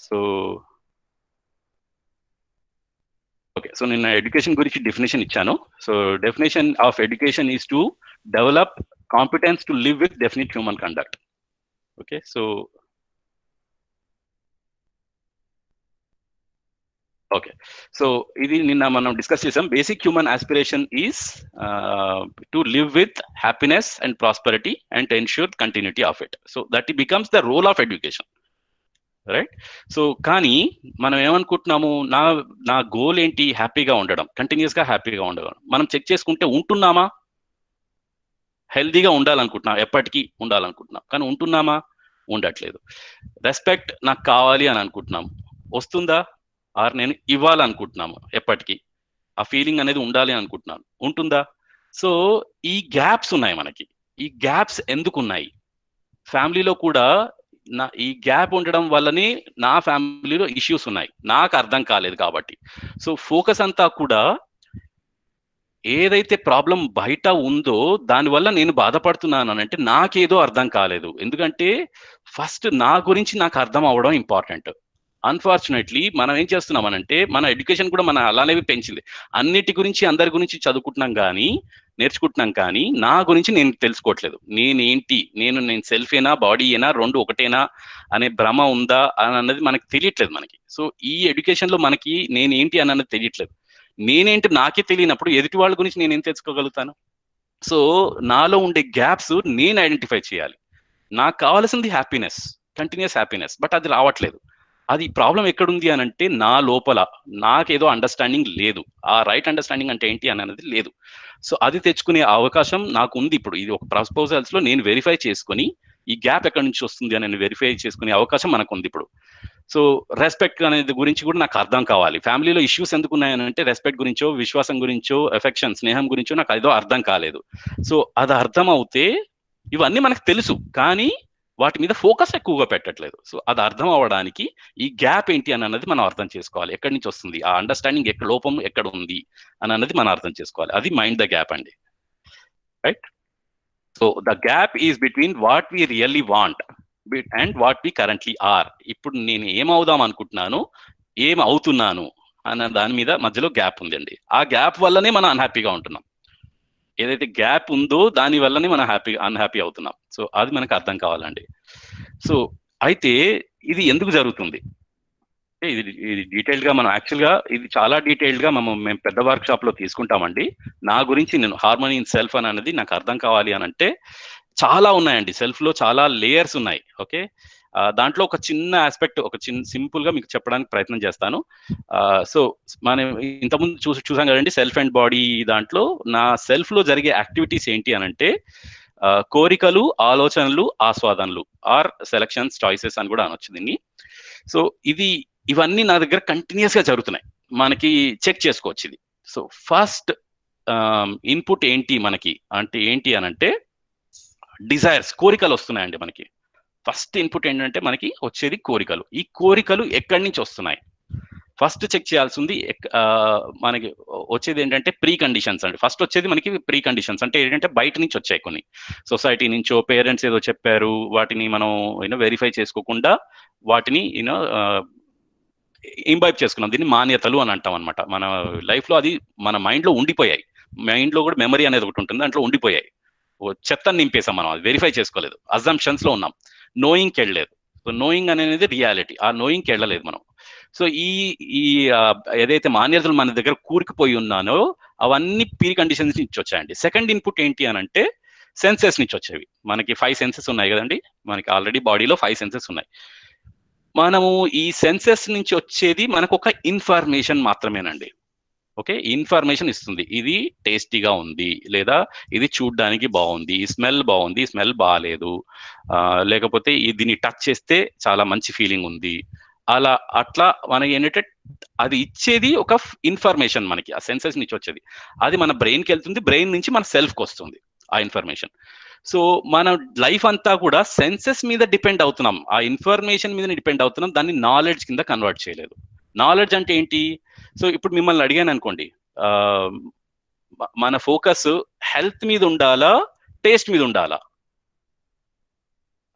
So okay, so నేను education గురించి definition ఇచ్చాను. So definition of education is to develop competence to live with definite human conduct. Okay, so okay, so ఇది నిన్న మనం డిస్కస్ చేసాం. Basic human aspiration is to live with happiness and prosperity and to ensure continuity of it. So that becomes the role of education, right? So కానీ మనం ఏమనుకుంటున్నాము, నా goal ఏంటి? హ్యాపీగా ఉండడం, కంటిన్యూస్గా హ్యాపీగా ఉండడం. మనం చెక్ చేసుకుంటే ఉంటున్నామా? హెల్దీగా ఉండాలనుకుంటున్నాం, ఎప్పటికీ ఉండాలనుకుంటున్నాం, కానీ ఉంటున్నామా? ఉండట్లేదు. రెస్పెక్ట్ నాకు కావాలి అని అనుకుంటున్నాం, వస్తుందా? ఆర్ నేను ఇవ్వాలనుకుంటున్నాము ఎప్పటికీ, ఆ ఫీలింగ్ అనేది ఉండాలి అనుకుంటున్నాను, ఉంటుందా? సో ఈ గ్యాప్స్ ఉన్నాయి మనకి. ఈ గ్యాప్స్ ఎందుకు ఉన్నాయి? ఫ్యామిలీలో కూడా ఈ గ్యాప్ ఉండడం వల్లనే నా ఫ్యామిలీలో ఇష్యూస్ ఉన్నాయి, నాకు అర్థం కాలేదు కాబట్టి. సో ఫోకస్ అంతా కూడా ఏదైతే ప్రాబ్లం బయట ఉందో దానివల్ల నేను బాధపడుతున్నాను అని అంటే నాకేదో అర్థం కాలేదు. ఎందుకంటే ఫస్ట్ నా గురించి నాకు అర్థం అవ్వడం ఇంపార్టెంట్. అన్ఫార్చునేట్లీ మనం ఏం చేస్తున్నామనంటే మన ఎడ్యుకేషన్ కూడా మన అలానే పెంచింది. అన్నిటి గురించి అందరి గురించి చదువుకుంటున్నాం కానీ, నేర్చుకుంటున్నాం కానీ నా గురించి నేను తెలుసుకోవట్లేదు. నేనేంటి, నేను సెల్ఫేనా, బాడీ ఏనా, రెండు ఒకటేనా అనే భ్రమ ఉందా అన్నది మనకి తెలియట్లేదు మనకి. సో ఈ ఎడ్యుకేషన్లో మనకి నేనేంటి అన్నది తెలియట్లేదు. నేనేంటి నాకే తెలియనప్పుడు ఎదుటి వాళ్ళ గురించి నేనేం తెలుసుకోగలుగుతాను? సో నాలో ఉండే గ్యాప్స్ నేను ఐడెంటిఫై చేయాలి. నాకు కావాల్సింది హ్యాపీనెస్, కంటిన్యూస్ హ్యాపీనెస్, బట్ అది రావట్లేదు. అది ప్రాబ్లం ఎక్కడుంది అని అంటే నా లోపల నాకేదో అండర్స్టాండింగ్ లేదు. ఆ రైట్ అండర్స్టాండింగ్ అంటే ఏంటి అని అనేది లేదు. సో అది తెచ్చుకునే అవకాశం నాకు ఉంది ఇప్పుడు. ఇది ఒక ప్రపోజల్స్ లో నేను వెరిఫై చేసుకుని ఈ గ్యాప్ ఎక్కడి నుంచి వస్తుంది అని వెరిఫై చేసుకునే అవకాశం మనకు ఉంది ఇప్పుడు. సో రెస్పెక్ట్ అనేది గురించి కూడా నాకు అర్థం కావాలి. ఫ్యామిలీలో ఇష్యూస్ ఎందుకు ఉన్నాయని అంటే రెస్పెక్ట్ గురించో, విశ్వాసం గురించో, ఎఫెక్షన్, స్నేహం గురించో నాకు ఏదో అర్థం కాలేదు. సో అది అర్థం అవుతే ఇవన్నీ మనకు తెలుసు, కానీ వాటి మీద ఫోకస్ ఎక్కువగా పెట్టట్లేదు. సో అది అర్థం అవ్వడానికి ఈ గ్యాప్ ఏంటి అని అన్నది మనం అర్థం చేసుకోవాలి. ఎక్కడి నుంచి వస్తుంది ఆ అండర్స్టాండింగ్, లోపం ఎక్కడ ఉంది అని అన్నది మనం అర్థం చేసుకోవాలి. అది మైండ్ ద గ్యాప్ అండి, right? So the gap is between what we really want and what we currently are. ఇప్పుడు నేను ఏమవుదాం అనుకుంటున్నాను, ఏం అవుతున్నాను అన్న దాని మీద మధ్యలో గ్యాప్ ఉందండి. ఆ గ్యాప్ వల్లనే మనం అన్హ్యాపీగా ఉంటున్నాం. ఏదైతే గ్యాప్ ఉందో దాని వల్లనే మనం అన్హ్యాపీ అవుతున్నాం. సో అది మనకు అర్థం కావాలండి. సో అయితే ఇది ఎందుకు జరుగుతుంది? ఇది డీటెయిల్డ్ గా మనం యాక్చువల్గా ఇది చాలా డీటెయిల్డ్ గా మేము పెద్ద వర్క్ షాప్ లో తీసుకుంటామండి. నా గురించి నేను హార్మోనీ ఇన్ సెల్ఫ్ అని అనేది నాకు అర్థం కావాలి అని అంటే చాలా ఉన్నాయండి. సెల్ఫ్ లో చాలా లేయర్స్ ఉన్నాయి. ఓకే, దాంట్లో ఒక చిన్న ఆస్పెక్ట్, ఒక చిన్న సింపుల్ గా మీకు చెప్పడానికి ప్రయత్నం చేస్తాను. సో మనం ఇంతకుముందు చూసాం కదండి సెల్ఫ్ అండ్ బాడీ. దాంట్లో నా సెల్ఫ్ లో జరిగే యాక్టివిటీస్ ఏంటి అని అంటే కోరికలు, ఆలోచనలు, ఆస్వాదనలు ఆర్ సెలక్షన్స్, చాయిసెస్ అని కూడా అనొచ్చు దీన్ని. సో ఇవన్నీ నా దగ్గర కంటిన్యూస్ గా జరుగుతున్నాయి, మనకి చెక్ చేసుకోవచ్చు ఇది. సో ఫస్ట్ ఇన్పుట్ ఏంటి మనకి అంటే ఏంటి అని అంటే డిజైర్స్, కోరికలు వస్తున్నాయండి మనకి. ఫస్ట్ ఇన్పుట్ ఏంటంటే మనకి వచ్చేది కోరికలు. ఈ కోరికలు ఎక్కడి నుంచి వస్తున్నాయి ఫస్ట్ చెక్ చేయాల్సింది. మనకి వచ్చేది ఏంటంటే ప్రీ కండిషన్స్ అండి. ఫస్ట్ వచ్చేది మనకి ప్రీ కండిషన్స్ అంటే ఏంటంటే బయట నుంచి వచ్చాయి కొన్ని, సొసైటీ నుంచో, పేరెంట్స్ ఏదో చెప్పారు, వాటిని మనం వెరిఫై చేసుకోకుండా వాటిని ఇంబైబ్ చేసుకున్నాం. దీన్ని మాన్యతలు అని అంటాం అనమాట. మన లైఫ్ లో అది మన మైండ్ లో ఉండిపోయాయి. మైండ్ లో కూడా మెమరీ అనేది ఒకటి ఉంటుంది, దాంట్లో ఉండిపోయాయి. చెత్తని నింపేసాం మనం, అది వెరిఫై చేసుకోలేదు, అజంప్షన్స్ లో ఉన్నాం, నోయింగ్కి వెళ్ళలేదు. సో నోయింగ్ అనేది రియాలిటీ, ఆ నోయింగ్కి వెళ్ళలేదు మనం. సో ఈ ఏదైతే మాన్యతలు మన దగ్గర కూరుకుపోయి ఉన్నానో అవన్నీ ప్రీ కండిషన్స్ నుంచి వచ్చాయండి. సెకండ్ ఇన్పుట్ ఏంటి అని అంటే సెన్సెస్ నుంచి వచ్చేవి. మనకి 5 సెన్సెస్ ఉన్నాయి కదండి, మనకి ఆల్రెడీ బాడీలో 5 సెన్సెస్ ఉన్నాయి. మనము ఈ సెన్సెస్ నుంచి వచ్చేది మనకు ఒక ఇన్ఫర్మేషన్ మాత్రమేనండి. ఓకే, ఇన్ఫర్మేషన్ ఇస్తుంది, ఇది టేస్టీగా ఉంది, లేదా ఇది చూడ్డానికి బాగుంది, ఈ స్మెల్ బాగుంది, ఈ స్మెల్ బాగాలేదు, లేకపోతే దీన్ని టచ్ చేస్తే చాలా మంచి ఫీలింగ్ ఉంది, అట్లా మనకి ఏంటంటే అది ఇచ్చేది ఒక ఇన్ఫర్మేషన్ మనకి. ఆ సెన్సెస్ నుంచి వచ్చేది అది మన బ్రెయిన్కి వెళ్తుంది, బ్రెయిన్ నుంచి మన సెల్ఫ్కి వస్తుంది ఆ ఇన్ఫర్మేషన్. సో మన లైఫ్ అంతా కూడా సెన్సెస్ మీద డిపెండ్ అవుతున్నాం, ఆ ఇన్ఫర్మేషన్ మీద డిపెండ్ అవుతున్నాం, దాన్ని నాలెడ్జ్ కింద కన్వర్ట్ చేయలేదు. నాలెడ్జ్ అంటే ఏంటి? సో ఇప్పుడు మిమ్మల్ని అడిగాను అనుకోండి, మన ఫోకస్ హెల్త్ మీద ఉండాలా, టేస్ట్ మీద ఉండాలా,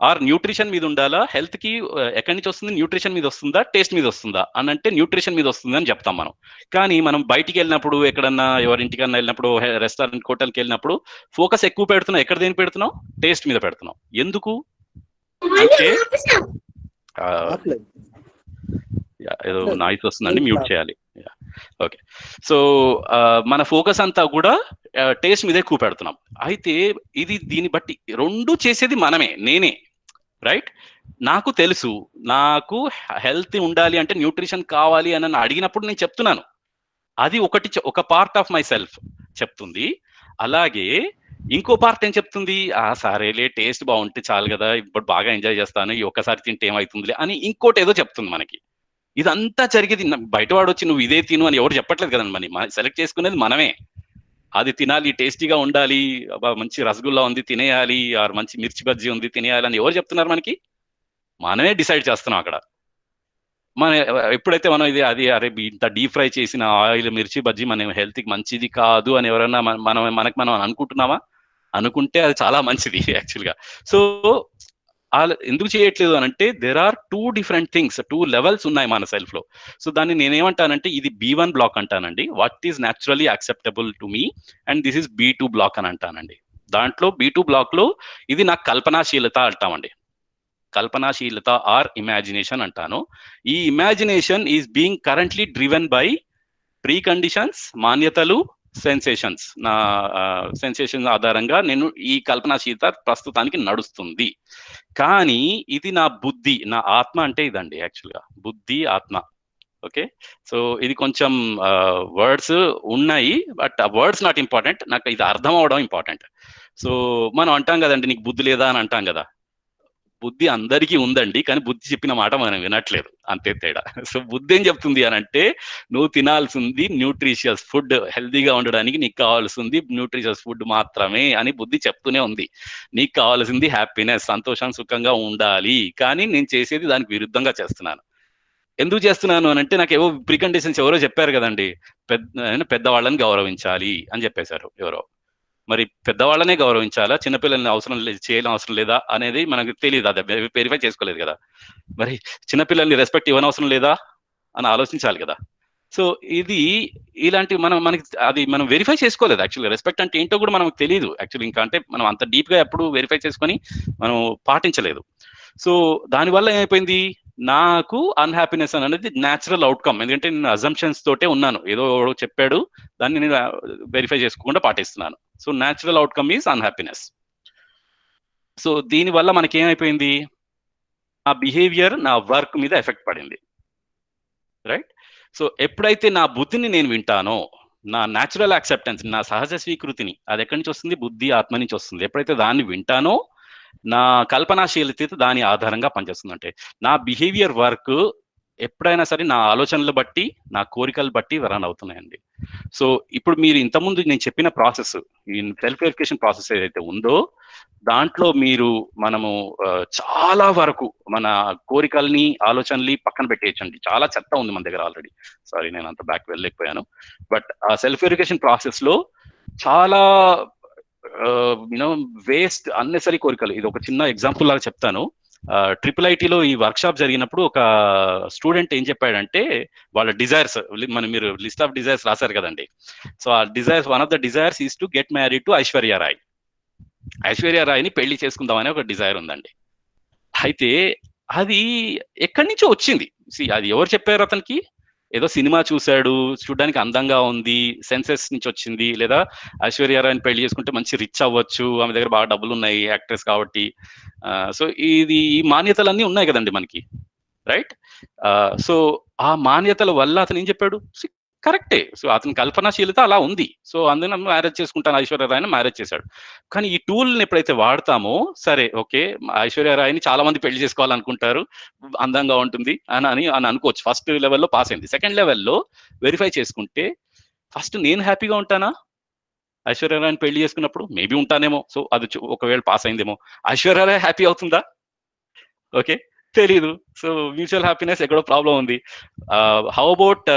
ఆర్ న్యూట్రిషన్ మీద ఉండాలా? హెల్త్ కి ఎక్కడి నుంచి వస్తుంది? న్యూట్రిషన్ మీద వస్తుందా, టేస్ట్ మీద వస్తుందా అని అంటే న్యూట్రిషన్ మీద వస్తుంది అని చెప్తాం మనం. కానీ మనం బయటికి వెళ్ళినప్పుడు, ఎక్కడన్నా ఎవరింటికన్నా వెళ్ళినప్పుడు, రెస్టారెంట్, హోటల్కి వెళ్ళినప్పుడు ఫోకస్ ఎక్కువ పెడుతున్నాం. ఎక్కడ దేని పెడుతున్నాం? టేస్ట్ మీద పెడుతున్నాం. ఎందుకు అంటే ఏదో నాయిస్ వస్తుందండి, మ్యూట్ చేయాలి. ఓకే. సో మన ఫోకస్ అంతా కూడా టేస్ట్ మీద ఎక్కువ పెడుతున్నాం. అయితే దీన్ని బట్టి రెండు చేసేది మనమే, నేనే, రైట్? నాకు తెలుసు, నాకు హెల్త్ ఉండాలి అంటే న్యూట్రిషన్ కావాలి అని అడిగినప్పుడు నేను చెప్తున్నాను. అది ఒక పార్ట్ ఆఫ్ మై సెల్ఫ్ చెప్తుంది. అలాగే ఇంకో పార్ట్ ఏం చెప్తుంది? సరేలే, టేస్ట్ బాగుంటే చాలు కదా, ఇప్పుడు బాగా ఎంజాయ్ చేస్తాను, ఈ ఒక్కసారి తింటే ఏమవుతుందిలే అని ఇంకోటి ఏదో చెప్తుంది మనకి. ఇదంతా జరిగేది బయటవాడు వచ్చి నువ్వు ఇదే తిను అని ఎవరు చెప్పట్లేదు కదండి. మనం సెలెక్ట్ చేసుకునేది మనమే. అది తినాలి, టేస్టీగా ఉండాలి, మంచి రసగుల్లా ఉంది తినేయాలి, ఆర్ మంచి మిర్చి బజ్జీ ఉంది తినేయాలి అని ఎవరు చెప్తున్నారు మనకి? మనమే డిసైడ్ చేస్తున్నాం అక్కడ. మన ఎప్పుడైతే మనం అరే ఇంత డీప్ ఫ్రై చేసిన ఆయిల్ మిర్చి బజ్జీ మన హెల్త్కి మంచిది కాదు అని ఎవరైనా మనం అనుకుంటున్నామా? అనుకుంటే అది చాలా మంచిది యాక్చువల్గా. సో ఎందుకు చేయట్లేదు అని అంటే there are 2 different things, 2 levels ఉన్నాయి మన సెల్ఫ్ లో. సో దాన్ని నేనేమంటానంటే ఇది B1 బ్లాక్ అంటానండి, what is naturally acceptable to me, and this is B2 block అని అంటానండి. దాంట్లో B2 బ్లాక్ లో ఇది నాకు కల్పనాశీలత అంటామండి. కల్పనాశీలత ఆర్ ఇమాజినేషన్ అంటాను. ఈ imagination is being currently driven by preconditions, మాన్యతలు, సెన్సేషన్స్. నా సెన్సేషన్ ఆధారంగా నేను ఈ కల్పనాశీలత ప్రస్తుతానికి నడుస్తుంది. కానీ ఇది నా బుద్ధి, నా ఆత్మ అంటే ఇదండి యాక్చువల్గా, బుద్ధి, ఆత్మ. ఓకే. సో ఇది కొంచెం వర్డ్స్ ఉన్నాయి, బట్ ఆ వర్డ్స్ నాట్ ఇంపార్టెంట్, నాకు ఇది అర్థం అవడం ఇంపార్టెంట్. సో మనం అంటాం కదండి, నీకు బుద్ధి లేదా అని అంటాం కదా. బుద్ధి అందరికీ ఉందండి, కానీ బుద్ధి చెప్పిన మాట మనం వినట్లేదు, అంతే తేడా. సో బుద్ధి ఏం చెప్తుంది అని అంటే, నువ్వు తినాల్సింది న్యూట్రిషియస్ ఫుడ్, హెల్తీగా ఉండడానికి నీకు కావాల్సింది న్యూట్రిషియస్ ఫుడ్ మాత్రమే అని బుద్ధి చెప్తూనే ఉంది. నీకు కావాల్సింది హ్యాపీనెస్, సంతోషం, సుఖంగా ఉండాలి, కానీ నేను చేసేది దానికి విరుద్ధంగా చేస్తున్నాను. ఎందుకు చేస్తున్నాను అని అంటే, నాకు ఏవో ప్రికండిషన్స్ ఎవరో చెప్పారు కదండి, పెద్దవాళ్ళని గౌరవించాలి అని చెప్పేశారు ఎవరో. మరి పెద్దవాళ్ళనే గౌరవించాలా, చిన్నపిల్లల్ని చేయడం అవసరం లేదా అనేది మనకు తెలియదు, అది వెరిఫై చేసుకోలేదు కదా. మరి చిన్నపిల్లల్ని రెస్పెక్ట్ ఇవ్వనవసరం లేదా అని ఆలోచించాలి కదా. సో ఇలాంటి మనం వెరిఫై చేసుకోలేదు యాక్చువల్గా. రెస్పెక్ట్ అంటే ఏంటో కూడా మనకు తెలియదు యాక్చువల్లీ, ఇంకా అంటే మనం అంత డీప్ గా ఎప్పుడు వెరిఫై చేసుకొని మనం పాటించలేదు. సో దానివల్ల ఏమైపోయింది, నాకు అన్హ్యాపీనెస్ అనేది న్యాచురల్ అవుట్కమ్. ఎందుకంటే నేను అజంప్షన్స్ తోటే ఉన్నాను, ఏదో చెప్పాడు, దాన్ని నేను వెరిఫై చేసుకోకుండా పాటిస్తున్నాను. So natural outcome is unhappiness. So దీనివల్ల మనకి ఏమైపోయింది, నా బిహేవియర్ నా వర్క్ మీద ఎఫెక్ట్ పడింది, రైట్? సో ఎప్పుడైతే నా బుద్ధిని నేను వింటానో, నా న్యాచురల్ యాక్సెప్టెన్స్, నా సహజ స్వీకృతిని, అది ఎక్కడి నుంచి వస్తుంది? బుద్ధి, ఆత్మ నుంచి వస్తుంది. ఎప్పుడైతే దాన్ని వింటానో, నా కల్పనాశీలత దాని ఆధారంగా పనిచేస్తుంది. అంటే నా బిహేవియర్ వర్క్ ఎప్పుడైనా సరే నా ఆలోచనలు బట్టి, నా కోరికలు బట్టి రన్ అవుతున్నాయండి. సో ఇప్పుడు మీరు ఇంతకుముందు నేను చెప్పిన ప్రాసెస్, ఈ సెల్ఫ్ వెరిఫికేషన్ ప్రాసెస్ ఏదైతే ఉందో, దాంట్లో మనము చాలా వరకు మన కోరికల్ని, ఆలోచనల్ని పక్కన పెట్టేయచ్చండి. చాలా చెత్త ఉంది మన దగ్గర ఆల్రెడీ. సారీ, నేను అంత బ్యాక్ వెళ్ళలేకపోయాను. బట్ ఆ సెల్ఫ్ వెరిఫికేషన్ ప్రాసెస్ లో చాలా వేస్ట్, అన్నెసరీ కోరికలు. ఇది ఒక చిన్న ఎగ్జాంపుల్ లాగా చెప్తాను. IIITలో ఈ వర్క్ షాప్ జరిగినప్పుడు ఒక స్టూడెంట్ ఏం చెప్పాడంటే, వాళ్ళ డిజైర్స్, మీరు లిస్ట్ ఆఫ్ డిజైర్స్ రాశారు కదండి. సో ఆ desires, one of the desires is to get married to Aishwarya Rai. Aishwarya రాయ్ని పెళ్లి చేసుకుందామని ఒక డిజైర్ ఉందండి. అయితే అది ఎక్కడి నుంచో వచ్చింది. అది ఎవరు చెప్పారు అతనికి? ఏదో సినిమా చూశాడు, చూడడానికి అందంగా ఉంది, సెన్సెస్ నుంచి వచ్చింది, లేదా ఐశ్వర్య రాయ్ని పెళ్లి చేసుకుంటే మంచి రిచ్ అవ్వచ్చు, ఆమె దగ్గర బాగా డబ్బులు ఉన్నాయి, యాక్ట్రెస్ కాబట్టి. సో ఈ మాన్యతలన్నీ ఉన్నాయి కదండి మనకి, రైట్? సో ఆ మాన్యతల వల్ల అతను ఏం చెప్పాడు? కరెక్టే. సో అతని కల్పనాశీలత అలా ఉంది. సో అందులో మ్యారేజ్ చేసుకుంటాను ఐశ్వర్య రాయ్ని మ్యారేజ్ చేశాడు. కానీ ఈ టూల్ని ఎప్పుడైతే వాడతామో, సరే ఓకే, ఐశ్వర్య రాయ్ని చాలా మంది పెళ్లి చేసుకోవాలనుకుంటారు, అందంగా ఉంటుంది అని అనుకోవచ్చు. ఫస్ట్ లెవెల్లో పాస్ అయింది. సెకండ్ లెవెల్లో వెరిఫై చేసుకుంటే, ఫస్ట్ నేను హ్యాపీగా ఉంటానా? ఐశ్వర్యరాయని పెళ్లి చేసుకున్నప్పుడు మేబీ ఉంటానేమో, సో అది ఒకవేళ పాస్ అయిందేమో, ఐశ్వర్యరాయ్ హ్యాపీ అవుతుందా? ఓకే, తెలీదు. సో మ్యూచువల్ హ్యాపీనెస్ ఎక్కడో ప్రాబ్లం ఉంది. How about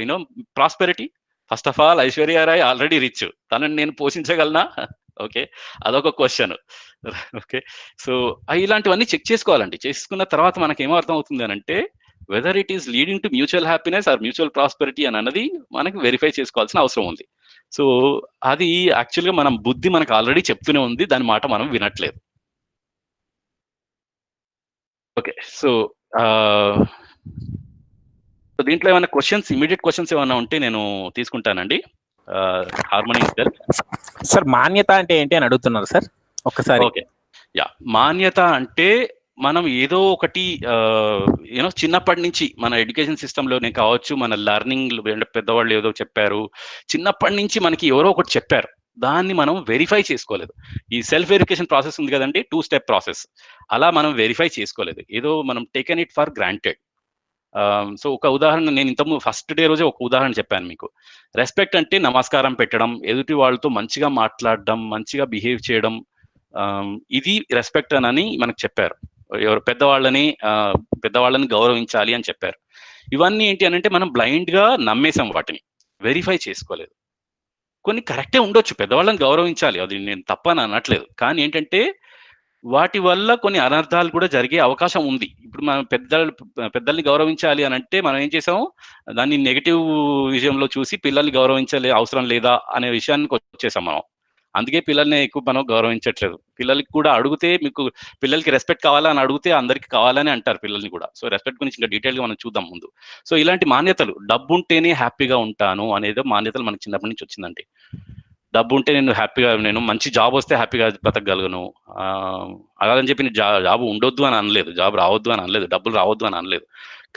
you know prosperity? First of all Aishwarya Rai already rich, తనని నేను పోషించగలనా? ఓకే, అదొక క్వశ్చన్. ఓకే, సో ఇలాంటివన్నీ చెక్ చేసుకోవాలండి. చేసుకున్న తర్వాత మనకి ఏమర్థం అవుతుంది అని అంటే weather it is leading to mutual happiness are mutual prosperity అని అన్నది మనకి వెరిఫై చేసుకోవాల్సిన అవసరం ఉంది. సో అది యాక్చువల్గా మనం బుద్ధి మనకు ఆల్రెడీ చెప్తూనే ఉంది, దాని మాట మనం వినట్లేదు. ఓకే, సో దీంట్లో ఏమైనా క్వశ్చన్స్, ఇమీడియట్ క్వశ్చన్స్ ఏమైనా ఉంటే నేను తీసుకుంటానండి. హార్మోనీ సార్ మాన్యత అంటే ఏంటి అని అడుగుతున్నారు సార్ ఒక్కసారి. ఓకే, యా, మాన్యత అంటే మనం ఏదో ఒకటి యూనో చిన్నప్పటి నుంచి మన ఎడ్యుకేషన్ సిస్టంలోనే కావచ్చు, మన లెర్నింగ్ పెద్దవాళ్ళు ఏదో చెప్పారు, చిన్నప్పటి నుంచి మనకి ఎవరో ఒకటి చెప్పారు, దాన్ని మనం వెరిఫై చేసుకోలేదు. ఈ సెల్ఫ్ వెరిఫికేషన్ ప్రాసెస్ ఉంది కదండి, 2 స్టెప్ ప్రాసెస్, అలా మనం వెరిఫై చేసుకోలేదు, ఏదో మనం taken it for granted. So ఒక ఉదాహరణ నేను ఇంతకుముందు ఫస్ట్ డే రోజే ఒక ఉదాహరణ చెప్పాను మీకు. రెస్పెక్ట్ అంటే నమస్కారం పెట్టడం, ఎదుటి వాళ్ళతో మంచిగా మాట్లాడడం, మంచిగా బిహేవ్ చేయడం, ఇది రెస్పెక్ట్ అని మనకు చెప్పారు. ఎవరు పెద్దవాళ్ళని గౌరవించాలి అని చెప్పారు. ఇవన్నీ ఏంటి అని అంటే మనం బ్లైండ్ గా నమ్మేసాం, వాటిని వెరిఫై చేసుకోలేదు. కొన్ని కరెక్టే ఉండొచ్చు, పెద్దవాళ్ళని గౌరవించాలి, అది నేను తప్పని అనట్లేదు, కానీ ఏంటంటే వాటి వల్ల కొన్ని అనర్థాలు కూడా జరిగే అవకాశం ఉంది. ఇప్పుడు మనం పెద్దల్ని గౌరవించాలి అని అంటే మనం ఏం చేసాము, దాన్ని నెగిటివ్ విషయంలో చూసి పిల్లల్ని గౌరవించాలి అవసరం లేదా అనే విషయానికి వచ్చేసాం మనం. అందుకే పిల్లల్ని ఎక్కువ మనం గౌరవించట్లేదు. పిల్లలకి కూడా అడిగితే మీకు పిల్లలకి రెస్పెక్ట్ కావాలా అని అడిగితే అందరికి కావాలని అంటారు పిల్లల్ని కూడా. సో రెస్పెక్ట్ గురించి ఇంకా డీటెయిల్ గా మనం చూద్దాం ముందు. సో ఇలాంటి మాన్యతలు, డబ్బు ఉంటేనే హ్యాపీగా ఉంటాను అనేది మాన్యతలు మనకి చిన్నప్పటి నుంచి వచ్చిందండి. డబ్బు ఉంటే నేను మంచి జాబ్ వస్తే హ్యాపీగా బతకగలను, అలాగని చెప్పి జాబ్ ఉండొద్దు అని అనలేదు, జాబ్ రావద్దు అని అనలేదు, డబ్బులు రావద్దు అని అనలేదు.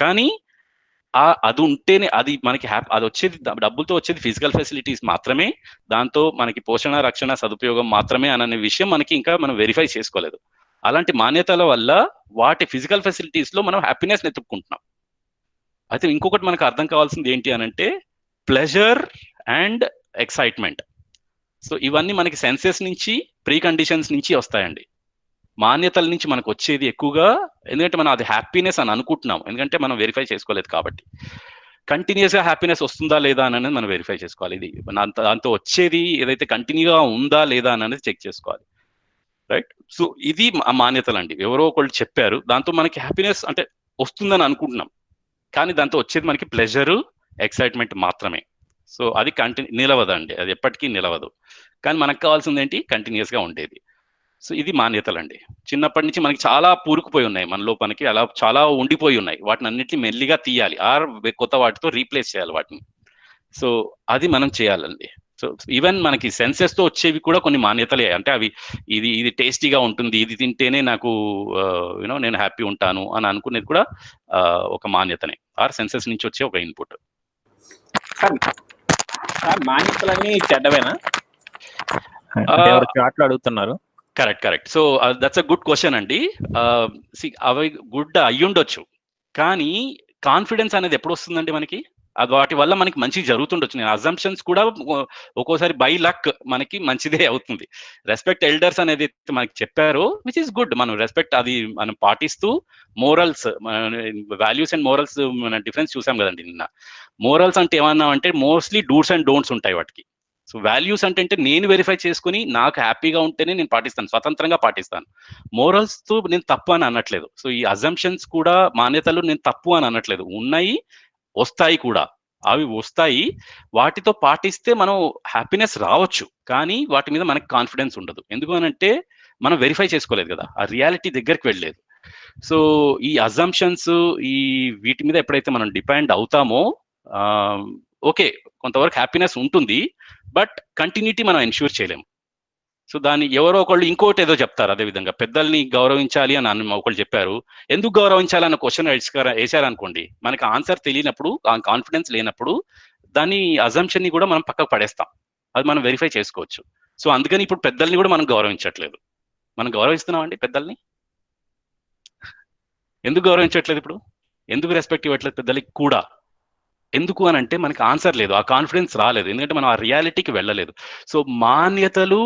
కానీ అది ఉంటేనే అది మనకి అది వచ్చేది, డబ్బులతో వచ్చేది ఫిజికల్ ఫెసిలిటీస్ మాత్రమే, దాంతో మనకి పోషణ, రక్షణ, సదుపయోగం మాత్రమే అనే విషయం మనకి ఇంకా మనం వెరిఫై చేసుకోలేదు. అలాంటి మాన్యతల వల్ల వాటి ఫిజికల్ ఫెసిలిటీస్ లో మనం హ్యాపీనెస్ ఎత్తుక్కుంటున్నాం. అయితే ఇంకొకటి మనకు అర్థం కావాల్సింది ఏంటి అని అంటే ప్లెజర్ అండ్ ఎక్సైట్మెంట్. సో ఇవన్నీ మనకి సెన్సెస్ నుంచి, ప్రీ కండిషన్స్ నుంచి వస్తాయండి. మాన్యతల నుంచి మనకు వచ్చేది ఎక్కువగా, ఎందుకంటే మనం అది హ్యాపీనెస్ అని అనుకుంటున్నాం, ఎందుకంటే మనం వెరిఫై చేసుకోలేదు కాబట్టి. కంటిన్యూస్ గా హ్యాపీనెస్ వస్తుందా లేదా అనేది మనం వెరిఫై చేసుకోవాలి. ఇది దాంతో వచ్చేది ఏదైతే కంటిన్యూగా ఉందా లేదా అనేది చెక్ చేసుకోవాలి, రైట్? సో ఇది మాన్యతలు అండి. ఎవరో ఒకళ్ళు చెప్పారు, దాంతో మనకి హ్యాపీనెస్ అంటే వస్తుందని అనుకుంటున్నాం, కానీ దాంతో వచ్చేది మనకి ప్లెజరు, ఎక్సైట్మెంట్ మాత్రమే. సో అది నిలవదండి, అది ఎప్పటికీ నిలవదు. కానీ మనకు కావాల్సింది ఏంటి, కంటిన్యూస్ గా ఉండేది. సో ఇది మాన్యతలండి. చిన్నప్పటి నుంచి మనకి చాలా పూరుకుపోయి ఉన్నాయి మన లోపలికి, అలా చాలా ఉండిపోయి ఉన్నాయి, వాటిని అన్నింటినీ మెల్లిగా తీయాలి, ఆర్ కొత్త వాటితో రీప్లేస్ చేయాలి వాటిని. సో అది మనం చేయాలండి. సో ఈవెన్ మనకి సెన్సెస్ తో వచ్చేవి కూడా కొన్ని మాన్యతలే, అంటే అవి ఇది టేస్టీగా ఉంటుంది, ఇది తింటేనే నాకు యూనో నేను హ్యాపీ ఉంటాను అని అనుకునేది కూడా ఒక మాన్యతనే, ఆర్ సెన్సెస్ నుంచి వచ్చే ఒక ఇన్పుట్. మాన్యతలన్నీ చెడ్డవేనా అడుగుతున్నారు? Correct. So that's a good question అండి. అవి గుడ్ అయ్యుండొచ్చు, కానీ కాన్ఫిడెన్స్ అనేది ఎప్పుడు వస్తుందండి మనకి, అది వాటి వల్ల మనకి మంచి జరుగుతుండొచ్చు. నేను అజంప్షన్స్ కూడా ఒక్కోసారి బై లక్ మనకి మంచిదే అవుతుంది. రెస్పెక్ట్ ఎల్డర్స్ అనేది మనకి చెప్పారు, విచ్ ఈస్ గుడ్. మనం రెస్పెక్ట్ అది మనం పాటిస్తూ మోరల్స్, వాల్యూస్ అండ్ మోరల్స్ మన డిఫరెన్స్ చూసాం కదండి నిన్న. మోరల్స్ అంటే ఏమన్నా అంటే మోస్ట్లీ డూస్ అండ్ డోంట్స్ ఉంటాయి వాటికి. సో వాల్యూస్ అంటే నేను వెరిఫై చేసుకుని నాకు హ్యాపీగా ఉంటేనే నేను పాటిస్తాను, స్వతంత్రంగా పాటిస్తాను. మోరల్స్ తో నేను తప్పు అని అనట్లేదు. సో ఈ అజంప్షన్స్ కూడా, మాన్యతలు నేను తప్పు అని అనట్లేదు, ఉన్నాయి, వస్తాయి కూడా, అవి వస్తాయి. వాటితో పాటిస్తే మనం హ్యాపీనెస్ రావచ్చు, కానీ వాటి మీద మనకి కాన్ఫిడెన్స్ ఉండదు. ఎందుకు అనంటే మనం వెరిఫై చేసుకోలేదు కదా, ఆ రియాలిటీ దగ్గరికి వెళ్ళలేదు. సో ఈ అజంప్షన్స్, వీటి మీద ఎప్పుడైతే మనం డిపెండ్ అవుతామో ఓకే, కొంతవరకు హ్యాపీనెస్ ఉంటుంది, బట్ కంటిన్యూటీ మనం ఎన్ష్యూర్ చేయలేము. సో దాన్ని ఎవరో ఒకళ్ళు ఇంకోటి ఏదో చెప్తారు, అదేవిధంగా పెద్దల్ని గౌరవించాలి అని ఒకళ్ళు చెప్పారు, ఎందుకు గౌరవించాలన్న క్వశ్చన్ వేసారనుకోండి, మనకి ఆన్సర్ తెలియనప్పుడు, కాన్ఫిడెన్స్ లేనప్పుడు దాన్ని అజంప్షన్ ని కూడా మనం పక్కకు పడేస్తాం, అది మనం వెరిఫై చేసుకోవచ్చు. సో అందుకని ఇప్పుడు పెద్దల్ని కూడా మనం గౌరవించట్లేదు. మనం గౌరవిస్తున్నాం అండి పెద్దల్ని? ఎందుకు గౌరవించట్లేదు? ఇప్పుడు ఎందుకు రెస్పెక్ట్ ఇవ్వట్లేదు పెద్దలకి కూడా? ఎందుకు అని అంటే మనకి ఆన్సర్ లేదు, ఆ కాన్ఫిడెన్స్ రాలేదు, ఎందుకంటే మనం ఆ రియాలిటీకి వెళ్ళలేదు. సో మాన్యతలు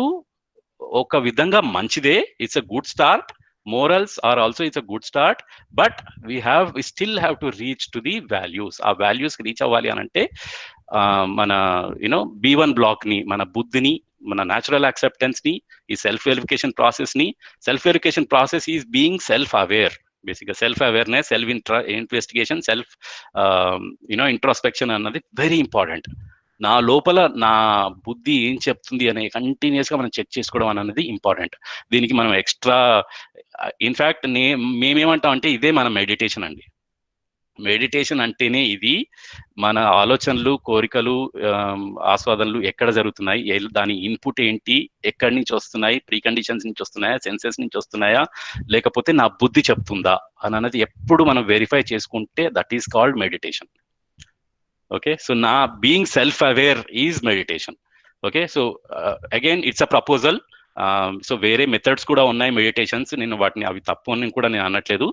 ఒక విధంగా మంచిదే, it's a good start. morals are also it's a good start, but we still have to reach to the values. ఆ values కి రీచ్ అవ్వాలి అని అంటే మన B1 బ్లాక్ ని, మన బుద్ధిని, మన న్యాచురల్ యాక్సెప్టెన్స్ ని, ఈ సెల్ఫ్ వెరిఫికేషన్ ప్రాసెస్ ని, self verification process is being self aware. బేసిక్గా self awareness, self investigation, self introspection అన్నది వెరీ ఇంపార్టెంట్. నా లోపల నా బుద్ధి ఏం చెప్తుంది అనే కంటిన్యూస్ గా మనం చెక్ చేసుకోవడం అనేది ఇంపార్టెంట్. దీనికి మనం ఎక్స్ట్రా ఇన్ఫాక్ట్ మేమేమంటాం అంటే ఇదే మన మెడిటేషన్ అండి. మెడిటేషన్ అంటేనే ఇది. మన ఆలోచనలు, కోరికలు, ఆస్వాదనలు ఎక్కడ జరుగుతున్నాయి, దాని ఇన్పుట్ ఏంటి, ఎక్కడి నుంచి వస్తున్నాయి, ప్రీ కండిషన్స్ నుంచి వస్తున్నాయా, సెన్సెస్ నుంచి వస్తున్నాయా, లేకపోతే నా బుద్ధి చెప్తుందా అని అన్నది ఎప్పుడు మనం వెరిఫై చేసుకుంటే that is called meditation. Okay, so నా being self aware is meditation. Okay, so again it's a proposal. So వేరే మెథడ్స్ కూడా ఉన్నాయి మెడిటేషన్స్, నేను వాటిని అవి తప్పు అని కూడా నేను అనట్లేదు.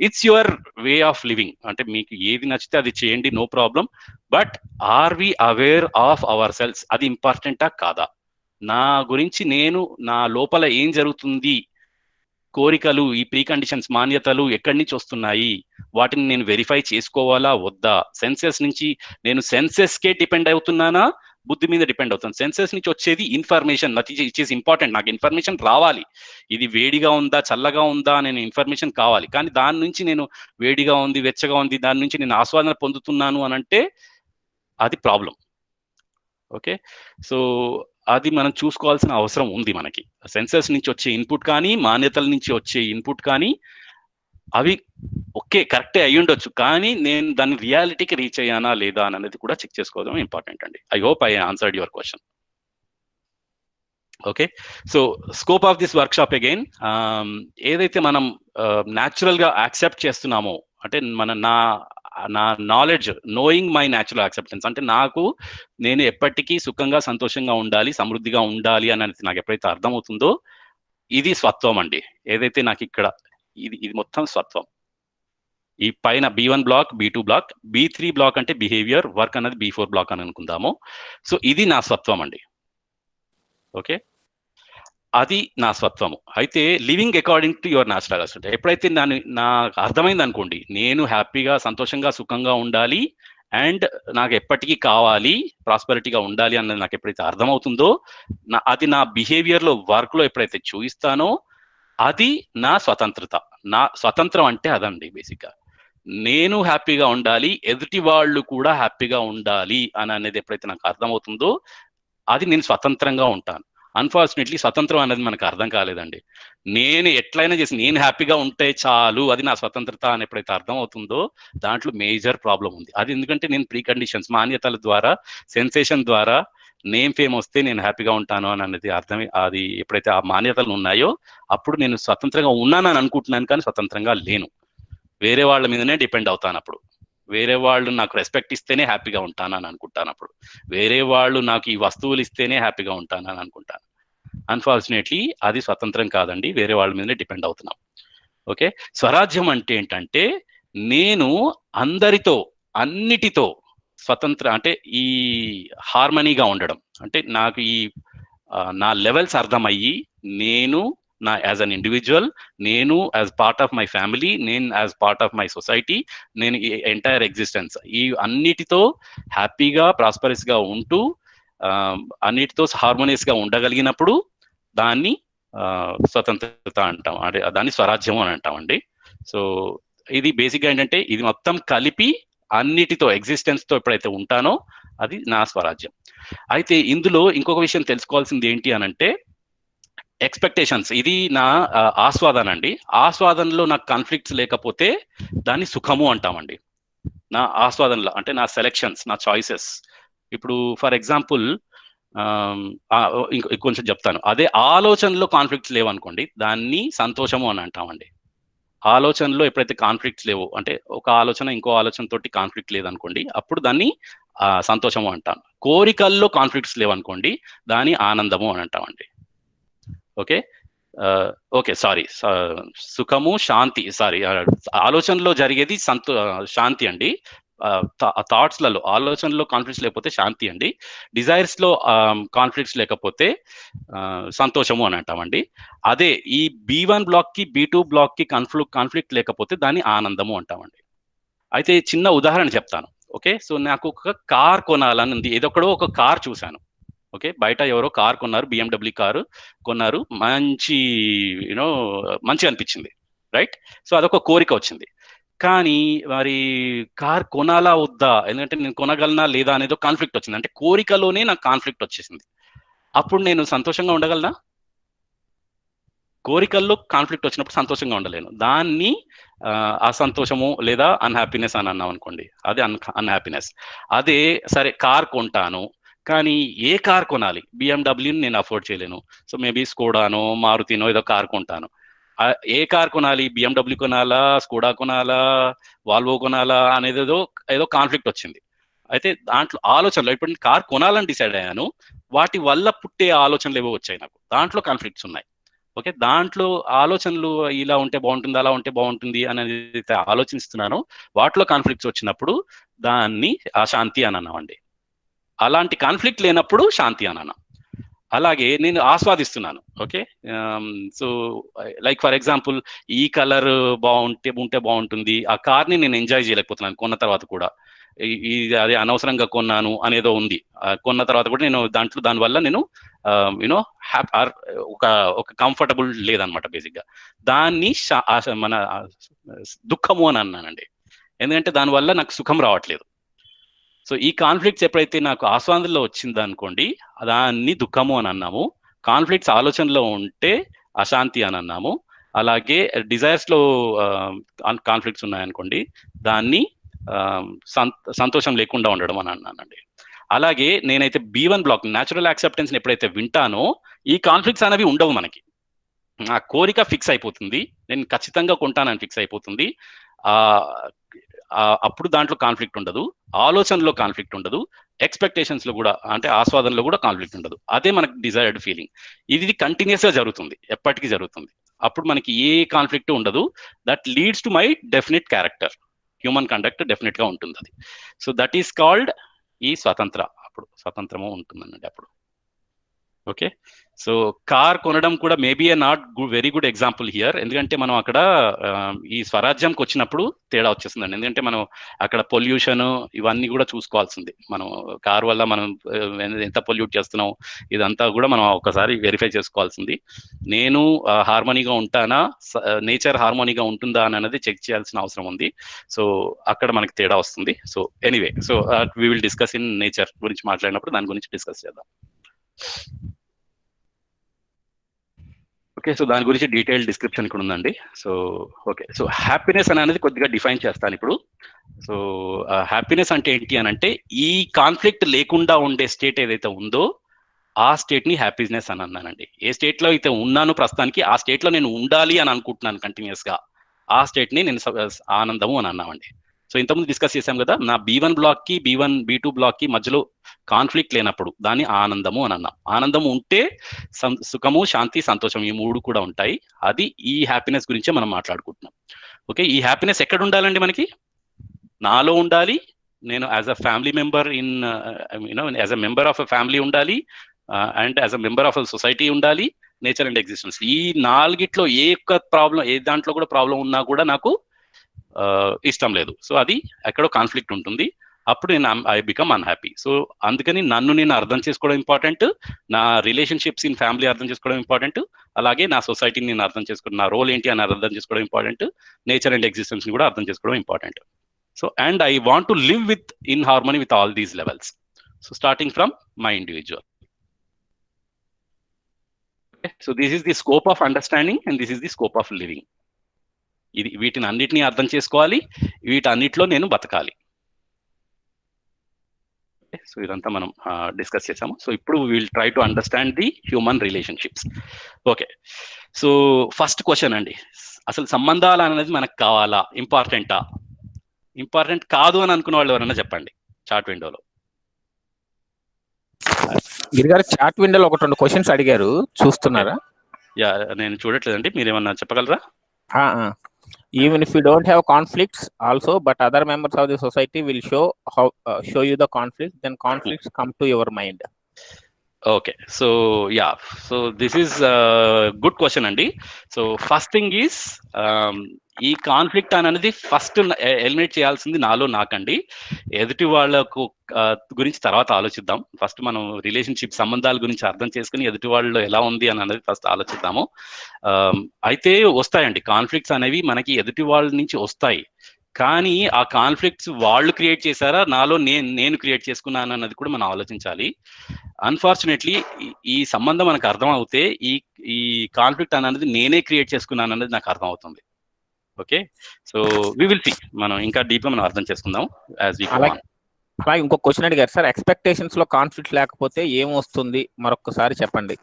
It's your way of living, అంటే మీకు ఏది నచ్చితే అది చేయండి, no problem. But are we aware of our selves, అది ఇంపార్టెంటా కాదా, నా గురించి నేను, నా లోపల ఏం జరుగుతుంది, కోరికలు, ఈ ప్రీ కండిషన్స్, మాన్యతలు ఎక్కడి నుంచి వస్తున్నాయి, వాటిని నేను వెరిఫై చేసుకోవాలా వద్దా, సెన్సెస్ నుంచి నేను సెన్సెస్కే డిపెండ్ అవుతున్నానా, బుద్ధి మీద డిపెండ్ అవుతాను. సెన్సెస్ నుంచి వచ్చేది ఇన్ఫర్మేషన్, ఇట్ ఈస్ ఇంపార్టెంట్. నాకు ఇన్ఫర్మేషన్ రావాలి, ఇది వేడిగా ఉందా చల్లగా ఉందా అనే ఇన్ఫర్మేషన్ కావాలి, కానీ దాని నుంచి నేను వేడిగా ఉంది వెచ్చగా ఉంది దాని నుంచి నేను ఆస్వాదన పొందుతున్నాను అని అంటే అది ప్రాబ్లం. ఓకే, సో అది మనం చూసుకోవాల్సిన అవసరం ఉంది. మనకి సెన్సెస్ నుంచి వచ్చే ఇన్పుట్ కానీ, మాన్యతల నుంచి వచ్చే ఇన్పుట్ కానీ, అవి ఓకే కరెక్టే అయ్యి ఉండొచ్చు, కానీ నేను దాని రియాలిటీకి రీచ్ అయ్యానా లేదా అనేది కూడా చెక్ చేసుకోవడం ఇంపార్టెంట్ అండి. I hope I answered your question. Okay, so scope of this workshop again, ఏదైతే మనం న్యాచురల్ గా యాక్సెప్ట్ చేస్తున్నామో, అంటే నా knowledge, knowing my natural acceptance, అంటే నేను ఎప్పటికీ సుఖంగా సంతోషంగా ఉండాలి, సమృద్ధిగా ఉండాలి అనేది నాకు ఎప్పుడైతే అర్థమవుతుందో, ఇది స్వత్వం అండి. ఏదైతే నాకు ఇక్కడ ఇది మొత్తం స్వత్వం. ఈ పైన B1 block, B2 block, B3 block అంటే బిహేవియర్, వర్క్ అనేది B4 బ్లాక్ అని అనుకుందాము. సో ఇది నా స్వత్వం అండి. ఓకే, అది నా స్వత్వము. అయితే living according to your natural acceptance, ఎప్పుడైతే నాకు అర్థమైంది అనుకోండి, నేను హ్యాపీగా సంతోషంగా సుఖంగా ఉండాలి అండ్ నాకు ఎప్పటికీ కావాలి, ప్రాస్పరిటీగా ఉండాలి అన్నది నాకు ఎప్పుడైతే అర్థమవుతుందో, అది నా బిహేవియర్లో, వర్క్లో ఎప్పుడైతే చూయిస్తానో, అది నా స్వతంత్రత. నా స్వతంత్రం అంటే అదండి బేసిక్గా. నేను హ్యాపీగా ఉండాలి, ఎదుటి వాళ్ళు కూడా హ్యాపీగా ఉండాలి అని అనేది ఎప్పుడైతే నాకు అర్థమవుతుందో, అది నేను స్వతంత్రంగా ఉంటాను. అన్ఫార్చునేట్లీ స్వతంత్రం అనేది మనకు అర్థం కాలేదండి. నేను ఎట్లయినా చేసి నేను హ్యాపీగా ఉంటే చాలు, అది నా స్వతంత్రత అని ఎప్పుడైతే అర్థం అవుతుందో, దాంట్లో మేజర్ ప్రాబ్లం ఉంది. అది ఎందుకంటే నేను ప్రీ కండిషన్స్, మాన్యతల ద్వారా, సెన్సేషన్ ద్వారా, నేమ్ ఫేమ్ వస్తే నేను హ్యాపీగా ఉంటాను అని అనేది అది ఎప్పుడైతే ఆ మాన్యతలు ఉన్నాయో, అప్పుడు నేను స్వతంత్రంగా ఉన్నానని అనుకుంటున్నాను, కానీ స్వతంత్రంగా లేను. వేరే వాళ్ళ మీదనే డిపెండ్ అవుతాను. అప్పుడు వేరే వాళ్ళు నాకు రెస్పెక్ట్ ఇస్తేనే హ్యాపీగా ఉంటానని అనుకుంటాను. అప్పుడు వేరే వాళ్ళు నాకు ఈ వస్తువులు ఇస్తేనే హ్యాపీగా ఉంటానని అనుకుంటాను. అన్ఫార్చునేట్లీ అది స్వతంత్రం కాదండి, వేరే వాళ్ళ మీదనే డిపెండ్ అవుతున్నాం. ఓకే, స్వరాజ్యం అంటే ఏంటంటే నేను అందరితో, అన్నిటితో స్వతంత్ర, అంటే ఈ హార్మనీగా ఉండడం, అంటే నాకు నా లెవెల్స్ అర్థమయ్యి, నేను యాజ్ అన్ ఇండివిజువల్, నేను as part of my family, నేను as part of my society, నేను ఈ ఎంటైర్ ఎగ్జిస్టెన్స్, ఈ అన్నిటితో హ్యాపీగా, ప్రాస్పరస్గా ఉంటూ, అన్నిటితో హార్మోనియస్గా ఉండగలిగినప్పుడు దాన్ని స్వతంత్రత అంటాం, అంటే దాన్ని స్వరాజ్యం అని అంటామండి. సో ఇది బేసిక్గా ఏంటంటే, ఇది మొత్తం కలిపి అన్నిటితో, ఎగ్జిస్టెన్స్తో ఎప్పుడైతే ఉంటానో అది నా స్వరాజ్యం. అయితే ఇందులో ఇంకొక విషయం తెలుసుకోవాల్సింది ఏంటి అనంటే, ఎక్స్పెక్టేషన్స్. ఇది నా ఆస్వాదన అండి. ఆస్వాదనలో నాకు కాన్ఫ్లిక్ట్స్ లేకపోతే దాన్ని సుఖము అంటామండి. నా ఆస్వాదనలో అంటే నా సెలెక్షన్స్, నా చాయిసెస్. ఇప్పుడు ఫర్ ఎగ్జాంపుల్ కొంచెం చెప్తాను. అదే ఆలోచనలో కాన్ఫ్లిక్ట్స్ లేవనుకోండి, దాన్ని సంతోషము అని అంటామండి. ఆలోచనలో ఎప్పుడైతే కాన్ఫ్లిక్ట్స్ లేవు, అంటే ఒక ఆలోచన ఇంకో ఆలోచనతోటి కాన్ఫ్లిక్ట్ లేదనుకోండి, అప్పుడు దాన్ని సంతోషము అంటాం. కోరికల్లో కాన్ఫ్లిక్ట్స్ లేవనుకోండి, దాన్ని ఆనందము అని అంటామండి. ఓకే సారీ, సుఖము, శాంతి, సారీ, ఆలోచనలో జరిగేది శాంతి అండి. థాట్స్లలో ఆలోచనలో కాన్ఫ్లిక్ట్స్ లేకపోతే శాంతి అండి. డిజైర్స్లో కాన్ఫ్లిక్ట్స్ లేకపోతే సంతోషము అని అంటామండి. అదే ఈ B1 బ్లాక్కి B2 బ్లాక్కి కాన్ఫ్లిక్ట్ లేకపోతే దాన్ని ఆనందము అంటామండి. అయితే చిన్న ఉదాహరణ చెప్తాను. ఓకే, సో నాకు ఒక కార్ కొనాలని ఉంది. ఏదొక్కడో ఒక కార్ చూశాను. ఓకే, బయట ఎవరో కార్ కొన్నారు, BMW కారు కొన్నారు, మంచి మంచి అనిపించింది, రైట్? సో అదొక కోరిక వచ్చింది. కానీ మరి కార్ కొనాలా వద్దా, ఎందుకంటే నేను కొనగలనా లేదా అనేది కాన్ఫ్లిక్ట్ వచ్చింది. అంటే కోరికలోనే నాకు కాన్ఫ్లిక్ట్ వచ్చేసింది. అప్పుడు నేను సంతోషంగా ఉండగలనా? కోరికల్లో కాన్ఫ్లిక్ట్ వచ్చినప్పుడు సంతోషంగా ఉండలేను. దాన్ని అసంతోషము లేదా అన్హ్యాపీనెస్ అని అన్నాం అనుకోండి, అది అన్హ్యాపీనెస్. అదే సరే కార్ కొంటాను, కానీ ఏ కార్ కొనాలి? BMWని నేను అఫోర్డ్ చేయలేను. సో మేబీ స్కోడానో మారుతినో ఏదో కార్ కొంటాను. ఏ కార్ కొనాలి? BMW కొనాలా, స్కోడా కొనాలా, వాల్వో కొనాలా అనేది ఏదో కాన్ఫ్లిక్ట్ వచ్చింది. అయితే దాంట్లో ఆలోచనలు, ఇప్పుడు కార్ కొనాలని డిసైడ్ అయ్యాను, వాటి వల్ల పుట్టే ఆలోచనలు ఏవో వచ్చాయి నాకు, దాంట్లో కాన్ఫ్లిక్ట్స్ ఉన్నాయి. ఓకే, దాంట్లో ఆలోచనలు ఇలా ఉంటే బాగుంటుంది, అలా ఉంటే బాగుంటుంది అనేది ఆలోచిస్తున్నాను, వాటిలో కాన్ఫ్లిక్ట్స్ వచ్చినప్పుడు దాన్ని అశాంతి అని అన్నామండి. అలాంటి కాన్ఫ్లిక్ట్ లేనప్పుడు శాంతి అని అన్నాం. అలాగే నేను ఆస్వాదిస్తున్నాను. Okay, so like for example ఈ కలర్ ఉంటే బాగుంటుంది, ఆ కార్ని నేను ఎంజాయ్ చేయలేకపోతున్నాను కొన్న తర్వాత కూడా. అది అనవసరంగా కొన్నాను అనేదో ఉంది, కొన్న తర్వాత కూడా నేను దానివల్ల నేను ఒక కంఫర్టబుల్ లేదనమాట బేసిక్గా. దాన్ని మన దుఃఖము అని అన్నానండి, ఎందుకంటే దానివల్ల నాకు సుఖం రావట్లేదు. సో ఈ కాన్ఫ్లిక్ట్స్ ఎప్పుడైతే నాకు ఆస్వాదనలో వచ్చింది అనుకోండి, దాన్ని దుఃఖము అని అన్నాము. కాన్ఫ్లిక్ట్స్ ఆలోచనలో ఉంటే అశాంతి అని అన్నాము. అలాగే డిజైర్స్లో కాన్ఫ్లిక్ట్స్ ఉన్నాయనుకోండి, దాన్ని సంతోషం లేకుండా ఉండడం అని అన్నానండి. అలాగే నేనైతే B1 బ్లాక్ న్యాచురల్ యాక్సెప్టెన్స్ ఎప్పుడైతే వింటానో ఈ కాన్ఫ్లిక్ట్స్ అనేవి ఉండవు మనకి. నా కోరిక ఫిక్స్ అయిపోతుంది, నేను ఖచ్చితంగా కొంటానని ఫిక్స్ అయిపోతుంది. అప్పుడు దాంట్లో కాన్ఫ్లిక్ట్ ఉండదు, ఆలోచనలో కాన్ఫ్లిక్ట్ ఉండదు, ఎక్స్పెక్టేషన్స్లో కూడా అంటే ఆస్వాదనలో కూడా కాన్ఫ్లిక్ట్ ఉండదు. అదే మనకు డిజైర్డ్ ఫీలింగ్. ఇది కంటిన్యూస్గా జరుగుతుంది, ఎప్పటికీ జరుగుతుంది. అప్పుడు మనకి ఏ కాన్ఫ్లిక్ట్ ఉండదు. That leads to my definite character, human conduct డెఫినెట్గా ఉంటుంది అది. సో దట్ ఈస్ కాల్డ్ ఈ అప్పుడు స్వతంత్రము ఉంటుందండి అప్పుడు. ఓకే, సో కార్ కొనడం కూడా maybe not very good example here, ఎందుకంటే మనం అక్కడ ఈ స్వరాజ్యంకి వచ్చినప్పుడు తేడా వచ్చేస్తుందండి. ఎందుకంటే మనం అక్కడ పొల్యూషన్ ఇవన్నీ కూడా చూసుకోవాల్సింది. మనం కార్ వల్ల మనం ఎంత పొల్యూట్ చేస్తున్నాం ఇదంతా కూడా మనం ఒకసారి వెరిఫై చేసుకోవాల్సింది. నేను హార్మోనీగా ఉంటానా, నేచర్ హార్మోనీగా ఉంటుందా అనేది చెక్ చేయాల్సిన అవసరం ఉంది. సో అక్కడ మనకి తేడా వస్తుంది. So anyway, so we will discuss in nature గురించి మాట్లాడినప్పుడు దాని గురించి డిస్కస్ చేద్దాం. ఓకే, సో దాని గురించి డీటెయిల్ డిస్క్రిప్షన్ ఇక్కడ ఉందండి. సో ఓకే, సో హ్యాపీనెస్ అనేది కొద్దిగా డిఫైన్ చేస్తాను ఇప్పుడు. సో హ్యాపీనెస్ అంటే ఏంటి అని అంటే, ఈ కాన్ఫ్లిక్ట్ లేకుండా ఉండే స్టేట్ ఏదైతే ఉందో ఆ స్టేట్ని హ్యాపీనెస్ అని అన్నానండి. ఏ స్టేట్లో అయితే ఉన్నాను ప్రస్తుతానికి, ఆ స్టేట్లో నేను ఉండాలి అని అనుకుంటున్నాను కంటిన్యూస్గా, ఆ స్టేట్ని నేను ఆనందము అని అన్నామండి. సో ఇంతకుముందు డిస్కస్ చేసాం కదా, నా B1 బ్లాక్కి B2 బ్లాక్కి మధ్యలో కాన్ఫ్లిక్ట్ లేనప్పుడు దాన్ని ఆనందము అని అన్నాం. ఆనందం ఉంటే సుఖము, శాంతి, సంతోషం ఈ మూడు కూడా ఉంటాయి. అది ఈ హ్యాపీనెస్ గురించే మనం మాట్లాడుకుంటున్నాం. ఓకే, ఈ హ్యాపీనెస్ ఎక్కడ ఉండాలండి? మనకి నాలో ఉండాలి, నేను as a family member as a member of a family ఉండాలి, and as a member of a society ఉండాలి, నేచర్ అండ్ ఎగ్జిస్టెన్స్. ఈ నాలుగిట్లో ఏ దాంట్లో కూడా ప్రాబ్లం ఉన్నా కూడా నాకు ఇష్టం లేదు. సో అది ఎక్కడో కాన్ఫ్లిక్ట్ ఉంటుంది, అప్పుడు ఐ బికమ్ అన్హ్యాపీ. సో అందుకని నన్ను నేను అర్థం చేసుకోవడం ఇంపార్టెంట్, నా రిలేషన్షిప్స్ ఇన్ ఫ్యామిలీ అర్థం చేసుకోవడం ఇంపార్టెంట్, అలాగే నా సొసైటీని నేను అర్థం చేసుకోవడం, నా రోల్ ఏంటి అని అర్థం చేసుకోవడం ఇంపార్టెంట్, నేచర్ అండ్ ఎగ్జిస్టెన్స్ కూడా అర్థం చేసుకోవడం important. So and I want to live in harmony with all these levels. So starting from my individual. So this is the scope of understanding and this is the scope of living. ఇది వీటిని అన్నిటినీ అర్థం చేసుకోవాలి, వీటన్నిటిలో నేను బతకాలి. So ఇదంతా మనం డిస్కస్ చేసాము. సో ఇప్పుడు will try to understand the human relationships. Okay, so first question అండి, అసలు సంబంధాలు అనేది మనకు కావాలా, ఇంపార్టెంటా? ఇంపార్టెంట్ కాదు అని అనుకున్న వాళ్ళు ఎవరైనా చెప్పండి చాట్ విండోలో. గిరిగారు చాట్ విండోలో ఒక 2 క్వశ్చన్స్ అడిగారు, చూస్తున్నారా? యా, నేను చూడట్లేదండి, మీరేమన్నా చెప్పగలరా? Even if you don't have conflicts also, but other members of the society will show you the conflict, then conflicts come to your mind. Okay, so yeah, so this is a good question అండి. So first thing is ఈ conflict అనేది first eliminate చేయాల్సింది నాకండి. ఎదుటి వాళ్ళకు గురించి తర్వాత ఆలోచిద్దాం. First మనం రిలేషన్షిప్ సంబంధాల గురించి అర్థం చేసుకుని ఎదుటి వాళ్ళు ఎలా ఉంది అని అనేది ఫస్ట్ ఆలోచిద్దాము. అయితే వస్తాయండి కాన్ఫ్లిక్ట్స్ అనేవి మనకి ఎదుటి వాళ్ళ నుంచి వస్తాయి. కానీ ఆ కాన్ఫ్లిక్ట్స్ వాళ్ళు క్రియేట్ చేశారా, నాలో నేను క్రియేట్ చేసుకున్నాను అన్నది కూడా మనం ఆలోచించాలి. అన్ఫార్చునేట్లీ ఈ సంబంధం మనకు అర్థం అవుతే ఈ కాన్ఫ్లిక్ట్ అనేది నేనే క్రియేట్ చేసుకున్నాను అనేది నాకు అర్థం అవుతుంది. Okay, so we will see, మనం ఇంకా డీప్ గా మనం అర్థం చేసుకుందాం యాజ్ వి గో ఆన్. అలాగే ఇంకో క్వశ్చన్ అడిగారు సార్, ఎక్స్పెక్టేషన్స్ లో కాన్ఫ్లిక్ట్ లేకపోతే ఏమొస్తుంది మరొకసారి చెప్పండి.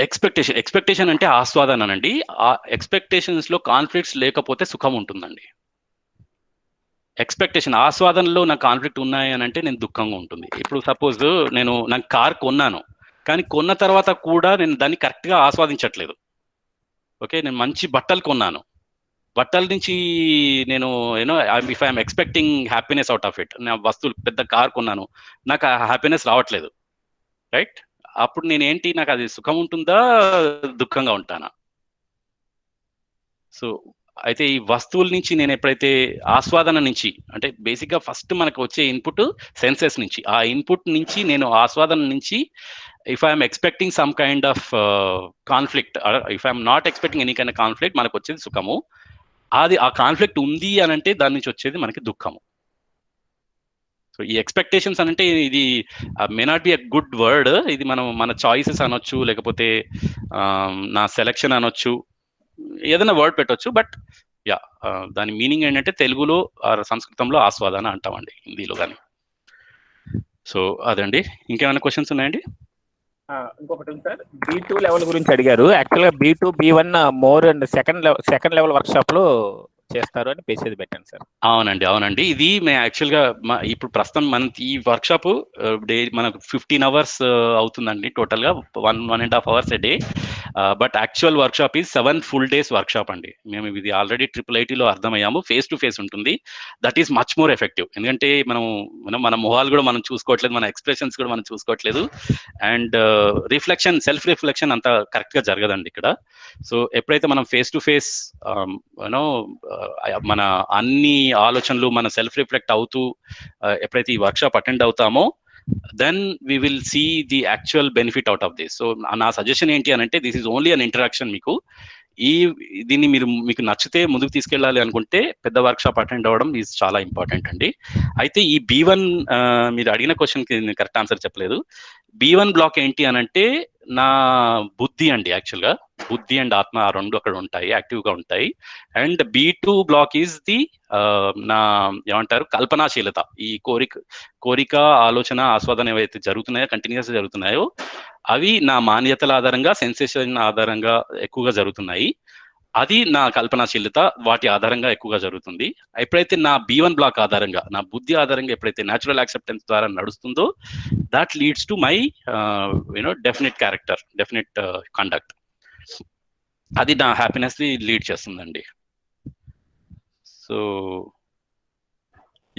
ఎక్స్పెక్టేషన్ అంటే ఆస్వాదనండి. ఆ ఎక్స్పెక్టేషన్స్ లో కాన్ఫ్లిక్ట్స్ లేకపోతే సుఖం ఉంటుందండి. ఎక్స్పెక్టేషన్ ఆస్వాదనలో నాకు కాన్ఫ్లిక్ట్ ఉన్నాయి అని అంటే నేను దుఃఖంగా ఉంటుంది. ఇప్పుడు సపోజ్ నాకు కార్ కొన్నాను, కానీ కొన్న తర్వాత కూడా నేను దాన్ని కరెక్ట్గా ఆస్వాదించట్లేదు. ఓకే, నేను మంచి బట్టలు కొన్నాను, బట్టల నుంచి నేను if I'm expecting happiness out of it, నా వస్తువులు పెద్ద కార్ కొన్నాను, నాకు ఆ హ్యాపీనెస్ రావట్లేదు, రైట్? అప్పుడు నేనేంటి, నాకు అది సుఖం ఉంటుందా దుఃఖంగా ఉంటానా? సో అయితే ఈ వస్తువుల నుంచి నేను ఎప్పుడైతే ఆస్వాదన నుంచి, అంటే బేసిక్గా ఫస్ట్ మనకు వచ్చే ఇన్పుట్ సెన్సెస్ నుంచి, ఆ ఇన్పుట్ నుంచి నేను ఆస్వాదన నుంచి if I'm expecting some kind of conflict, if I'm not expecting any kind of conflict, మనకు వచ్చేది సుఖము. అది ఆ కాన్ఫ్లిక్ట్ ఉంది అని అంటే దాని నుంచి వచ్చేది మనకి దుఃఖము. సో ఈ ఎక్స్పెక్టేషన్స్ అంటే ఇది మే not B a good word, ఇది మన చాయిసెస్ అనొచ్చు, లేకపోతే నా సెలెక్షన్ అనొచ్చు, ఏదైనా వర్డ్ పెట్టొచ్చు. బట్ యా, దాని మీనింగ్ ఏంటంటే తెలుగులో సంస్కృతంలో ఆస్వాదన అంటామండి, హిందీలో కానీ. సో అదండి. ఇంకేమైనా క్వశ్చన్స్ ఉన్నాయండి? ఇంకొకటి ఉంది సార్, B2 లెవెల్ గురించి అడిగారు. యాక్చువల్గా B2 B1 more and second level work shop లో చేస్తారు అని మెసేజ్ పెట్టాను సార్. అవునండి. ఇది మేము యాక్చువల్గా ఇప్పుడు ప్రస్తుతం మన ఈ వర్క్ షాప్ డే మనకు 15 hours అవుతుందండి టోటల్గా, 1.5 hours a day. But actual work shop is 7 full days work shop అండి. మేము ఇది ఆల్రెడీ IIITలో అర్థమయ్యాము. ఫేస్ టు ఫేస్ ఉంటుంది. That is much more effective. ఎందుకంటే మన మొహాలు కూడా మనం చూసుకోవట్లేదు, మన ఎక్స్ప్రెషన్స్ కూడా మనం చూసుకోవట్లేదు, అండ్ సెల్ఫ్ రిఫ్లెక్షన్ అంత కరెక్ట్గా జరగదండి ఇక్కడ. సో ఎప్పుడైతే మనం ఫేస్ టు ఫేస్ మన అన్ని ఆలోచనలు మన సెల్ఫ్ రిఫ్లెక్ట్ అవుతూ ఎప్పుడైతే ఈ వర్క్షాప్ అటెండ్ అవుతామో, then we will see the actual benefit out of this. So నా సజెషన్ ఏంటి అని అంటే, this is only an interaction. దీన్ని మీకు నచ్చితే ముందుకు తీసుకెళ్ళాలి అనుకుంటే పెద్ద వర్క్ షాప్ అటెండ్ అవ్వడం ఈజ్ చాలా ఇంపార్టెంట్ అండి. అయితే ఈ B1 మీరు అడిగిన క్వశ్చన్కి నేను కరెక్ట్ ఆన్సర్ చెప్పలేదు. B1 బ్లాక్ ఏంటి అని అంటే నా బుద్ధి అండి. యాక్చువల్గా బుద్ధి అండ్ ఆత్మ ఆ రెండు అక్కడ ఉంటాయి, యాక్టివ్గా ఉంటాయి. And B2 black is the నా ఏమంటారు కల్పనాశీలత. ఈ కోరిక ఆలోచన ఆస్వాదన ఏవైతే జరుగుతున్నాయో, కంటిన్యూస్ జరుగుతున్నాయో, అవి నా మాన్యతల ఆధారంగా, సెన్సేషన్ ఆధారంగా ఎక్కువగా జరుగుతున్నాయి. అది నా కల్పనాశీలత, వాటి ఆధారంగా ఎక్కువగా జరుగుతుంది. ఎప్పుడైతే నా B1 బ్లాక్ ఆధారంగా, నా బుద్ధి ఆధారంగా ఎప్పుడైతే న్యాచురల్ యాక్సెప్టెన్స్ ద్వారా నడుస్తుందో, that leads to my definite character, definite conduct. అది నా హ్యాపీనెస్ ని లీడ్ చేస్తుందండి. సో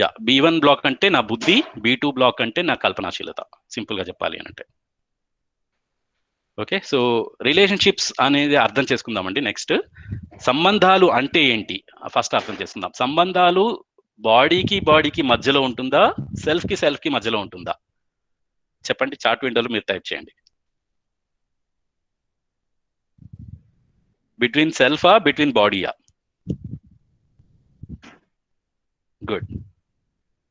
యా, B1 బ్లాక్ అంటే నా బుద్ధి, B2 బ్లాక్ అంటే నా కల్పనాశీలత, సింపుల్ గా చెప్పాలి అంటే. ఓకే, సో రిలేషన్షిప్స్ అనేది అర్థం చేసుకుందామండి. నెక్స్ట్, సంబంధాలు అంటే ఏంటి ఫస్ట్ అర్థం చేసుకుందాం. సంబంధాలు బాడీకి మధ్యలో ఉంటుందా, సెల్ఫ్ కి మధ్యలో ఉంటుందా? చెప్పండి, చాట్ విండోలో మీరు టైప్ చేయండి. బిట్వీన్ సెల్ఫా, బిట్వీన్ బాడీయా? గుడ్,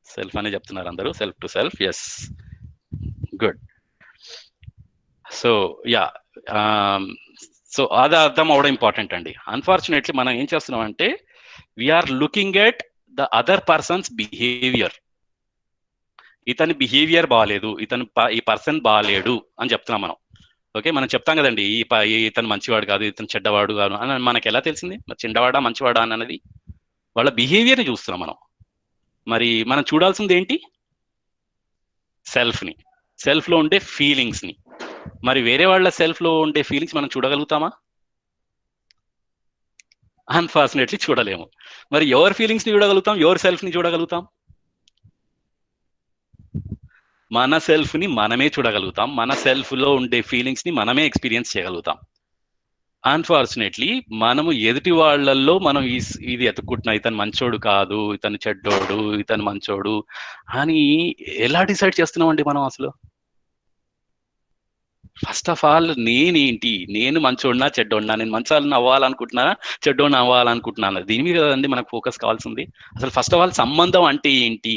సెల్ఫ్ అనే చెప్తున్నారు అందరూ. Self to self, yes, good. So yeah, so అది అర్థం అవడం ఇంపార్టెంట్ అండి. అన్ఫార్చునేట్లీ మనం ఏం చేస్తున్నాం అంటే, we are looking at the other person's behaviour. ఇతని బిహేవియర్ బాగాలేదు, ఈ పర్సన్ బాగాలేడు అని చెప్తున్నాం మనం. ఓకే, మనం చెప్తాం కదండి, ఇతను మంచివాడు కాదు, ఇతను చెడ్డవాడు కాదు అని. మనకి ఎలా తెలిసింది చెడ్డవాడా మంచివాడా అన్నది? వాళ్ళ బిహేవియర్ని చూస్తున్నాం మనం. మరి మనం చూడాల్సింది ఏంటి? సెల్ఫ్లో ఉండే ఫీలింగ్స్ని. మరి వేరే వాళ్ళ సెల్ఫ్లో ఉండే ఫీలింగ్స్ మనం చూడగలుగుతామా? అన్ఫార్చునేట్లీ చూడలేము. మరి ఎవరి ఫీలింగ్స్ ని చూడగలుగుతాం, ఎవరి సెల్ఫ్ ని చూడగలుగుతాం? మన సెల్ఫ్ ని మనమే చూడగలుగుతాం, మన సెల్ఫ్ లో ఉండే ఫీలింగ్స్ ని మనమే ఎక్స్పీరియన్స్ చేయగలుగుతాం. అన్ఫార్చునేట్లీ మనము ఎదుటి వాళ్ళల్లో మనం ఇది ఎత్తుకుంటున్నా, ఇతను మంచోడు కాదు, ఇతను చెడ్డోడు, ఇతను మంచోడు అని ఎలా డిసైడ్ చేస్తున్నామండి మనం అసలు? ఫస్ట్ ఆఫ్ ఆల్ నేనేంటి, నేను మంచోడినా చెడ్డోడినా, నేను మంచాలను అవ్వాలనుకుంటున్నానా చెడ్డోడిని అవ్వాలనుకుంటున్నాను, దీని మీద కదండి మనకు ఫోకస్ కావాల్సింది. అసలు ఫస్ట్ ఆఫ్ ఆల్ సంబంధం అంటే ఏంటి,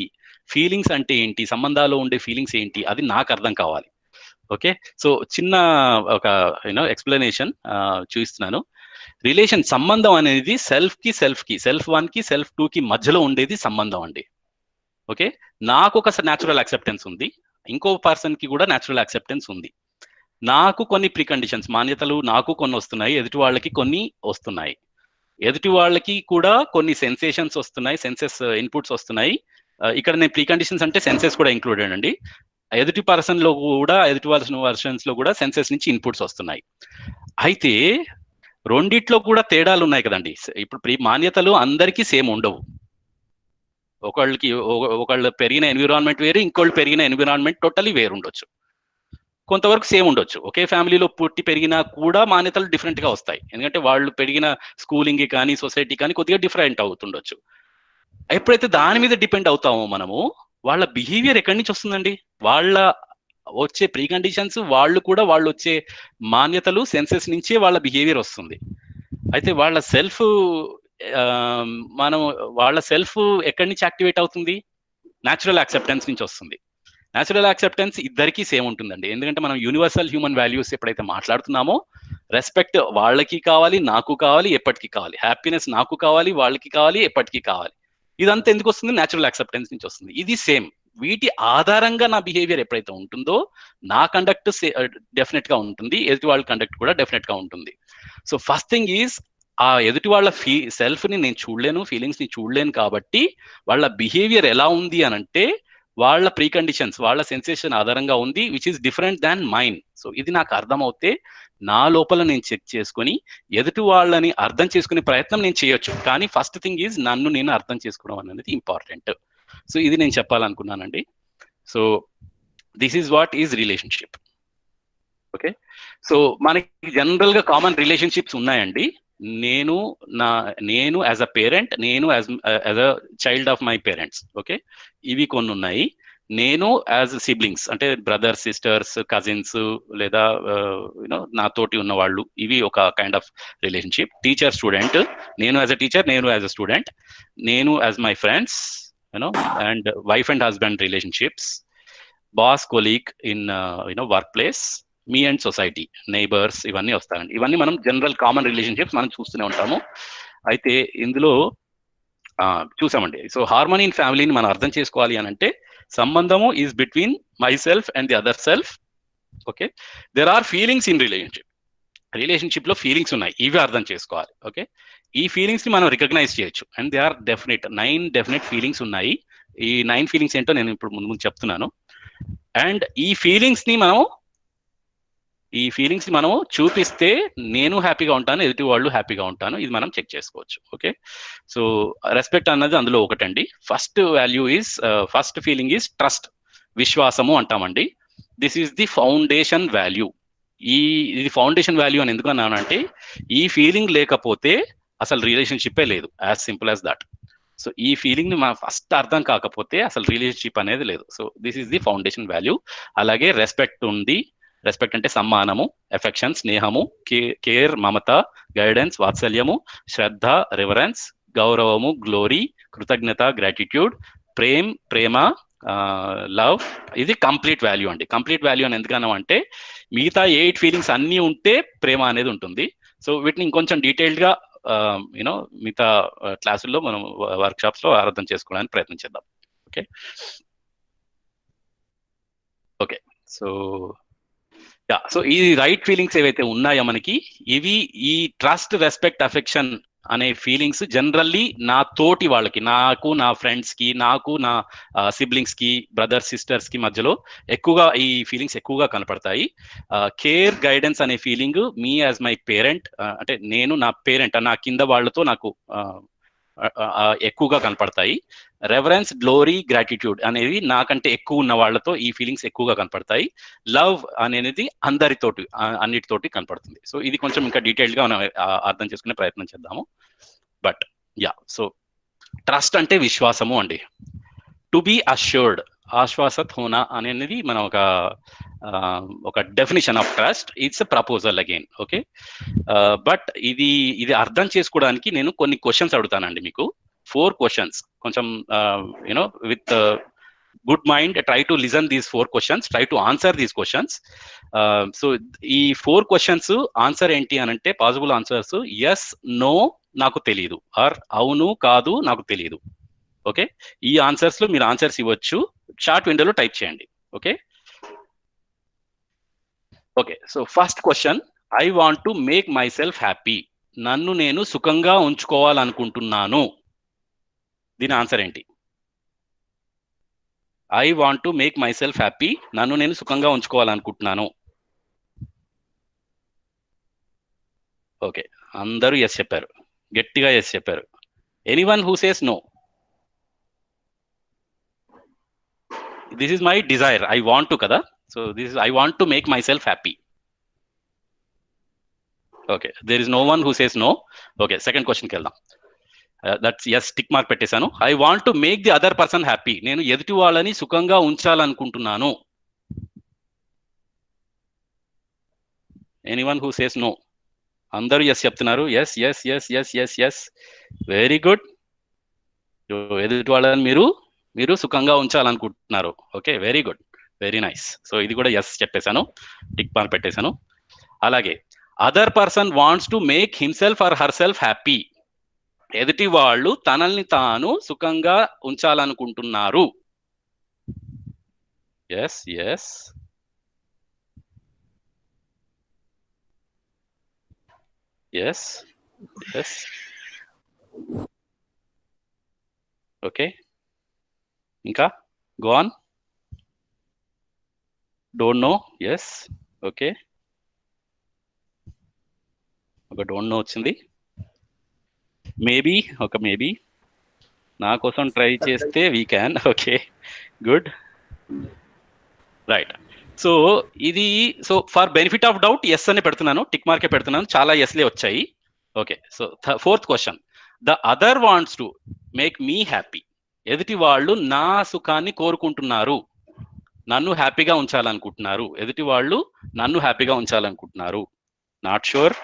ఫీలింగ్స్ అంటే ఏంటి, సంబంధాల్లో ఉండే ఫీలింగ్స్ ఏంటి, అది నాకు అర్థం కావాలి. ఓకే, సో చిన్న ఒక ఎక్స్ప్లెనేషన్ చూపిస్తున్నాను. రిలేషన్, సంబంధం అనేది సెల్ఫ్ కి సెల్ఫ్ 1 కి సెల్ఫ్ 2 కి మధ్యలో ఉండేది సంబంధం అండి. ఓకే, నాకు ఒక న్యాచురల్ యాక్సెప్టెన్స్ ఉంది, ఇంకో పర్సన్ కి కూడా న్యాచురల్ యాక్సెప్టెన్స్ ఉంది. నాకు కొన్ని ప్రీ కండిషన్స్, మాన్యతలు నాకు కొన్ని వస్తున్నాయి, ఎదుటి వాళ్ళకి కొన్ని వస్తున్నాయి. ఎదుటి వాళ్ళకి కూడా కొన్ని సెన్సేషన్స్ వస్తున్నాయి, సెన్సెస్ ఇన్పుట్స్ వస్తున్నాయి. ఇక్కడ నేను ప్రీ కండిషన్స్ అంటే సెన్సెస్ కూడా ఇంక్లూడెడ్ అండి. ఎదుటి పర్సన్ లో కూడా, ఎదుటి వర్షన్స్ లో కూడా సెన్సెస్ నుంచి ఇన్పుట్స్ వస్తున్నాయి. అయితే రెండిట్లో కూడా తేడాలు ఉన్నాయి కదండి. ఇప్పుడు మాన్యతలు అందరికీ సేమ్ ఉండవు. ఒకళ్ళు పెరిగిన ఎన్విరాన్మెంట్ వేరు, ఇంకోళ్ళు పెరిగిన ఎన్విరాన్మెంట్ టోటలీ వేరు ఉండొచ్చు. కొంతవరకు సేమ్ ఉండొచ్చు, ఒకే ఫ్యామిలీలో పుట్టి పెరిగినా కూడా మాన్యతలు డిఫరెంట్ గా వస్తాయి, ఎందుకంటే వాళ్ళు పెరిగిన స్కూలింగ్ కానీ సొసైటీ కానీ కొద్దిగా డిఫరెంట్ అవుతుండొచ్చు. ఎప్పుడైతే దాని మీద డిపెండ్ అవుతామో మనము, వాళ్ళ బిహేవియర్ ఎక్కడి నుంచి వస్తుందండి? వాళ్ళ వచ్చే ప్రీ కండిషన్స్, వాళ్ళు వచ్చే మాన్యతలు, సెన్సెస్ నుంచే వాళ్ళ బిహేవియర్ వస్తుంది. అయితే వాళ్ళ సెల్ఫ్ వాళ్ళ సెల్ఫ్ ఎక్కడి నుంచి యాక్టివేట్ అవుతుంది? న్యాచురల్ యాక్సెప్టెన్స్ నుంచి వస్తుంది. న్యాచురల్ యాక్సెప్టెన్స్ ఇద్దరికీ సేమ్ ఉంటుందండి, ఎందుకంటే మనం యూనివర్సల్ హ్యూమన్ వాల్యూస్ ఎప్పుడైతే మాట్లాడుతున్నామో, రెస్పెక్ట్ వాళ్ళకి కావాలి, నాకు కావాలి, ఎప్పటికీ కావాలి, హ్యాపీనెస్ నాకు కావాలి, వాళ్ళకి కావాలి, ఎప్పటికీ కావాలి. ఇదంతా ఎందుకు వస్తుంది? న్యాచురల్ యాక్సెప్టెన్స్ నుంచి వస్తుంది. ఇది సేమ్. వీటి ఆధారంగా నా బిహేవియర్ ఎప్పుడైతే ఉంటుందో, నా కండక్ట్ డెఫినెట్ గా ఉంటుంది, ఎదుటి వాళ్ళ కండక్ట్ కూడా డెఫినెట్ గా ఉంటుంది. సో ఫస్ట్ థింగ్ ఈజ్, ఆ ఎదుటి వాళ్ళ సెల్ఫ్ ని నేను చూడలేను, ఫీలింగ్స్ ని చూడలేను, కాబట్టి వాళ్ళ బిహేవియర్ ఎలా ఉంది అని అంటే వాళ్ళ ప్రీ కండిషన్స్, వాళ్ళ సెన్సేషన్ ఆధారంగా ఉంది, which is different than mind. So ఇది నాకు అర్థమవుతే నా లోపల నేను చెక్ చేసుకొని ఎదుటి వాళ్ళని అర్థం చేసుకునే ప్రయత్నం నేను చేయొచ్చు. కానీ ఫస్ట్ థింగ్ ఈజ్ నన్ను నేను అర్థం చేసుకోవడం అనేది ఇంపార్టెంట్. సో ఇది నేను చెప్పాలనుకున్నానండి. So this is what is relationship. Okay, so మనకి జనరల్ గా కామన్ రిలేషన్షిప్స్ ఉన్నాయండి. నేను యాజ్ అ పేరెంట్, నేను as a child of my parents. Okay, ఇవి కొన్ని ఉన్నాయి. నేను యాజ్ సిబ్లింగ్స్ అంటే బ్రదర్స్, సిస్టర్స్, కజిన్స్, లేదా నాతోటి ఉన్న వాళ్ళు, ఇవి ఒక kind of relationship. Teacher student, నేను యాజ్ అ టీచర్, నేను యాజ్ అ స్టూడెంట్, నేను as my friends, and wife and husband relationships, boss colleague in work place, me and society, neighbours, ఇవన్నీ వస్తాయండి. ఇవన్నీ మనం జనరల్ కామన్ రిలేషన్షిప్స్ మనం చూస్తూనే ఉంటాము. అయితే ఇందులో చూసామండి. సో హార్మోనీ ఇన్ ఫ్యామిలీని మనం అర్థం చేసుకోవాలి అని అంటే, సంబంధము is between my self and the other self. Okay, there are feelings in relationship లో ఫీలింగ్స్ ఉన్నాయి, ఇవి అర్థం చేసుకోవాలి. ఓకే, ఈ ఫీలింగ్స్ ని మనం రికగ్నైజ్ చేయొచ్చు, and they are definite 9 definite feelings ఉన్నాయి. ఈ 9 ఫీలింగ్స్ ఏంటో నేను ఇప్పుడు ముందు చెప్తున్నాను. అండ్ ఈ ఫీలింగ్స్ ని మనం చూపిస్తే నేను హ్యాపీగా ఉంటాను, ఎదుటి వాళ్ళు హ్యాపీగా ఉంటాను, ఇది మనం చెక్ చేసుకోవచ్చు. ఓకే, సో రెస్పెక్ట్ అన్నది అందులో ఒకటండి. First value is, first feeling is trust, విశ్వాసము అంటామండి. This is the foundation value. ఇది ఫౌండేషన్ వాల్యూ అని ఎందుకు అన్నానంటే, ఈ ఫీలింగ్ లేకపోతే అసలు రిలేషన్షిప్పే లేదు, as simple as that. So ఈ ఫీలింగ్ ని మనం ఫస్ట్ అర్థం కాకపోతే అసలు రిలేషన్షిప్ అనేది లేదు. So this is the foundation value. అలాగే రెస్పెక్ట్ ఉంది. రెస్పెక్ట్ అంటే సమ్మానము, ఎఫెక్షన్, స్నేహము, కేర్, మమత, గైడెన్స్, వాత్సల్యము, శ్రద్ధ, రివరెన్స్, గౌరవము, గ్లోరీ, కృతజ్ఞత, గ్రాటిట్యూడ్, ప్రేమ, లవ్. ఇది కంప్లీట్ వాల్యూ అండి. కంప్లీట్ వాల్యూ అని ఎందుకన్నా అంటే, మిగతా 8 ఫీలింగ్స్ అన్నీ ఉంటే ప్రేమ అనేది ఉంటుంది. సో వీటిని ఇంకొంచెం డీటెయిల్డ్ గా మిగతా క్లాసుల్లో మనం వర్క్ షాప్స్ లో అర్థం చేసుకోవడానికి ప్రయత్నం చేద్దాం. ఓకే, సో ఈ రైట్ ఫీలింగ్స్ ఏవైతే ఉన్నాయో మనకి, ఇవి ఈ ట్రస్ట్, రెస్పెక్ట్, అఫెక్షన్ అనే ఫీలింగ్స్ జనరల్లీ నా తోటి వాళ్ళకి, నాకు నా ఫ్రెండ్స్కి, నాకు నా సిబ్లింగ్స్కి, బ్రదర్స్ సిస్టర్స్కి మధ్యలో ఎక్కువగా ఈ ఫీలింగ్స్ ఎక్కువగా కనపడతాయి. కేర్ గైడెన్స్ అనే feeling me as my parent, అంటే నేను నా పేరెంట్ నా కింద వాళ్ళతో నాకు ఎక్కువగా కనపడతాయి. రెవరెన్స్, గ్లోరీ, గ్రాటిట్యూడ్ అనేవి నాకంటే ఎక్కువ ఉన్న వాళ్ళతో ఈ ఫీలింగ్స్ ఎక్కువగా కనపడతాయి. లవ్ అనేది అందరితోటి అన్నిటితోటి కనపడుతుంది. సో ఇది కొంచెం ఇంకా డీటెయిల్డ్ గా మనం అర్థం చేసుకునే ప్రయత్నం చేద్దాము. బట్ సో ట్రస్ట్ అంటే విశ్వాసము అండి. టు బి అష్యూర్డ్, ఆశ్వాసత్ హోనా అనేది మనం ఒక definition of trust. It's proposal again. Okay, but ఇది అర్థం చేసుకోవడానికి నేను కొన్ని క్వశ్చన్స్ అడుగుతానండి మీకు. 4 questions. కొంచెం you know with good mind try to listen these 4 questions, try to answer these questions. So ఈ 4 questions ఆన్సర్ ఏంటి అని అంటే పాసిబుల్ ఆన్సర్స్ ఎస్, నో, నాకు తెలియదు, ఆర్ అవును, కాదు, నాకు తెలియదు. ఓకే, ఈ ఆన్సర్స్ లో మీరు ఆన్సర్స్ ఇవ్వచ్చు. షార్ట్ విండోలో టైప్ చేయండి. Okay okay so first question, I want to make my self happy. నన్ను నేను సుఖంగా ఉంచుకోవాలనుకుంటున్నాను. దీని ఆన్సర్ ఏంటి? I want to make my self happy, నన్ను నేను సుఖంగా ఉంచుకోవాలనుకుంటున్నాను. ఓకే, అందరూ ఎస్ చెప్పారు, గట్టిగా ఎస్ చెప్పారు. Anyone who says no? This is my desire, I want to కదా. So this is I want to make my self happy. Okay, there is no one who says no. Okay, second క్వశ్చన్కి వెళ్దాం. That's yes, tick mark పెట్టేశాను. I want to make the other person happy, నేను ఎదుటి వాళ్ళని సుఖంగా ఉంచాలనుకుంటున్నాను. Anyone who says no? అందరూ yes చెప్తున్నారు. Yes yes yes yes yes yes, very good. ఎదుటి వాళ్ళని మీరు సుఖంగా ఉంచాలనుకుంటున్నారు. Okay, very good, very nice. So ఇది కూడా ఎస్ చెప్పేశాను, టిక్ మార్క్ పెట్టేశాను. అలాగే other person wants to make himself or herself happy, ఎదుటి వాళ్ళు తనల్ని తాను సుఖంగా ఉంచాలనుకుంటున్నారు. Yes yes yes yes. Okay, ఇంకా go on. Don't know. Yes, okay, ఒక డోంట్ నో వచ్చింది. మేబీ, ఒక మేబీ. నా కోసం ట్రై చేస్తే we can. Okay, good, right. So ఇది so for benefit of doubt yes అని పెడుతున్నాను, టిక్ మార్కే పెడుతున్నాను, చాలా ఎస్లే వచ్చాయి. Okay, so fourth question, the other wants to make me happy, ఎదుటి వాళ్ళు నా సుఖాన్ని కోరుకుంటున్నారు, నన్ను హ్యాపీగా ఉంచాలనుకుంటున్నారు. ఎదుటి వాళ్ళు నన్ను హ్యాపీగా ఉంచాలనుకుంటున్నారు. Not sure.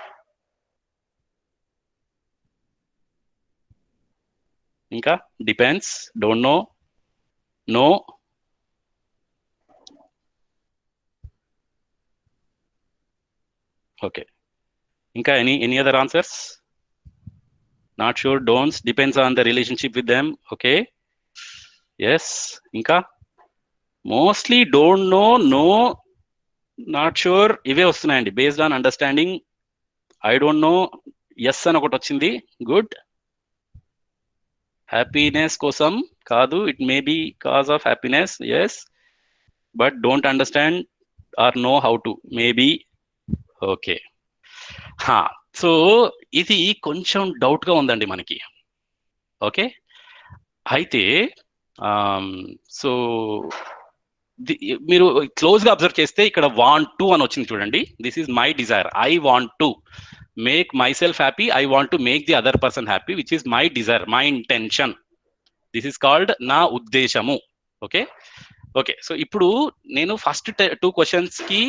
ఇంకా depends, don't know, no. Okay, ఇంకా any other answers? Not sure, don'ts, depends on the relationship with them. Okay, yes. ఇంకా mostly don't know, no, not sure ఇవే వస్తున్నాయండి. Based on understanding, I don't know, yes అని ఒకటి వచ్చింది. Good. Happiness కోసం కాదు, it may be cause of happiness. Yes, but don't understand or know how to, maybe. Okay, so ఇది కొంచెం డౌట్గా ఉందండి మనకి. ఓకే, అయితే సో మీరు క్లోజ్గా అబ్జర్వ్ చేస్తే ఇక్కడ వాంట్ టు అని వచ్చింది చూడండి. This is my desire, I want to make my self happy, I want to make the other person happy, which is my Dzire, my intention. This is called నా ఉద్దేశము. Okay okay, so ఇప్పుడు నేను first 2 క్వశ్చన్స్కి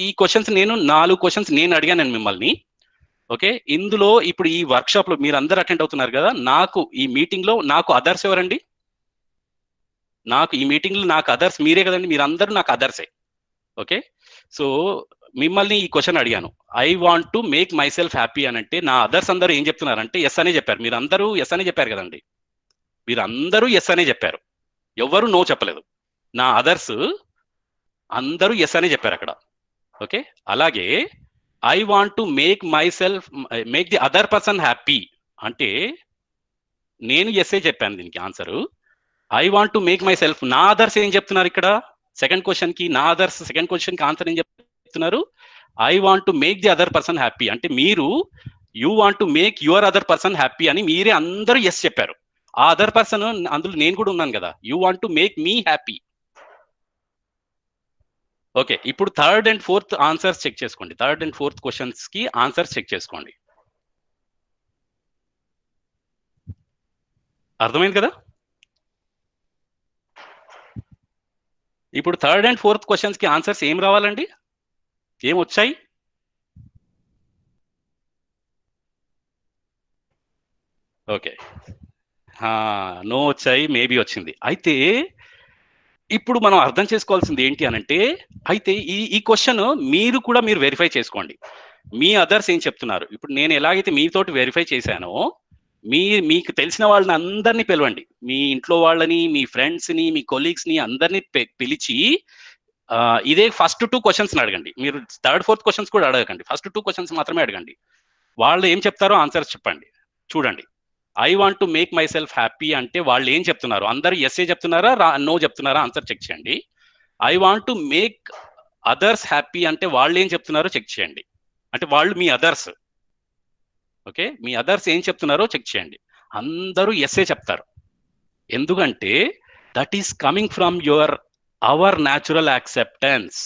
ఈ questions నేను 4 questions నేను అడిగాను మిమ్మల్ని. ఓకే, ఇందులో ఇప్పుడు ఈ వర్క్షాప్లో మీరు అందరు అటెండ్ అవుతున్నారు కదా, నాకు ఈ మీటింగ్లో నాకు అదర్స్ ఎవరండి? నాకు ఈ మీటింగ్లో నాకు అదర్స్ మీరే కదండి, మీరు అందరూ నాకు అదర్సే. ఓకే, సో మిమ్మల్ని ఈ క్వశ్చన్ అడిగాను, I want to make my self happy అని అంటే నా అదర్స్ అందరూ ఏం చెప్తున్నారంటే ఎస్ అనే చెప్పారు. మీరు అందరూ ఎస్ అనే చెప్పారు కదండి, మీరు అందరూ ఎస్ అనే చెప్పారు, ఎవరు నో చెప్పలేదు. నా అదర్స్ అందరూ ఎస్ అనే చెప్పారు అక్కడ. ఓకే, అలాగే I want to make the other person happy అంటే నేను ఎస్ఏ చెప్పాను దీనికి answer. I want to make my self, నా అదర్స్ ఏం చెప్తున్నారు ఇక్కడ సెకండ్ క్వశ్చన్ కి, నా అదర్స్ సెకండ్ క్వశ్చన్ కి ఆన్సర్ ఏం చెప్తున్నారు? I want to make the other person happy అంటే మీరు you want to make your other person happy అని మీరే అందరూ ఎస్ చెప్పారు. ఆ అదర్ పర్సన్ అందులో నేను కూడా ఉన్నాను కదా, you want to make me happy. Okay, ఇప్పుడు third and fourth answers check చేసుకోండి. థర్డ్ అండ్ ఫోర్త్ క్వశ్చన్స్ కి ఆన్సర్స్ చెక్ చేసుకోండి. అర్థమైంది కదా? ఇప్పుడు థర్డ్ అండ్ ఫోర్త్ క్వశ్చన్స్ కి ఆన్సర్స్ ఏం రావాలండి? ఏం వచ్చాయి? ఓకే, నో వచ్చాయి, మేబీ వచ్చింది. అయితే ఇప్పుడు మనం అర్థం చేసుకోవాల్సింది ఏంటి అనంటే, అయితే ఈ క్వశ్చన్ మీరు కూడా మీరు వెరిఫై చేసుకోండి. మీ అదర్స్ ఏం చెప్తున్నారు? ఇప్పుడు నేను ఎలాగైతే మీతోటి వెరిఫై చేశానో, మీకు తెలిసిన వాళ్ళని అందరినీ పిలవండి. మీ ఇంట్లో వాళ్ళని, మీ ఫ్రెండ్స్ని, మీ కొలీగ్స్ని అందరినీ పిలిచి ఇదే ఫస్ట్ 2 క్వశ్చన్స్ అడగండి. మీరు థర్డ్ ఫోర్త్ క్వశ్చన్స్ కూడా అడగండి, ఫస్ట్ 2 క్వశ్చన్స్ మాత్రమే అడగండి. వాళ్ళు ఏం చెప్తారో ఆన్సర్స్ చెప్పండి. చూడండి, I want to make my self happy అంటే వాళ్ళు ఏం చెప్తున్నారు? అందరు ఎస్ఏ చెప్తున్నారా, నో చెప్తున్నారా? ఆన్సర్ చెక్ చేయండి. I want to make others happy అంటే వాళ్ళు ఏం చెప్తున్నారో చెక్ చేయండి. అంటే వాళ్ళు మీ అదర్స్. ఓకే, మీ అదర్స్ ఏం చెప్తున్నారో చెక్ చేయండి. అందరూ ఎస్ఏ చెప్తారు. ఎందుకంటే that is coming from our natural acceptance.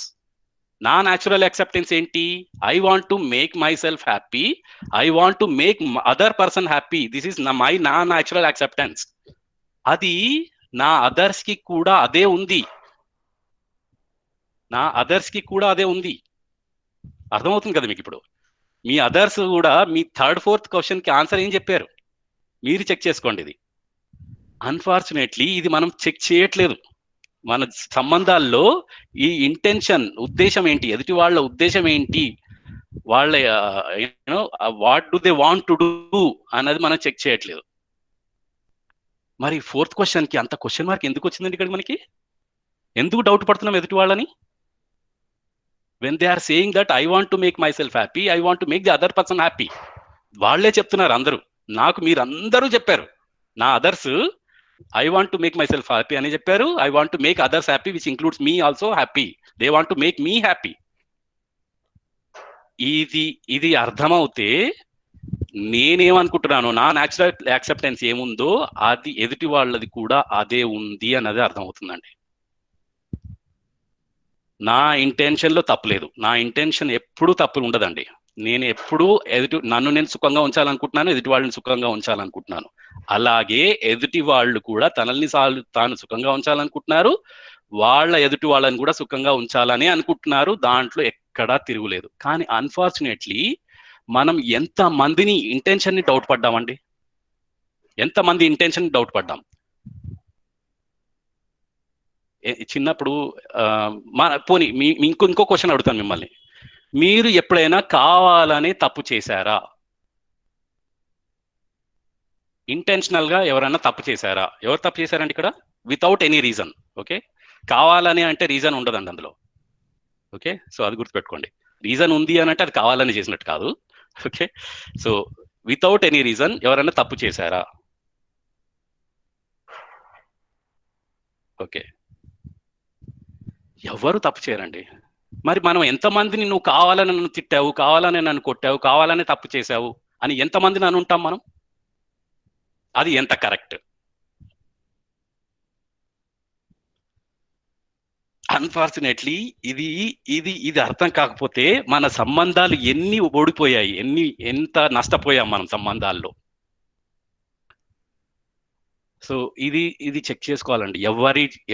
నా న్యాచురల్ యాక్సెప్టెన్స్ ఏంటి? I want to make my self happy, I want to make other person happy. This is నా న్యాచురల్ యాక్సెప్టెన్స్. అది నా అదర్స్ కి కూడా అదే ఉంది. నా అదర్స్ కి కూడా అదే ఉంది. అర్థమవుతుంది కదా మీకు? ఇప్పుడు మీ అదర్స్ కూడా మీ థర్డ్ ఫోర్త్ క్వశ్చన్ కి ఆన్సర్ ఏం చెప్పారు మీరు చెక్ చేసుకోండి. ఇది అన్ఫార్చునేట్లీ ఇది మనం చెక్ చేయట్లేదు. మన సంబంధాల్లో ఈ ఇంటెన్షన్, ఉద్దేశం ఏంటి, ఎదుటి వాళ్ళ ఉద్దేశం ఏంటి, వాళ్ళ what do they want to do అన్నది మనం చెక్ చేయట్లేదు. మరి ఫోర్త్ క్వశ్చన్ కి అంత క్వశ్చన్ మార్క్ ఎందుకు వచ్చిందండి ఇక్కడ మనకి? ఎందుకు డౌట్ పడుతున్నాం ఎదుటి వాళ్ళని? when they are saying that I want to make myself happy, I want to make the other person happy. వాళ్ళే చెప్తున్నారు అందరూ. నాకు మీరు అందరూ చెప్పారు, నా others I want to make myself happy అని చెప్పారు. I want to make others happy, which includes me also happy. They want to make me happy. ఇది అర్థమవుతే నేనేమనుకుంటున్నాను, నా న్యాచురల్ యాక్సెప్టెన్స్ ఏముందో అది ఎదుటి వాళ్ళది కూడా అదే ఉంది అన్నది అర్థమవుతుందండి. నా ఇంటెన్షన్లో తప్పులేదు. నా ఇంటెన్షన్ ఎప్పుడూ తప్పు ఉండదండి. నేను ఎప్పుడూ నన్ను నేను సుఖంగా ఉంచాలనుకుంటున్నాను, ఎదుటి వాళ్ళని సుఖంగా ఉంచాలనుకుంటున్నాను. అలాగే ఎదుటి వాళ్ళు కూడా తనల్ని తాను సుఖంగా ఉంచాలనుకుంటున్నారు, వాళ్ళ ఎదుటి వాళ్ళని కూడా సుఖంగా ఉంచాలని అనుకుంటున్నారు. దాంట్లో ఎక్కడా తిరుగులేదు. కానీ అన్ఫార్చునేట్లీ మనం ఎంత మందిని ఇంటెన్షన్ ని డౌట్ పడ్డామండి? ఎంతమంది ఇంటెన్షన్ డౌట్ పడ్డాం? చిన్నప్పుడు పోనీ ఇంకో క్వశ్చన్ అడుగుతాను మిమ్మల్ని. మీరు ఎప్పుడైనా కావాలని తప్పు చేశారా? ఇంటెన్షనల్ గా ఎవరైనా తప్పు చేశారా? ఎవరు తప్పు చేశారండి ఇక్కడ? Without any reason. ఓకే, కావాలని అంటే రీజన్ ఉండదండి అందులో. ఓకే, సో అది గుర్తుపెట్టుకోండి. రీజన్ ఉంది అని అంటే అది కావాలని చేసినట్టు కాదు. Okay, so without any reason ఎవరైనా తప్పు చేశారా? ఓకే, ఎవరు తప్పు చేయరండి. మరి మనం ఎంతమందిని నువ్వు కావాలని నన్ను తిట్టావు, కావాలని నన్ను కొట్టావు, కావాలని తప్పు చేశావు అని ఎంతమందిని అని ఉంటాం మనం? అది ఎంత కరెక్ట్? అన్ఫార్చునేట్లీ ఇది అర్థం కాకపోతే మన సంబంధాలు ఎన్ని ఓడిపోయాయి, ఎంత నష్టపోయాం మనం సంబంధాల్లో. సో ఇది చెక్ చేసుకోవాలండి.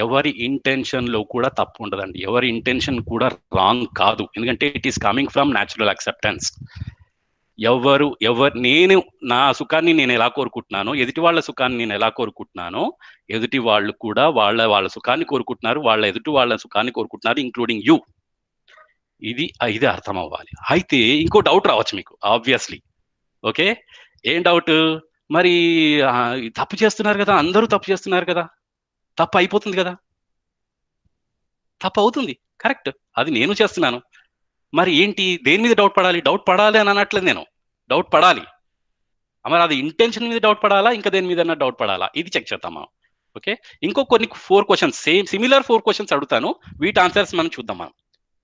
ఎవరి ఇంటెన్షన్ లో కూడా తప్పు ఉండదండి. ఎవరి ఇంటెన్షన్ కూడా రాంగ్ కాదు. ఎందుకంటే it is coming from natural acceptance. నేను నా సుఖాన్ని నేను ఎలా కోరుకుంటున్నానో, ఎదుటి వాళ్ళ సుఖాన్ని నేను ఎలా కోరుకుంటున్నానో, ఎదుటి వాళ్ళు కూడా వాళ్ళ సుఖాన్ని కోరుకుంటున్నారు, వాళ్ళ ఎదుటి వాళ్ళ సుఖాన్ని కోరుకుంటున్నారు, ఇంక్లూడింగ్ యూ. ఇది అర్థం అవ్వాలి. అయితే ఇంకో డౌట్ రావచ్చు మీకు ఆబ్వియస్లీ. ఓకే, ఏం డౌట్? మరి తప్పు చేస్తున్నారు కదా, అందరూ తప్పు చేస్తున్నారు కదా, తప్పు అయిపోతుంది కదా? తప్పు అవుతుంది, కరెక్ట్. అది నేను చేస్తున్నాను. మరి ఏంటి, దేని మీద డౌట్ పడాలి? డౌట్ పడాలి అని అనట్లేదు నేను, డౌట్ పడాలి. మరి అది ఇంటెన్షన్ మీద డౌట్ పడాలా, ఇంకా దేని మీద డౌట్ పడాలా, ఇది చెక్ చేద్దాం మనం. ఓకే, ఇంకో కొన్ని 4 క్వశ్చన్స్, సిమిలర్ 4 క్వశ్చన్స్ అడుగుతాను, వీటి ఆన్సర్స్ మనం చూద్దాం మనం.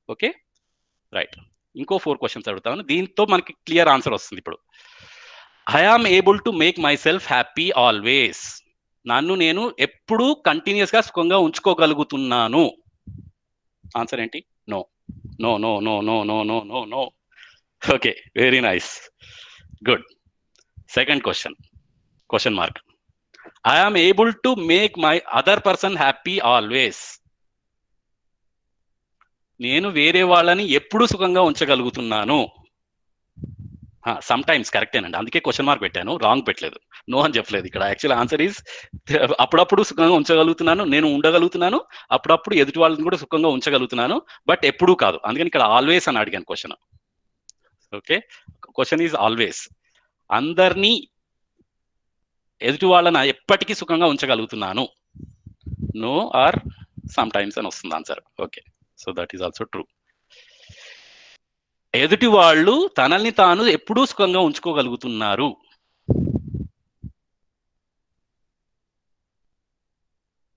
ఓకే రైట్, ఇంకో 4 క్వశ్చన్స్ అడుగుతాను, దీంతో మనకి క్లియర్ ఆన్సర్ వస్తుంది. ఇప్పుడు I am able to make my self happy always. నన్ను నేను ఎప్పుడూ కంటిన్యూస్ గా సుఖంగా ఉంచుకోగలుగుతున్నాను. ఆన్సర్ ఏంటి? No no no no no no no no no. Okay, very nice, good. Second question mark. I am able to make my other person happy always. నేను వేరే వాళ్ళని ఎప్పుడు సుఖంగా ఉంచగలుగుతున్నాను. సమ్ టైమ్స్ కరెక్టేనండి, అందుకే క్వశ్చన్ మార్క్ పెట్టాను, wrong పెట్టలేదు, no అని చెప్పలేదు. ఇక్కడ యాక్చువల్ ఆన్సర్ ఈజ్ అప్పుడప్పుడు సుఖంగా ఉంచగలుగుతున్నాను, నేను ఉండగలుగుతున్నాను, అప్పుడప్పుడు ఎదుటి వాళ్ళని కూడా సుఖంగా ఉంచగలుగుతున్నాను, బట్ ఎప్పుడూ కాదు. అందుకని ఇక్కడ ఆల్వేస్ అని అడిగాను question. Okay, question is always. అందరినీ, ఎదుటి వాళ్ళని ఎప్పటికీ సుఖంగా ఉంచగలుగుతున్నాను. నో ఆర్ సమ్ టైమ్స్ అని వస్తుంది answer. Okay, so that is also true. ఎదుటి వాళ్ళు తనల్ని తాను ఎప్పుడూ సుఖంగా ఉంచుకోగలుగుతున్నారు.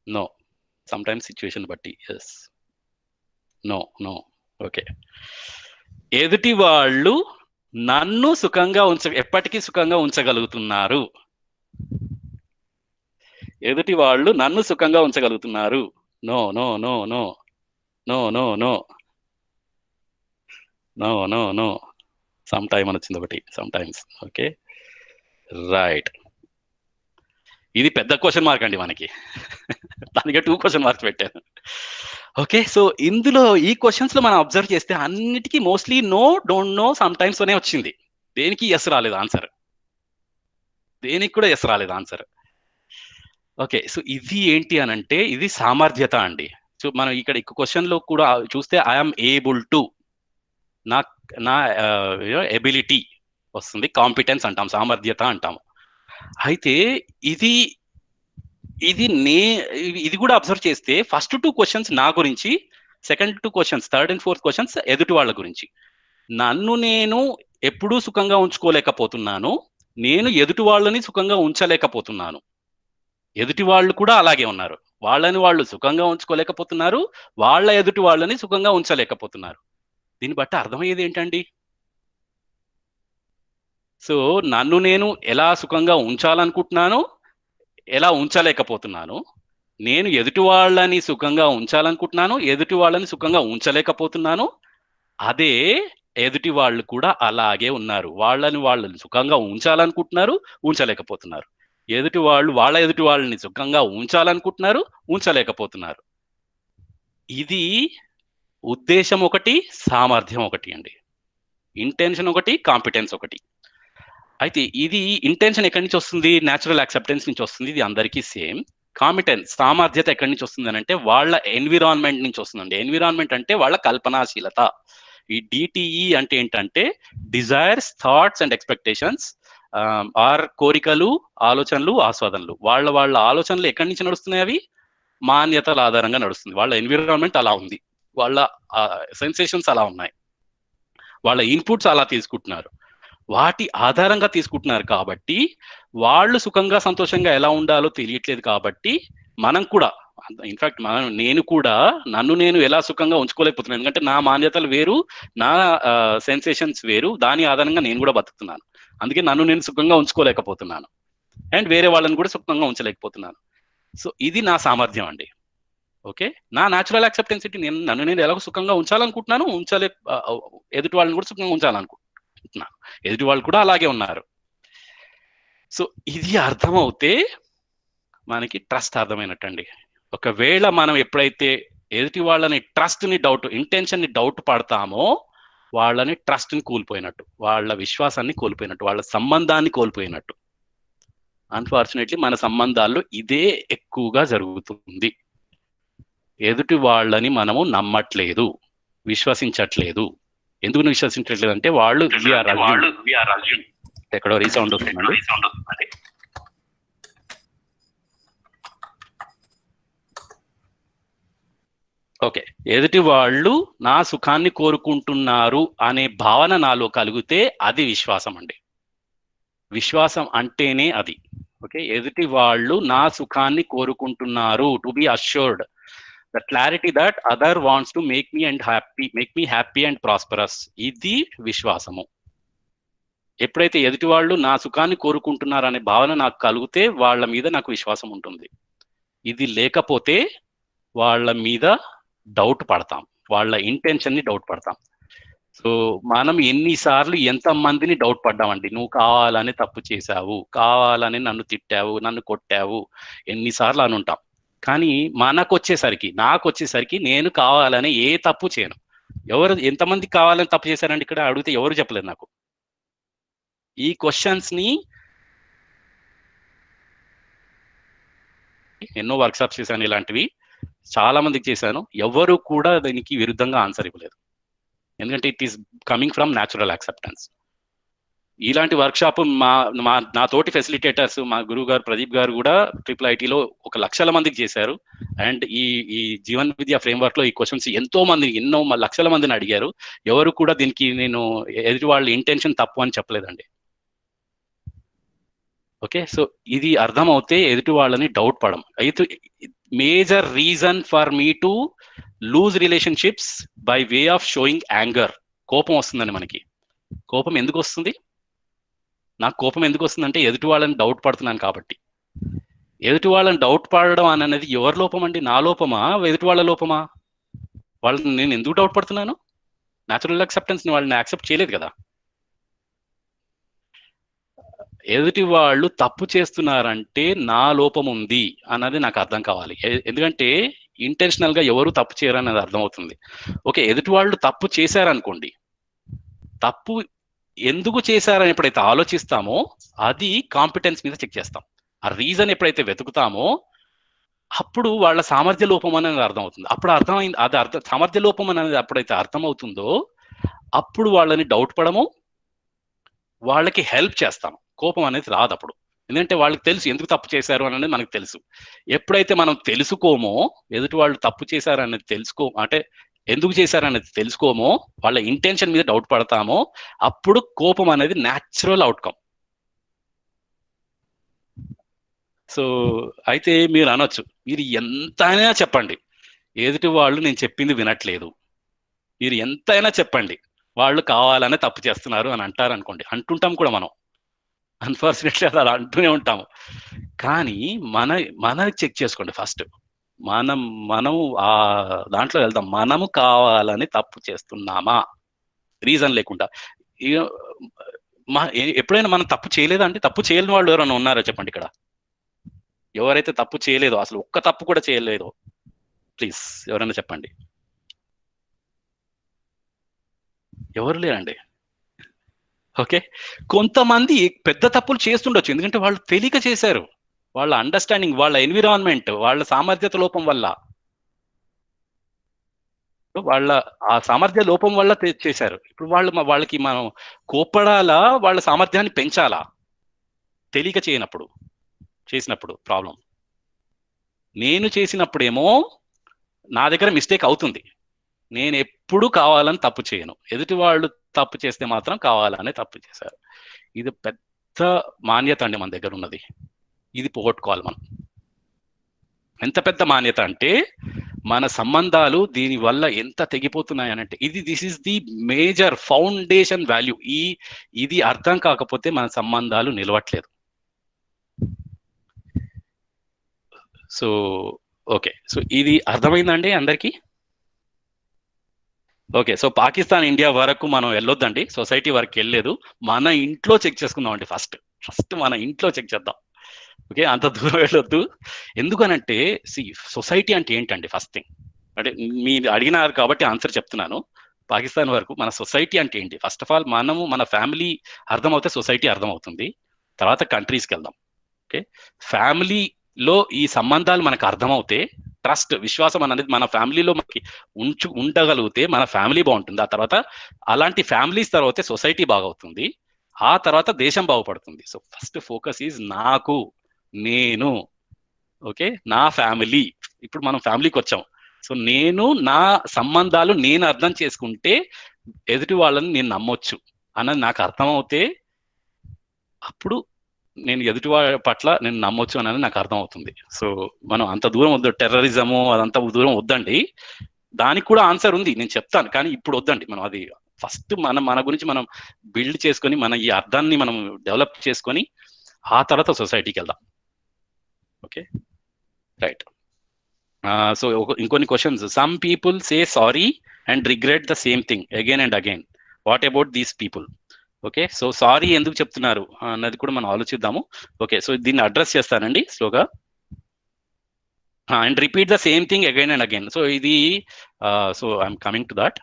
నో, సమ్ టైమ్స్ సిచ్యువేషన్ బట్టి. Yes, no no. ఓకే, ఎదుటి వాళ్ళు నన్ను సుఖంగా ఎప్పటికీ సుఖంగా ఉంచగలుగుతున్నారు. ఎదుటి వాళ్ళు నన్ను సుఖంగా ఉంచగలుగుతున్నారు. No no no no no no no no no no. Some time అని వచ్చింది ఒకటి, సమ్ టైమ్స్. ఓకే రైట్, ఇది పెద్ద క్వశ్చన్ మార్క్ అండి మనకి, దానికి 2 క్వశ్చన్ మార్క్స్ పెట్టాను. ఓకే, సో ఇందులో ఈ క్వశ్చన్స్ లో మనం అబ్జర్వ్ చేస్తే అన్నిటికీ mostly no, don't know, sometimes అనే వచ్చింది. దేనికి ఎస్ రాలేదు ఆన్సర్, దేనికి కూడా ఎస్ రాలేదు ఆన్సర్. ఓకే, సో ఇది ఏంటి అని అంటే, ఇది సామర్థ్యత అండి. సో మనం ఇక్కడ క్వశ్చన్ లో కూడా చూస్తే ఐఎమ్ ఏబుల్ టు, నా ఎబిలిటీ వస్తుంది, కాంపిటెన్స్ అంటాం, సామర్థ్యత అంటాము. అయితే ఇది కూడా అబ్జర్వ్ చేస్తే ఫస్ట్ 2 క్వశ్చన్స్ నా గురించి, second 2 questions, third and fourth questions ఎదుటి వాళ్ళ గురించి. నన్ను నేను ఎప్పుడూ సుఖంగా ఉంచుకోలేకపోతున్నాను, నేను ఎదుటి వాళ్ళని సుఖంగా ఉంచలేకపోతున్నాను. ఎదుటి వాళ్ళు కూడా అలాగే ఉన్నారు, వాళ్ళని వాళ్ళు సుఖంగా ఉంచుకోలేకపోతున్నారు, వాళ్ళ ఎదుటి వాళ్ళని సుఖంగా ఉంచలేకపోతున్నారు. దీన్ని బట్టి అర్థమయ్యేది ఏంటండి? సో నన్ను నేను ఎలా సుఖంగా ఉంచాలనుకుంటున్నాను, ఎలా ఉంచలేకపోతున్నాను, నేను ఎదుటి వాళ్ళని సుఖంగా ఉంచాలనుకుంటున్నాను, ఎదుటి వాళ్ళని సుఖంగా ఉంచలేకపోతున్నాను. అదే ఎదుటి వాళ్ళు కూడా అలాగే ఉన్నారు, వాళ్ళని సుఖంగా ఉంచాలనుకుంటున్నారు, ఉంచలేకపోతున్నారు. ఎదుటి వాళ్ళు వాళ్ళ ఎదుటి వాళ్ళని సుఖంగా ఉంచాలనుకుంటున్నారు, ఉంచలేకపోతున్నారు. ఇది ఉద్దేశం ఒకటి, సామర్థ్యం ఒకటి అండి. ఇంటెన్షన్ ఒకటి, కాంపిటెన్స్ ఒకటి. అయితే ఇది ఇంటెన్షన్ ఎక్కడి నుంచి వస్తుంది? న్యాచురల్ యాక్సెప్టెన్స్ నుంచి వస్తుంది, ఇది అందరికీ సేమ్. కాంపిటెన్స్, సామర్థ్యత ఎక్కడి నుంచి వస్తుంది అని అంటే వాళ్ళ ఎన్విరాన్మెంట్ నుంచి వస్తుందండి. ఎన్విరాన్మెంట్ అంటే వాళ్ళ కల్పనాశీలత. ఈ డిటిఈ అంటే ఏంటంటే desires, thoughts and expectations, or కోరికలు, ఆలోచనలు, ఆస్వాదనలు. వాళ్ళ ఆలోచనలు ఎక్కడి నుంచి నడుస్తున్నాయి? అవి మాన్యతల ఆధారంగా నడుస్తుంది. వాళ్ళ ఎన్విరాన్మెంట్ అలా ఉంది, వాళ్ళ సెన్సేషన్స్ అలా ఉన్నాయి, వాళ్ళ ఇన్పుట్స్ అలా తీసుకుంటున్నారు, వాటి ఆధారంగా తీసుకుంటున్నారు. కాబట్టి వాళ్ళు సుఖంగా సంతోషంగా ఎలా ఉండాలో తెలియట్లేదు. కాబట్టి మనం కూడా, ఇన్ఫాక్ట్ నేను కూడా నన్ను నేను ఎలా సుఖంగా ఉంచుకోలేకపోతున్నాను, ఎందుకంటే నా మాన్యతలు వేరు, నా సెన్సేషన్స్ వేరు, దాని ఆధారంగా నేను కూడా బతుకుతున్నాను. అందుకే నన్ను నేను సుఖంగా ఉంచుకోలేకపోతున్నాను, అండ్ వేరే వాళ్ళని కూడా సుఖంగా ఉంచలేకపోతున్నాను. సో ఇది నా సామర్థ్యం అండి. ఓకే, నా న్యాచురల్ యాక్సెప్టెన్స్ నన్ను నేను ఎలా సుఖంగా ఉంచాలనుకుంటున్నాను, ఎదుటి వాళ్ళని కూడా సుఖంగా ఉంచాలనుకుంటున్నాను, ఎదుటి వాళ్ళు కూడా అలాగే ఉన్నారు. సో ఇది అర్థమవుతే మనకి ట్రస్ట్ అర్థమైనట్టండి. ఒకవేళ మనం ఎప్పుడైతే ఎదుటి వాళ్ళని ట్రస్ట్ని డౌట్, ఇంటెన్షన్ని డౌట్ పడతామో వాళ్ళని ట్రస్ట్ని కోల్పోయినట్టు, వాళ్ళ విశ్వాసాన్ని కోల్పోయినట్టు, వాళ్ళ సంబంధాన్ని కోల్పోయినట్టు. అన్ఫార్చునేట్లీ మన సంబంధాల్లో ఇదే ఎక్కువగా జరుగుతుంది. ఎదుటి వాళ్ళని మనము నమ్మట్లేదు, విశ్వసించట్లేదు. ఎందుకు విశ్వసించట్లేదు అంటే వాళ్ళు ఎక్కడో రీసౌండ్ వస్తుందండి. ఓకే, ఎదుటి వాళ్ళు నా సుఖాన్ని కోరుకుంటున్నారు అనే భావన నాలో కలిగితే అది విశ్వాసం అండి. విశ్వాసం అంటేనే అది. ఓకే, ఎదుటి వాళ్ళు నా సుఖాన్ని కోరుకుంటున్నారు, to be assured, the clarity that other wants to make me happy and prosperous, ఇది విశ్వాసము. ఎప్పుడైతే ఎదుటి వాళ్ళు నా సుఖాన్ని కోరుకుంటున్నారు అనే భావన నాకు కలిగితే వాళ్ళ మీద నాకు విశ్వాసం ఉంటుంది. ఇది లేకపోతే వాళ్ళ మీద డౌట్ పడతాం, వాళ్ళ ఇంటెన్షన్ని డౌట్ పడతాం. సో మనం ఎన్నిసార్లు ఎంతమందిని డౌట్ పడ్డామండి, నువ్వు కావాలని తప్పు చేశావు, కావాలని నన్ను తిట్టావు, నన్ను కొట్టావు, ఎన్నిసార్లు అని ఉంటాం. కానీ నాకు వచ్చేసరికి నేను కావాలని ఏ తప్పు చేయను. ఎంతమంది కావాలని తప్పు చేశారండి ఇక్కడ అడిగితే ఎవరు చెప్పలేదు నాకు. ఈ క్వశ్చన్స్ని ఎన్నో వర్క్షాప్స్ చేశాను, ఇలాంటివి చాలా మందికి చేశాను, ఎవరు కూడా దీనికి విరుద్ధంగా ఆన్సర్ ఇవ్వలేదు. ఎందుకంటే it is coming from natural acceptance. ఇలాంటి వర్క్షాప్ నా తోటి ఫెసిలిటేటర్స్, మా గురువు గారు ప్రదీప్ గారు కూడా IIITలో 1,00,000 మందికి చేశారు. అండ్ ఈ జీవన్ విద్య ఫ్రేమ్వర్క్ లో ఈ క్వశ్చన్స్ ఎన్నో లక్షల మందిని అడిగారు. ఎవరు కూడా దీనికి నేను ఎదుటి వాళ్ళ ఇంటెన్షన్ తప్పు అని చెప్పలేదండి. ఓకే, సో ఇది అర్థమవుతే ఎదుటి వాళ్ళని డౌట్ పడడం. అయితే major reason for me to lose relationships by way of showing anger. కోపం వస్తుందండి మనకి. కోపం ఎందుకు వస్తుంది? నాకు కోపం ఎందుకు వస్తుందంటే ఎదుటి వాళ్ళని డౌట్ పడుతున్నాను కాబట్టి. ఎదుటి వాళ్ళని డౌట్ పడడం అనేది ఎవరి లోపం అండి? నా లోపమా, ఎదుటి వాళ్ళ లోపమా? వాళ్ళని నేను ఎందుకు డౌట్ పడుతున్నాను? న్యాచురల్ యాక్సెప్టెన్స్ వాళ్ళని యాక్సెప్ట్ చేయలేదు కదా. ఎదుటి వాళ్ళు తప్పు చేస్తున్నారంటే నా లోపం ఉంది అన్నది నాకు అర్థం కావాలి. ఎందుకంటే ఇంటెన్షనల్ గా ఎవరు తప్పు చేయరు అనేది అర్థమవుతుంది. ఓకే, ఎదుటి వాళ్ళు తప్పు చేశారనుకోండి, తప్పు ఎందుకు చేశారని ఎప్పుడైతే ఆలోచిస్తామో అది కాంపిటెన్స్ మీద చెక్ చేస్తాం. ఆ రీజన్ ఎప్పుడైతే వెతుకుతామో అప్పుడు వాళ్ళ సామర్థ్య లోపం అనేది అర్థమవుతుంది. అప్పుడు అర్థమైంది, సామర్థ్య లోపం అనేది ఎప్పుడైతే అర్థమవుతుందో అప్పుడు వాళ్ళని డౌట్ పడము, వాళ్ళకి హెల్ప్ చేస్తాం. కోపం అనేది రాదు అప్పుడు. ఎందుకంటే వాళ్ళకి తెలుసు ఎందుకు తప్పు చేశారు అనేది మనకు తెలుసు. ఎప్పుడైతే మనం తెలుసుకోమో, ఎదుటి వాళ్ళు తప్పు చేశారనేది అంటే ఎందుకు చేశారనేది తెలుసుకోమో, వాళ్ళ ఇంటెన్షన్ మీద డౌట్ పడతామో అప్పుడు కోపం అనేది న్యాచురల్ అవుట్కమ్. సో అయితే మీరు అనొచ్చు, మీరు ఎంతైనా చెప్పండి ఎదుటి వాళ్ళు నేను చెప్పింది వినట్లేదు, మీరు ఎంతైనా చెప్పండి వాళ్ళు కావాలనే తప్పు చేస్తున్నారు అని అంటారు అనుకోండి. అంటుంటాం కూడా మనం, అన్ఫార్చునేట్లీ అలా అంటూనే ఉంటాము. కానీ మన చెక్ చేసుకోండి ఫస్ట్. మనం ఆ దాంట్లో వెళ్దాం. మనము కావాలని తప్పు చేస్తున్నామా రీజన్ లేకుండా? ఎప్పుడైనా మనం తప్పు చేయలేదా అండి? తప్పు చేయలేని వాళ్ళు ఎవరైనా ఉన్నారా చెప్పండి ఇక్కడ? ఎవరైతే తప్పు చేయలేదో, అసలు ఒక్క తప్పు కూడా చేయలేదో ప్లీజ్ ఎవరైనా చెప్పండి. ఎవరు లేరండి. ఓకే, కొంతమంది పెద్ద తప్పులు చేస్తుండొచ్చు, ఎందుకంటే వాళ్ళు తెలియక చేశారు. వాళ్ళ అండర్స్టాండింగ్, వాళ్ళ ఎన్విరాన్మెంట్, వాళ్ళ సామర్థ్యత లోపం వల్ల, వాళ్ళ ఆ సామర్థ్య లోపం వల్ల చేశారు. ఇప్పుడు వాళ్ళకి మనం కోప్పడాలా, వాళ్ళ సామర్థ్యాన్ని పెంచాలా? తెలియక చేసినప్పుడు ప్రాబ్లం. నేను చేసినప్పుడేమో నా దగ్గర మిస్టేక్ అవుతుంది. నేను ఎప్పుడు కావాలని తప్పు చేయను. ఎదుటి వాళ్ళు తప్పు చేస్తే మాత్రం కావాలనే తప్పు చేశారు. ఇది పెద్ద మాన్యత అండి మన దగ్గర ఉన్నది. ఇది పోగొట్టుకోవాలి మనం. ఎంత పెద్ద మాన్యత అంటే మన సంబంధాలు దీని వల్ల ఎంత తెగిపోతున్నాయనంటే this is the major foundation value. ఇది అర్థం కాకపోతే మన సంబంధాలు నిలవట్లేదు. సో ఓకే, సో ఇది అర్థమైందండి అందరికీ? ఓకే, సో పాకిస్తాన్ ఇండియా వరకు మనం వెళ్ళొద్దండి, సొసైటీ వరకు వెళ్ళలేదు. మన ఇంట్లో చెక్ చేసుకుందాం అండి. ఫస్ట్ మన ఇంట్లో చెక్ చేద్దాం. ఓకే, అంత దూరం వెళ్ళొద్దు. ఎందుకనంటే సొసైటీ అంటే ఏంటండి? ఫస్ట్ థింగ్ అంటే మీరు అడిగినారు కాబట్టి ఆన్సర్ చెప్తున్నాను. పాకిస్తాన్ వరకు మన సొసైటీ అంటే ఏంటి? ఫస్ట్ ఆఫ్ ఆల్ మన ఫ్యామిలీ అర్థమవుతే సొసైటీ అర్థమవుతుంది. తర్వాత కంట్రీస్కి వెళ్దాం. ఓకే, ఫ్యామిలీలో ఈ సంబంధాలు మనకు అర్థమవుతే, ట్రస్ట్, విశ్వాసం అనేది మన ఫ్యామిలీలో మనకి ఉండగలిగితే మన ఫ్యామిలీ బాగుంటుంది. ఆ తర్వాత అలాంటి ఫ్యామిలీస్ తర్వాతే సొసైటీ బాగవుతుంది. ఆ తర్వాత దేశం బాగుపడుతుంది. సో ఫస్ట్ ఫోకస్ ఈజ్ నేను, ఓకే, నా ఫ్యామిలీ. ఇప్పుడు మనం ఫ్యామిలీకి వచ్చాం. సో నేను నా సంబంధాలు నేను అర్థం చేసుకుంటే ఎదుటి వాళ్ళని నేను నమ్మొచ్చు అన్నది నాకు అర్థమవుతే అప్పుడు నేను ఎదుటి వాళ్ళ పట్ల నేను నమ్మొచ్చు అనేది నాకు అర్థం అవుతుంది. సో మనం అంత దూరం వద్దు, టెర్రరిజము అదంతా దూరం వద్దండి. దానికి కూడా ఆన్సర్ ఉంది, నేను చెప్తాను, కానీ ఇప్పుడు వద్దండి. మనం అది ఫస్ట్ మన గురించి మనం బిల్డ్ చేసుకొని మన ఈ అర్థాన్ని మనం డెవలప్ చేసుకొని ఆ తర్వాత సొసైటీకి వెళ్దాం. Okay, right. సో ఇంకొన్ని questions. Some people say sorry and regret the same thing again and again. What about these people? Okay, so sorry ఎందుకు చెప్తున్నారు అన్నది కూడా మనం ఆలోచిద్దాము. ఓకే, సో దీన్ని అడ్రస్ చేస్తానండి స్లోగా. And repeat the same thing again and again. So ఇది so I'm coming to that.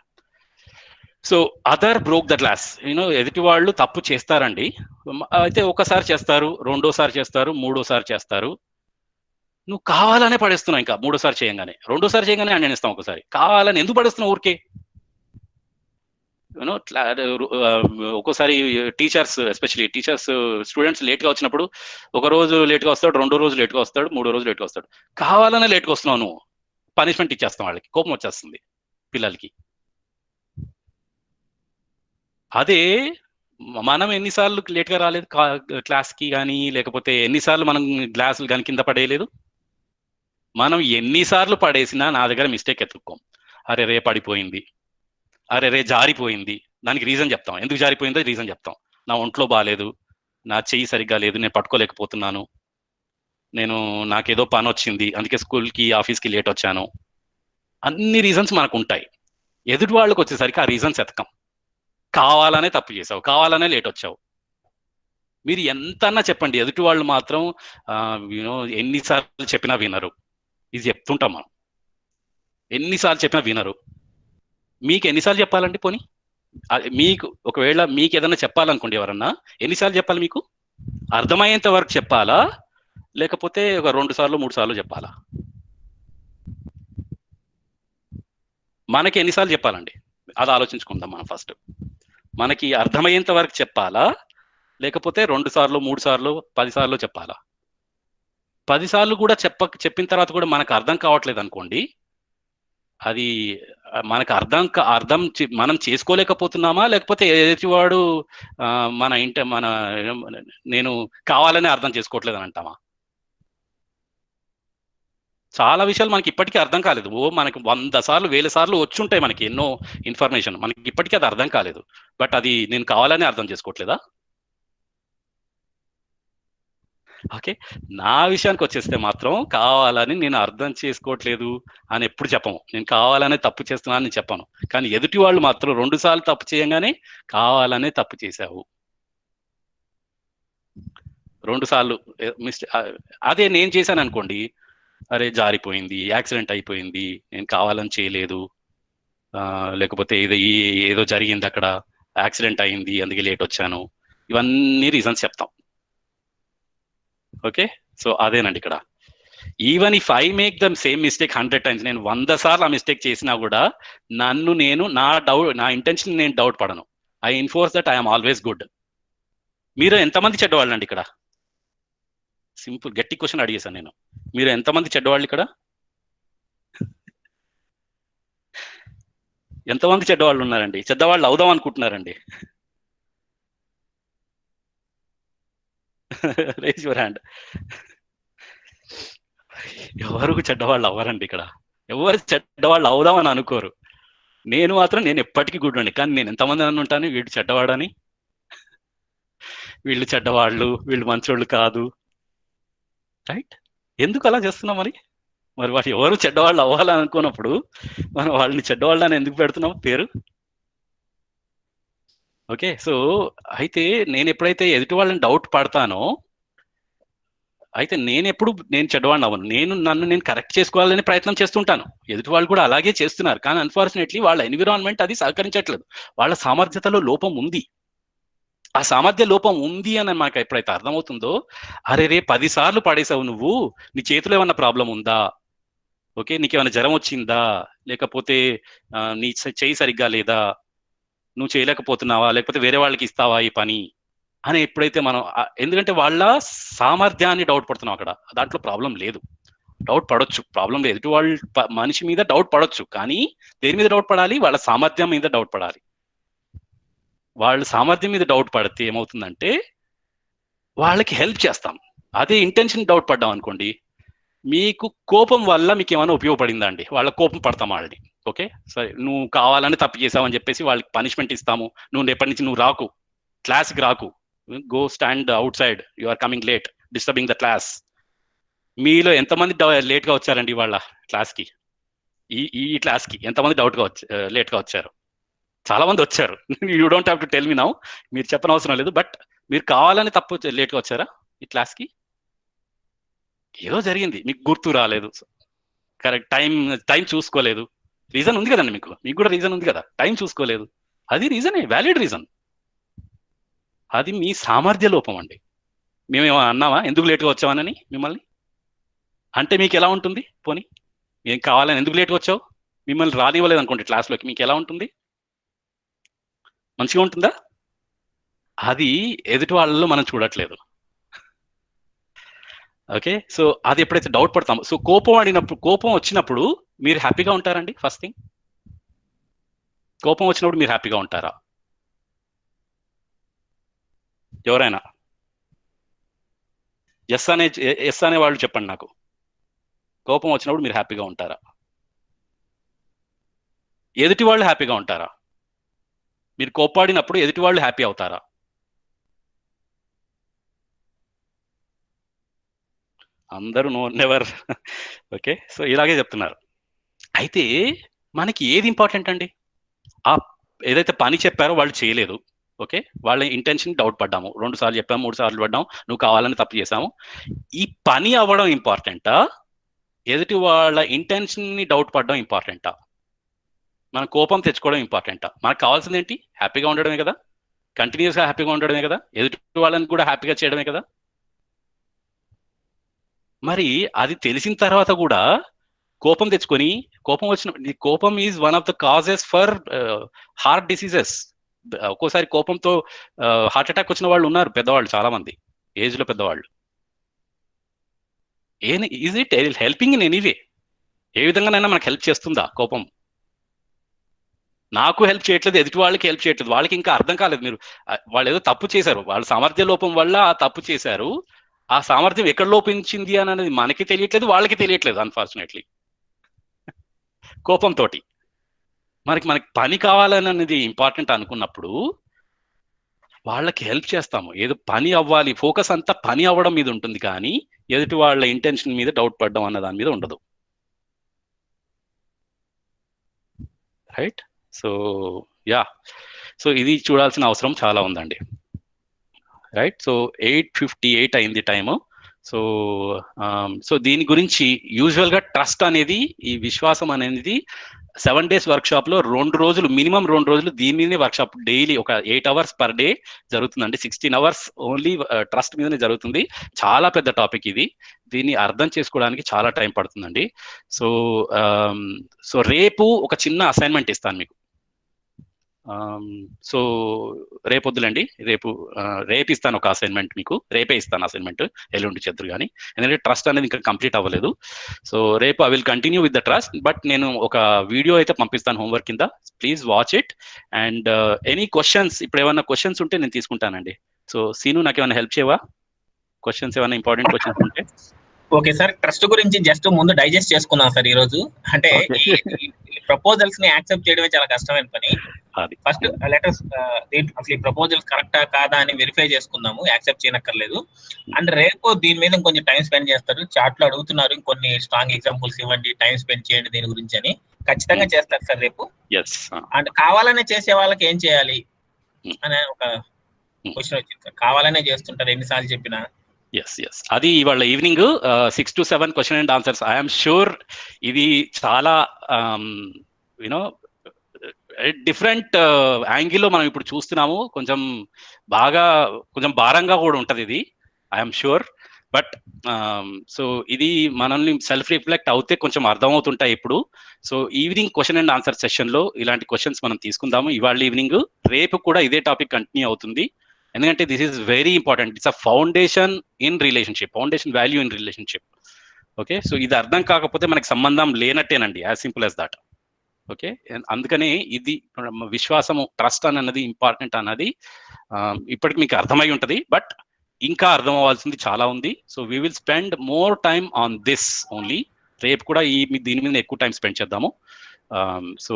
So other broke the glass. You know ఎదుటి వాళ్ళు తప్పు చేస్తారండి. అయితే ఒకసారి చేస్తారు, రెండోసారి చేస్తారు, మూడోసారి చేస్తారు. నువ్వు కావాలనే పడేస్తున్నావు. ఇంకా మూడోసారి చేయంగానే, రెండోసారి చేయగానే అని ఇస్తాం. ఒకసారి కావాలని ఎందుకు పడేస్తున్నావు ఊరికే? యూనో ఒక్కోసారి టీచర్స్, ఎస్పెషలీ టీచర్స్, స్టూడెంట్స్ లేట్గా వచ్చినప్పుడు ఒక రోజు లేట్గా వస్తాడు, రెండో రోజు లేట్గా వస్తాడు, మూడో రోజు లేట్గా వస్తాడు. కావాలనే లేట్గా వస్తున్నావు నువ్వు, పనిష్మెంట్ ఇచ్చేస్తాం వాళ్ళకి, కోపం వచ్చేస్తుంది పిల్లలకి. అదే మనం ఎన్నిసార్లు లేట్గా రాలేదు క్లాస్కి కానీ, లేకపోతే ఎన్నిసార్లు మనం గ్లాసులు కానీ కింద పడేయలేదు. మనం ఎన్నిసార్లు పడేసినా నా దగ్గర మిస్టేక్ ఎత్తుక్కోం. అరే రే పడిపోయింది, అరే రే జారిపోయింది, దానికి రీజన్ చెప్తాం. ఎందుకు జారిపోయిందో రీజన్ చెప్తాం. నా ఒంట్లో బాగాలేదు, నా చెయ్యి సరిగ్గా లేదు, నేను పట్టుకోలేకపోతున్నాను, నాకేదో పని వచ్చింది అందుకే స్కూల్కి ఆఫీస్కి లేట్ వచ్చాను. అన్ని రీజన్స్ మనకు ఉంటాయి. ఎదుటి వాళ్ళకి వచ్చేసరికి ఆ రీజన్స్ ఎతకం. కావాలనే తప్పు చేసావు, కావాలనే లేట్ వచ్చావు. మీరు ఎంతన్నా చెప్పండి, ఎదుటి వాళ్ళు మాత్రం ఎన్నిసార్లు చెప్పినా వినరు. ఇది చెప్తుంటాం మనం, ఎన్నిసార్లు చెప్పినా వినరు. మీకు ఎన్నిసార్లు చెప్పాలండి? పోనీ మీకు ఒకవేళ మీకు ఏదైనా చెప్పాలనుకోండి, ఎవరన్నా ఎన్నిసార్లు చెప్పాలి? మీకు అర్థమయ్యేంత వరకు చెప్పాలా, లేకపోతే ఒక 2 సార్లు 3 సార్లు చెప్పాలా? మనకి ఎన్నిసార్లు చెప్పాలండి? అది ఆలోచించుకుందాం మనం ఫస్ట్. మనకి అర్థమయ్యేంత వరకు చెప్పాలా, లేకపోతే 2 సార్లు 3 సార్లు 10 సార్లు చెప్పాలా? 10 సార్లు కూడా చెప్పిన తర్వాత కూడా మనకు అర్థం కావట్లేదు అనుకోండి, అది మనకు అర్థం మనం చేసుకోలేకపోతున్నామా, లేకపోతే ఎదుటివాడు నేను కావాలనే అర్థం చేసుకోవట్లేదు అని అంటామా? చాలా విషయాలు మనకి ఇప్పటికీ అర్థం కాలేదు. మనకి 100 సార్లు 1000 సార్లు వచ్చి ఉంటాయి మనకి ఎన్నో ఇన్ఫర్మేషన్, మనకి ఇప్పటికీ అది అర్థం కాలేదు. బట్ అది నేను కావాలనే అర్థం చేసుకోవట్లేదా? ఓకే, నా విషయానికి వచ్చేస్తే మాత్రం కావాలని నేను అర్థం చేసుకోవట్లేదు అని ఎప్పుడు చెప్పము. నేను కావాలనే తప్పు చేస్తున్నాను అని చెప్పను. కానీ ఎదుటి వాళ్ళు మాత్రం 2 సార్లు తప్పు చేయగానే కావాలనే తప్పు చేశావు, 2 సార్లు అదే నేను చేశాను అనుకోండి, అరే జారిపోయింది, యాక్సిడెంట్ అయిపోయింది, నేను కావాలని చేయలేదు, లేకపోతే ఏదో జరిగింది అక్కడ, యాక్సిడెంట్ అయింది అందుకే లేట్ వచ్చాను, ఇవన్నీ రీజన్స్ చెప్తాం. ఓకే, సో అదేనండి ఇక్కడ. Even if I make them same mistake 100 times, నేను 100 సార్లు ఆ మిస్టేక్ చేసినా కూడా నా ఇంటెన్షన్ నేను డౌట్ పడను. I enforce that I'm always good. మీరు ఎంతమంది చెడ్డవాళ్ళు అండి ఇక్కడ? సింపుల్ గట్టి క్వశ్చన్ అడిగేశాను నేను. మీరు ఎంతమంది చెడ్డవాళ్ళు ఇక్కడ? ఎంతమంది చెడ్డవాళ్ళు ఉన్నారండి? చెడ్డవాళ్ళు అవుదాం అనుకుంటున్నారండి? Raise your hand. ఎవరు చెడ్డవాళ్ళు అవ్వరండి ఇక్కడ. ఎవరు చెడ్డవాళ్ళు అవుదామని అనుకోరు. నేను ఎప్పటికీ గుడ్ అండి. కానీ నేను ఎంతమంది అని ఉంటాను, వీడు చెడ్డవాడని, వీళ్ళు చెడ్డవాళ్ళు, వీళ్ళు మంచోళ్ళు కాదు. రైట్? ఎందుకు అలా చేస్తున్నాం? మరి వాళ్ళు ఎవరు చెడ్డవాళ్ళు అవ్వాలని అనుకున్నప్పుడు మనం వాళ్ళని చెడ్డవాళ్ళని ఎందుకు పెడుతున్నాం పేరు? ఓకే, సో అయితే నేను ఎప్పుడైతే ఎదుటి వాళ్ళని డౌట్ పడతానో, అయితే నేను చెడ్డవాడిని అవ్వను. నన్ను నేను కరెక్ట్ చేసుకోవాలని ప్రయత్నం చేస్తుంటాను. ఎదుటి వాళ్ళు కూడా అలాగే చేస్తున్నారు. కానీ అన్ఫార్చునేట్లీ వాళ్ళ ఎన్విరాన్మెంట్ అది సహకరించట్లేదు. వాళ్ళ సామర్థ్యతలో లోపం ఉంది. ఆ సామర్థ్య లోపం ఉంది అని మనకు ఎప్పుడైతే అర్థమవుతుందో, అరే రే 10 సార్లు పడేసావు నువ్వు, నీ చేతిలో ఏమన్నా ప్రాబ్లం ఉందా? ఓకే, నీకేమైనా జ్వరం వచ్చిందా, లేకపోతే నీ చెయ్యి సరిగ్గా లేదా, నువ్వు చేయలేకపోతున్నావా, లేకపోతే వేరే వాళ్ళకి ఇస్తావా ఈ పని అని ఎప్పుడైతే మనం, ఎందుకంటే వాళ్ళ సామర్థ్యాన్ని డౌట్ పడుతున్నాం, అక్కడ దాంట్లో ప్రాబ్లం లేదు. డౌట్ పడొచ్చు, ప్రాబ్లం లేదు. ఎదుటి వాళ్ళ మనిషి మీద డౌట్ పడొచ్చు, కానీ దేని మీద డౌట్ పడాలి? వాళ్ళ సామర్థ్యం మీద డౌట్ పడాలి. వాళ్ళ సామర్థ్యం మీద డౌట్ పడితే ఏమవుతుందంటే వాళ్ళకి హెల్ప్ చేస్తాం. అదే ఇంటెన్షన్ డౌట్ పడ్డాం అనుకోండి, మీకు కోపం వల్ల మీకు ఏమైనా ఉపయోగపడిందా అండి? వాళ్ళ కోపం పడతాం వాళ్ళని. ఓకే, సరే నువ్వు కావాలని తప్పు చేసావని చెప్పేసి వాళ్ళకి పనిష్మెంట్ ఇస్తాము. నువ్వు రేపటి నుంచి నువ్వు రాకు, క్లాస్కి రాకు, go stand outside, you are coming late, disturbing the class. మీలో ఎంతమంది లేట్గా వచ్చారండి వాళ్ళ క్లాస్కి? ఈ క్లాస్కి ఎంతమంది లేట్గా వచ్చారు? చాలా మంది వచ్చారు. You don't have to tell me now, మీరు చెప్పనవసరం లేదు. బట్ మీరు కావాలని తప్పు లేట్గా వచ్చారా ఈ క్లాస్కి? ఏదో జరిగింది, మీకు గుర్తు రాలేదు, కరెక్ట్ టైం చూసుకోలేదు. రీజన్ ఉంది కదండి, మీకు కూడా రీజన్ ఉంది కదా, టైం చూసుకోలేదు. అది రీజనే, వ్యాలిడ్ రీజన్. అది మీ సామర్థ్య లోపం అండి. మేమేమో అన్నామా ఎందుకు లేట్గా వచ్చామని మిమ్మల్ని? అంటే మీకు ఎలా ఉంటుంది? పోనీ ఏం కావాలని ఎందుకు లేట్గా వచ్చావు, మిమ్మల్ని రానివ్వలేదు అనుకోండి క్లాస్లోకి, మీకు ఎలా ఉంటుంది? మంచిగా ఉంటుందా? అది ఎదుటి వాళ్ళలో మనం చూడట్లేదు. ఓకే, సో అది ఎప్పుడైతే డౌట్ పడతామో, సో కోపం వచ్చినప్పుడు మీరు హ్యాపీగా ఉంటారండి? ఫస్ట్ థింగ్, కోపం వచ్చినప్పుడు మీరు హ్యాపీగా ఉంటారా? ఎవరైనా ఎస్ అనే వాళ్ళు చెప్పండి నాకు. కోపం వచ్చినప్పుడు మీరు హ్యాపీగా ఉంటారా? ఎదుటి వాళ్ళు హ్యాపీగా ఉంటారా? మీరు కోపాడినప్పుడు ఎదుటి వాళ్ళు హ్యాపీ అవుతారా? అందరూ నెవర్. ఓకే, సో ఇలాగే చెప్తున్నారు. అయితే మనకి ఏది ఇంపార్టెంట్ అండి? ఏదైతే పని చెప్పారో వాళ్ళు చేయలేదు, ఓకే, వాళ్ళ ఇంటెన్షన్ డౌట్ పడ్డాము, 2 సార్లు చెప్పాము, 3 సార్లు పడ్డాము, నువ్వు కావాలని తప్పు చేసాము. ఈ పని అవ్వడం ఇంపార్టెంటా, ఎదుటి వాళ్ళ ఇంటెన్షన్ని డౌట్ పడడం ఇంపార్టెంటా, మన కోపం తెచ్చుకోవడం ఇంపార్టెంటా? మనకు కావాల్సింది ఏంటి? హ్యాపీగా ఉండడమే కదా, కంటిన్యూస్గా హ్యాపీగా ఉండడమే కదా, ఎదుటి వాళ్ళని కూడా హ్యాపీగా చేయడమే కదా. మరి అది తెలిసిన తర్వాత కూడా కోపం తెచ్చుకొని, కోపం is one of the causes for heart diseases. ఒక్కోసారి కోపంతో హార్ట్ అటాక్ వచ్చిన వాళ్ళు ఉన్నారు, పెద్దవాళ్ళు, చాలా మంది ఏజ్లో పెద్దవాళ్ళు. Is it helping in anyway? ఏ విధంగానైనా మనకు హెల్ప్ చేస్తుందా కోపం? నాకు హెల్ప్ చేయట్లేదు, ఎదుటి వాళ్ళకి హెల్ప్ చేయట్లేదు. వాళ్ళకి ఇంకా అర్థం కాలేదు, వాళ్ళు ఏదో తప్పు చేశారు, వాళ్ళ సామర్థ్య లోపం వల్ల ఆ తప్పు చేశారు. ఆ సామర్థ్యం ఎక్కడ లోపించింది అని అనేది మనకి తెలియట్లేదు, వాళ్ళకి తెలియట్లేదు. అన్ఫార్చునేట్లీ కోపంతో మనకి పని కావాలని అనేది ఇంపార్టెంట్ అనుకున్నప్పుడు వాళ్ళకి హెల్ప్ చేస్తాము. ఏదో పని అవ్వాలి, ఫోకస్ అంతా పని అవ్వడం మీద ఉంటుంది, కానీ ఎదుటి వాళ్ళ ఇంటెన్షన్ మీద డౌట్ పడడం అన్న దాని మీద ఉండదు. రైట్? సో సో ఇది చూడాల్సిన అవసరం చాలా ఉందండి. రైట్, సో 8:58 అయింది టైము. సో దీని గురించి యూజువల్గా ట్రస్ట్ అనేది, ఈ విశ్వాసం అనేది 7 days వర్క్షాప్లో 2 రోజులు, మినిమం 2 రోజులు దీని మీదనే వర్క్షాప్, డైలీ ఒక 8 hours per day జరుగుతుందండి. 16 hours ఓన్లీ ట్రస్ట్ మీదనే జరుగుతుంది. చాలా పెద్ద టాపిక్ ఇది, దీన్ని అర్థం చేసుకోవడానికి చాలా టైం పడుతుందండి. సో రేపు ఒక చిన్న అసైన్మెంట్ ఇస్తాను మీకు. సో రేపు వద్దులండి, రేపు ఇస్తాను ఒక అసైన్మెంట్ మీకు, రేపే ఇస్తాను అసైన్మెంట్, ఎల్లుండి చెద్దరు కానీ, ఎందుకంటే ట్రస్ట్ అనేది ఇంకా కంప్లీట్ అవ్వలేదు. సో రేపు I will continue with the trust, but నేను ఒక వీడియో అయితే పంపిస్తాను హోంవర్క్ కింద, please watch it. And any questions, ఇప్పుడు ఏమైనా క్వశ్చన్స్ ఉంటే నేను తీసుకుంటానండి. సో సీను, నాకు ఏమైనా హెల్ప్ చేయవా? క్వశ్చన్స్ ఏమైనా ఇంపార్టెంట్ క్వశ్చన్స్ ఉంటే. ఓకే సార్, ట్రస్ట్ గురించి జస్ట్ ముందు డైజెస్ట్ చేసుకుందాం సార్ ఈ రోజు. అంటే ఈ ప్రపోజల్స్ ని యాక్సెప్ట్ చేయడమే చాలా కష్టమైన పని. ఫస్ట్ లెటర్స్ అసలు ఈ ప్రపోజల్స్ కరెక్టా కాదా అని వెరిఫై చేసుకుందాము, యాక్సెప్ట్ చేయనక్కర్లేదు. అండ్ రేపు దీని మీద కొంచెం టైం స్పెండ్ చేస్తారు, చాట్ లో అడుగుతున్నారు, ఇంకొన్ని స్ట్రాంగ్ ఎగ్జాంపుల్స్ ఇవ్వండి, టైం స్పెండ్ చేయండి దీని గురించి అని. ఖచ్చితంగా చేస్తారు సార్ రేపు. అండ్ కావాలనే చేసే వాళ్ళకి ఏం చేయాలి అనే ఒక క్వశ్చన్ వచ్చింది సార్. కావాలనే చేస్తుంటారు ఎన్నిసార్లు చెప్పినా. అది ఇవాళ evening 6 to 7 question and answers. I'm sure ఇది చాలా డిఫరెంట్ యాంగిల్లో మనం ఇప్పుడు చూస్తున్నాము. కొంచెం భారంగా కూడా ఉంటుంది ఇది, ఐఎమ్ షూర్. బట్ సో ఇది మనల్ని సెల్ఫ్ రిఫ్లెక్ట్ అవుతే కొంచెం అర్థమవుతుంటాయి ఇప్పుడు. So evening question and answer సెషన్లో ఇలాంటి క్వశ్చన్స్ మనం తీసుకుందాము ఇవాళ ఈవినింగ్. రేపు కూడా ఇదే టాపిక్ కంటిన్యూ అవుతుంది, ఎందుకంటే this is very important. It's a foundation in relationship, foundation value in relationship. Okay, so ఇది అర్థం కాకపోతే మనకి సంబంధం లేనట్టేనండి, as simple as that. Okay, అందుకనే ఇది విశ్వాసము, ట్రస్ట్ అన్నది ఇంపార్టెంట్ అన్నది ఇప్పటికి మీకు అర్థమై ఉంటుంది, బట్ ఇంకా అర్థం అవ్వాల్సింది చాలా ఉంది. So we will spend more time on this only. రేపు కూడా దీని మీద ఎక్కువ టైం స్పెండ్ చేద్దాము. సో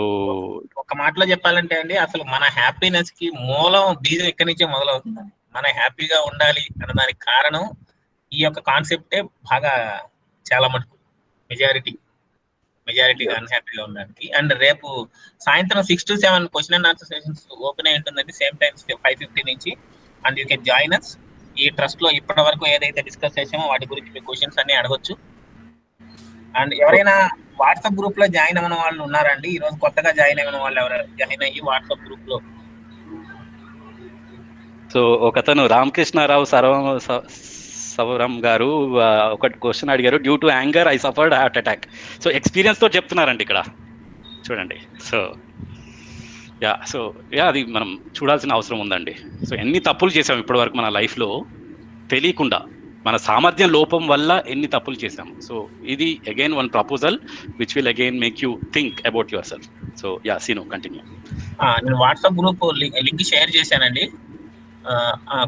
ఒక మాటలో చెప్పాలంటే అండి, అసలు మన హ్యాపీనెస్ కి మూలం, బీజం ఇక్కడి నుంచే మొదలవుతుందండి. మన హ్యాపీగా ఉండాలి అన్న దానికి కారణం ఈ యొక్క కాన్సెప్టే బాగా చాలా మటుకు మెజారిటీ అన్హ్యాపీగా ఉండడానికి. అండ్ రేపు సాయంత్రం 6 to 7 question and answer sessions open అయి ఉంటుందండి, సేమ్ టైం 5:50 నుంచి. And you can join us. ఈ ట్రస్ట్ లో ఇప్పటి వరకు ఏదైతే డిస్కస్ చేసామో వాటి గురించి మీ క్వశ్చన్స్ అన్ని అడగొచ్చు. అండ్ ఎవరైనా వాట్సాప్ గ్రూప్ లో జాయిన్ అవ్వని వాళ్ళు ఉన్నారండి? ఈ రోజు కొత్తగా జాయిన్ అయిన వాళ్ళు ఎవరైనా జాయిన్ అయ్యి వాట్సాప్ గ్రూప్ లో? సో ఒకతను రామకృష్ణారావు సవరం గారు ఒక క్వశ్చన్ అడిగారు. Due to anger I suffered heart attack. So experience తో చెప్తున్నారండి ఇక్కడ, చూడండి. సో అది మనం చూడాల్సిన అవసరం ఉందండి. సో ఎన్ని తప్పులు చేసాం ఇప్పటి వరకు మన లైఫ్ లో తెలియకుండా, మన సామర్థ్యం లోపం వల్ల ఎన్ని తప్పులు చేసాం. సో ఇది again one proposal which will again make you think about your self. So సీను కంటిన్యూ. నేను వాట్సాప్ గ్రూప్ లింక్ షేర్ చేశానండి.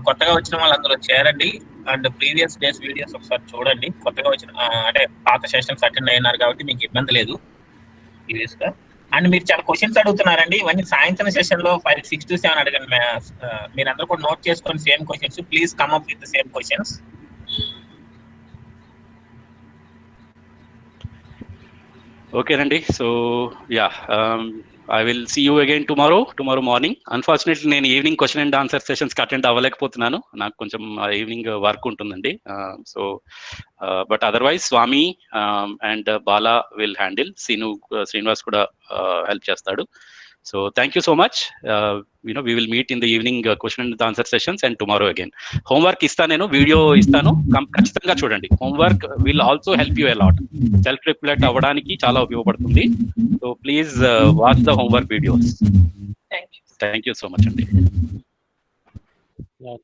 కొత్తగా వచ్చిన వాళ్ళు అందులో చేరండి. అండ్ ప్రీవియస్ డేస్ వీడియోస్ ఒకసారి చూడండి. కొత్తగా వచ్చిన అంటే పాత సెషన్స్ అటెండ్ అయినారు కాబట్టి మీకు ఇబ్బంది లేదు ప్రీవియస్ గా. అండ్ మీరు చాలా క్వశ్చన్స్ అడుగుతున్నారండి, ఇవన్నీ సాయంత్రం సెషన్ లో 6 to 7 అడగండి. మీరు అందరూ కూడా నోట్ చేసుకొని same questions, please come up with same questions. ఓకేనండి. So I will see you again tomorrow morning. Unfortunately నేను evening question and answer sessions కి అటెండ్ అవ్వలేకపోతున్నాను, నాకు కొంచెం ఈవినింగ్ వర్క్ ఉంటుందండి. So but otherwise Swami and Bala will handle, Srinivas కూడా help చేస్తాడు. So thank you so much. we will meet in the evening question and answer sessions and tomorrow again. Homework ఇస్తాను, నేను video ఇస్తాను, ఖచ్చితంగా చూడండి. Homework will also help you a lot. Self reflect అవ్వడానికి చాలా ఉపయోగపడుతుంది. So please watch the homework videos. Thank you so much అండి.